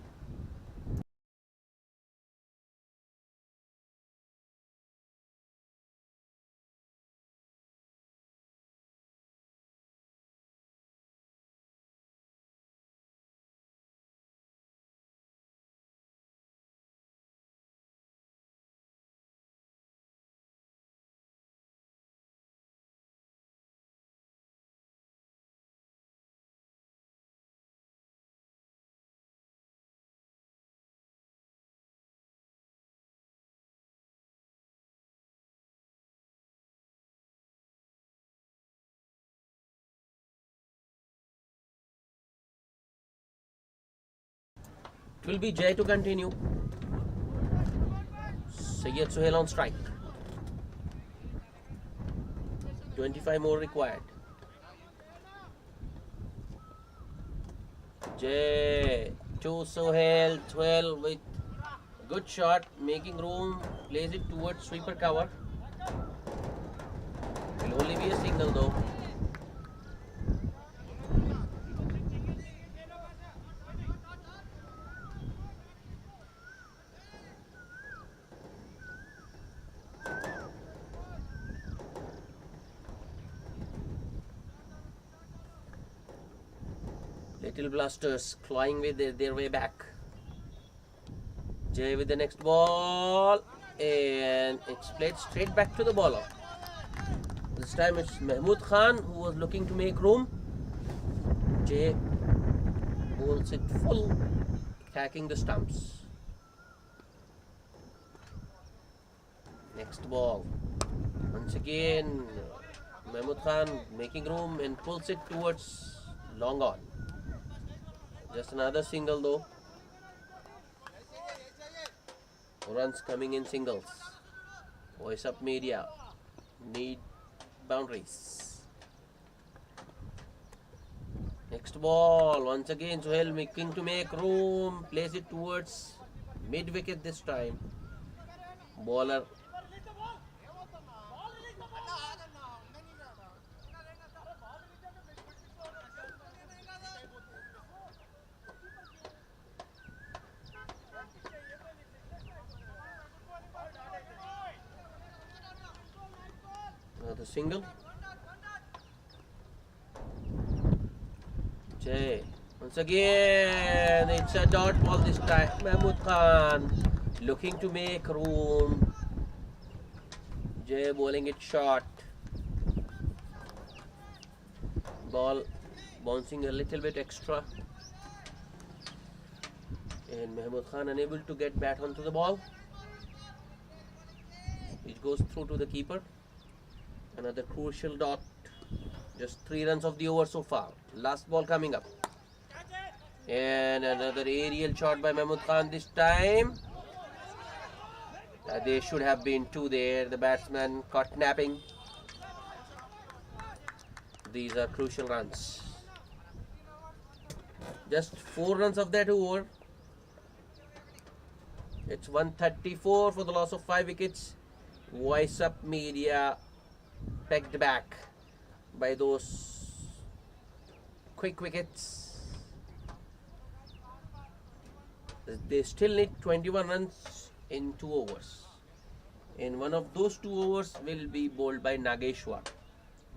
It will be Jay to continue. Syed Suhail on strike. 25 more required. Jay to Suhail. 12 with good shot, making room, plays it towards sweeper cover. Will only be a single though. Little blasters clawing with their way back. Jay with the next ball, and it's played straight back to the bowler. This time it's Mahmood Khan who was looking to make room. Jay bowls it full, attacking the stumps. Next ball. Once again, Mahmood Khan making room and pulls it towards long on. Just another single though. Runs coming in singles. Voiceup Media need boundaries. Next ball. Once again Suhail making to make room. Plays it towards mid wicket this time. Bowler another single. Jay. Once again, it's a dot ball this time. Mahmood Khan looking to make room. Jay bowling it short. Ball bouncing a little bit extra. And Mahmood Khan unable to get bat onto the ball. It goes through to the keeper. Another crucial dot. Just 3 runs of the over so far. Last ball coming up. And another aerial shot by Mahmood Khan this time. There should have been two there. The batsman caught napping. These are crucial runs. Just 4 runs of that over. It's 134 for the loss of 5 wickets. Voiceup media pegged back by those quick wickets. They still need 21 runs in 2 overs. And one of those 2 overs will be bowled by Nageshwar.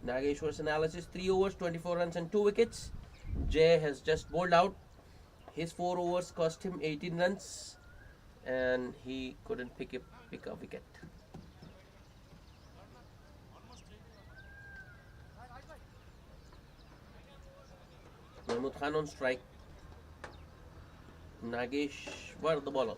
Nageshwar's analysis: 3 overs, 24 runs and 2 wickets. Jay has just bowled out. His 4 overs cost him 18 runs and he couldn't pick a wicket. Mahmood Khan on strike. Nageshwar the bowler.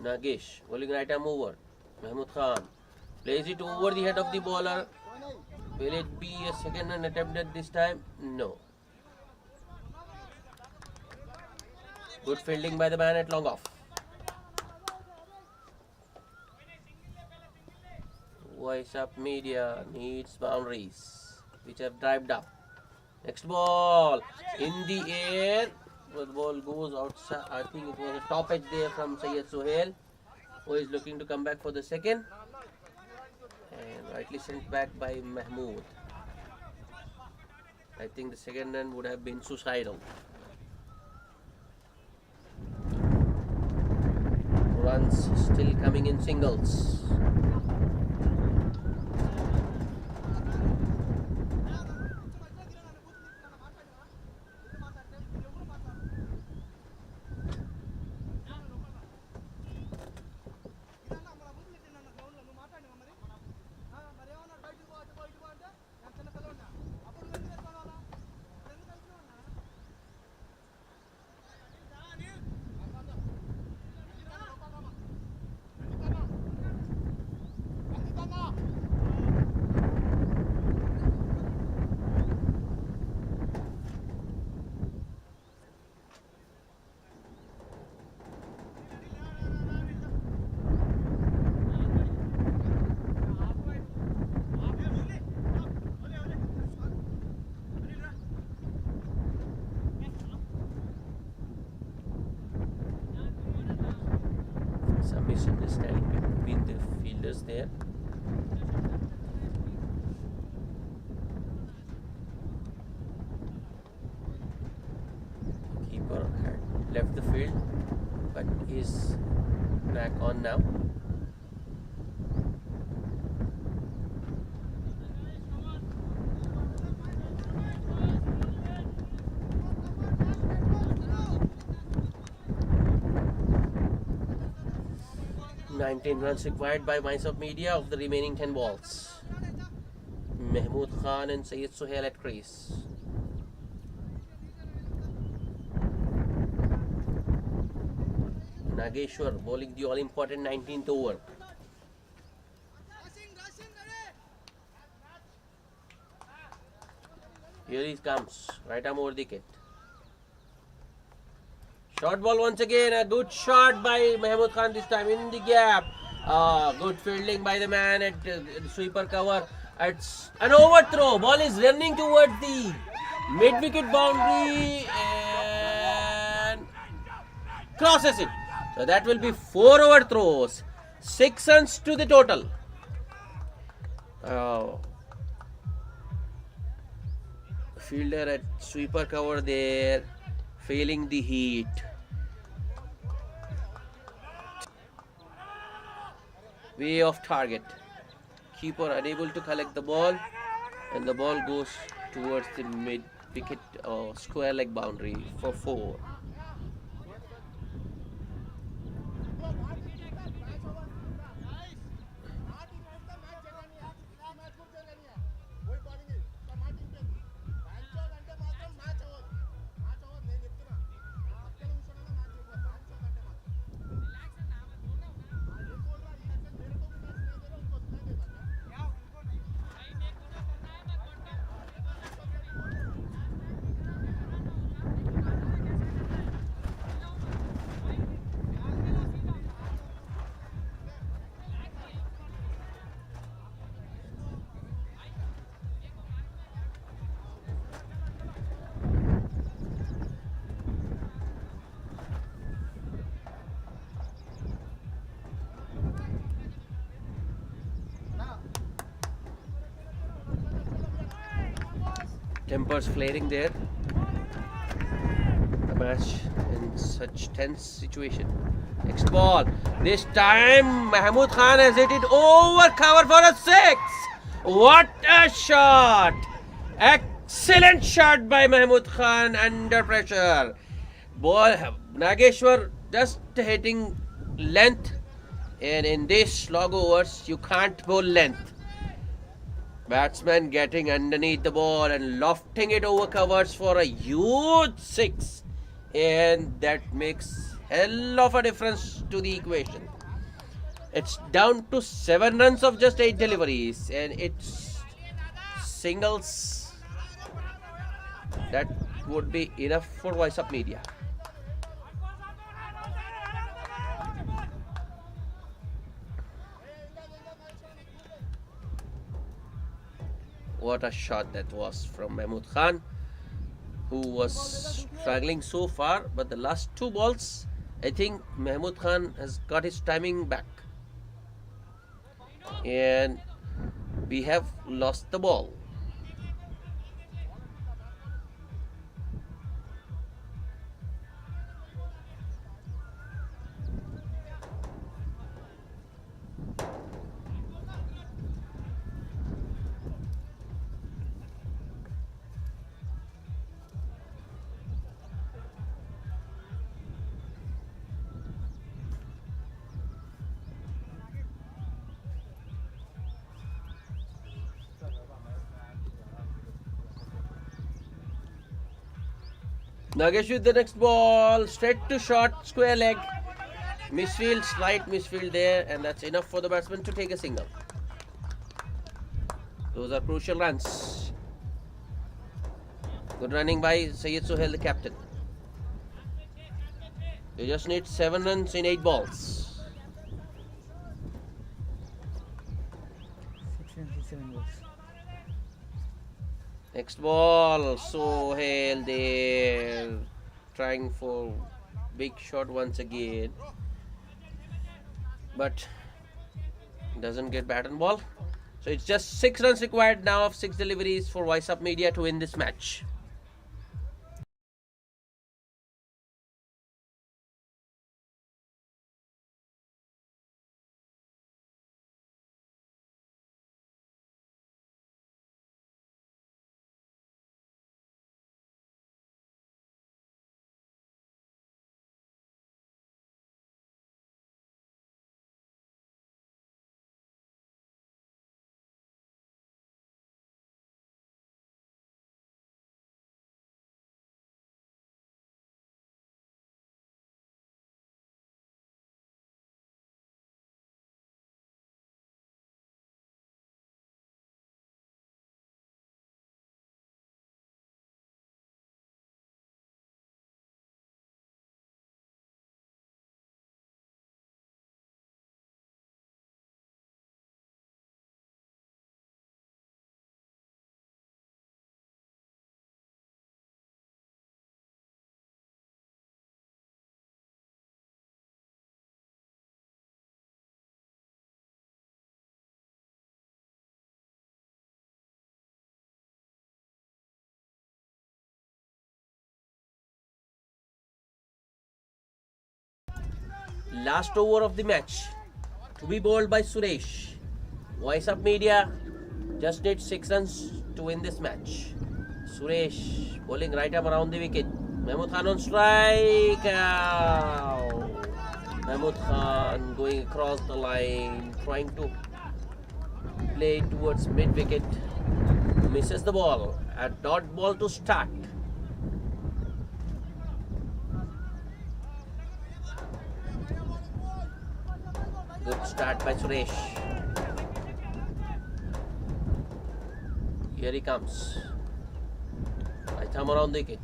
Nagesh bowling right arm over. Mahmood Khan plays it over the head of the bowler. Will it be a second run attempted this time? No. Good fielding by the man at long off. Voiceup media needs boundaries which have dived up. Next ball in the air. The ball goes outside. I think it was a top edge there from Syed Sohail, who is looking to come back for the second, and rightly sent back by Mahmood. I think the second run would have been suicidal. Runs still coming in singles. Some misunderstanding between the fielders there. Keeper had left the field but is back on now. Nineteen runs required by Voiceup media of the remaining 10 balls. Mahmood Khan and Syed Sohail at crease. Nageshwar bowling the all-important 19th over. Here he comes, right arm over the wicket. Short ball once again, a good shot by Mahmood Khan this time in the gap. Good fielding by the man at sweeper cover. It's an overthrow. Ball is running towards the mid-wicket boundary and crosses it. So that will be 4 overthrows. 6 runs to the total. Fielder at sweeper cover there, feeling the heat. Way off target. Keeper unable to collect the ball, and the ball goes towards the mid wicket square leg boundary for 4. Tempers flaring there. The match in such tense situation. Next ball. This time Mahmood Khan has hit it over cover for a 6. What a shot! Excellent shot by Mahmood Khan under pressure. Ball Nageshwar just hitting length, and in this log overs you can't bowl length. Batsman getting underneath the ball and lofting it over covers for a huge 6, and that makes hell of a difference to the equation. It's down to 7 runs of just 8 deliveries, and it's singles that would be enough for Voiceup Media. What a shot that was from Mahmood Khan, who was struggling so far, but the last 2 balls, I think Mahmood Khan has got his timing back. And we have lost the ball. Nagesh with the next ball, straight to short, square leg. Misfield, slight misfield there, and that's enough for the batsman to take a single. Those are crucial runs. Good running by Syed Sohail, the captain. You just need 7 runs in 8 balls. 6 balls. Next ball, Sohail there, trying for big shot once again, but doesn't get bat and ball. So it's just 6 runs required now of 6 deliveries for Voiceup Media to win this match. Last over of the match to be bowled by Suresh. Voiceup Media just needs 6 runs to win this match. Suresh bowling right arm around the wicket. Mahmood Khan on strike. Out. Mahmood Khan going across the line, trying to play towards mid wicket. Misses the ball. A dot ball to start. Good start by Suresh. Here he comes. Right thumb around the wicket.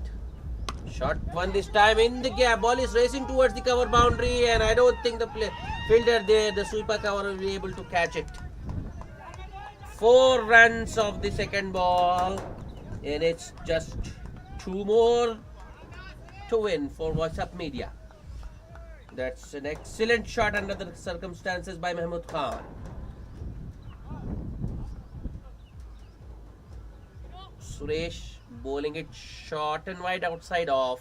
Shot one this time in the gap. Ball is racing towards the cover boundary, and I don't think the fielder there, the sweeper cover, will be able to catch it. 4 runs of the second ball, and it's just 2 more to win for Voiceup Media. That's an excellent shot under the circumstances by Mahmood Khan. Suresh bowling it short and wide outside off.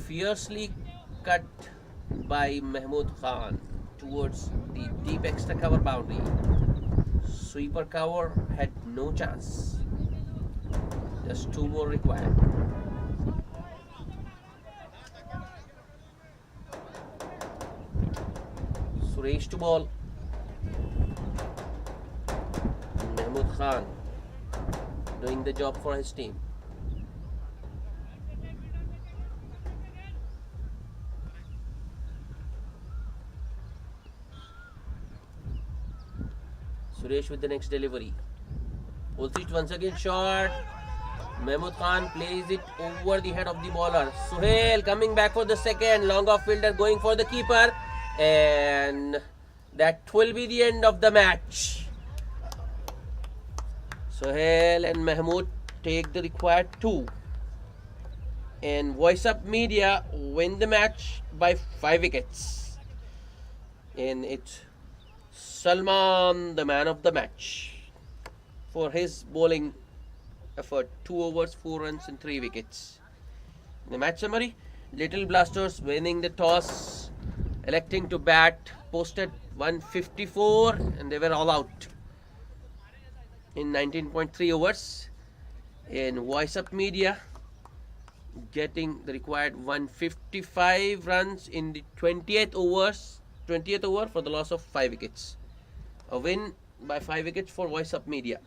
Fiercely cut by Mahmood Khan towards the deep extra cover boundary. Sweeper cover had no chance. Just 2 more required. Suresh to ball. Mahmood Khan doing the job for his team. Suresh with the next delivery. Pulls it once again short. Mahmood Khan plays it over the head of the bowler. Suhail coming back for the second. Long off fielder going for the keeper. And that will be the end of the match. Suhail and Mahmood take the required 2. And Voiceup Media win the match by 5 wickets. And it's Salman, the man of the match, for his bowling effort. 2 overs, 4 runs and 3 wickets. In the match summary, Little Blasters winning the toss, electing to bat, posted 154 and they were all out in 19.3 overs. In Voiceup Media getting the required 155 runs in the 20th over for the loss of 5 wickets. A win by 5 wickets for Voiceup Media.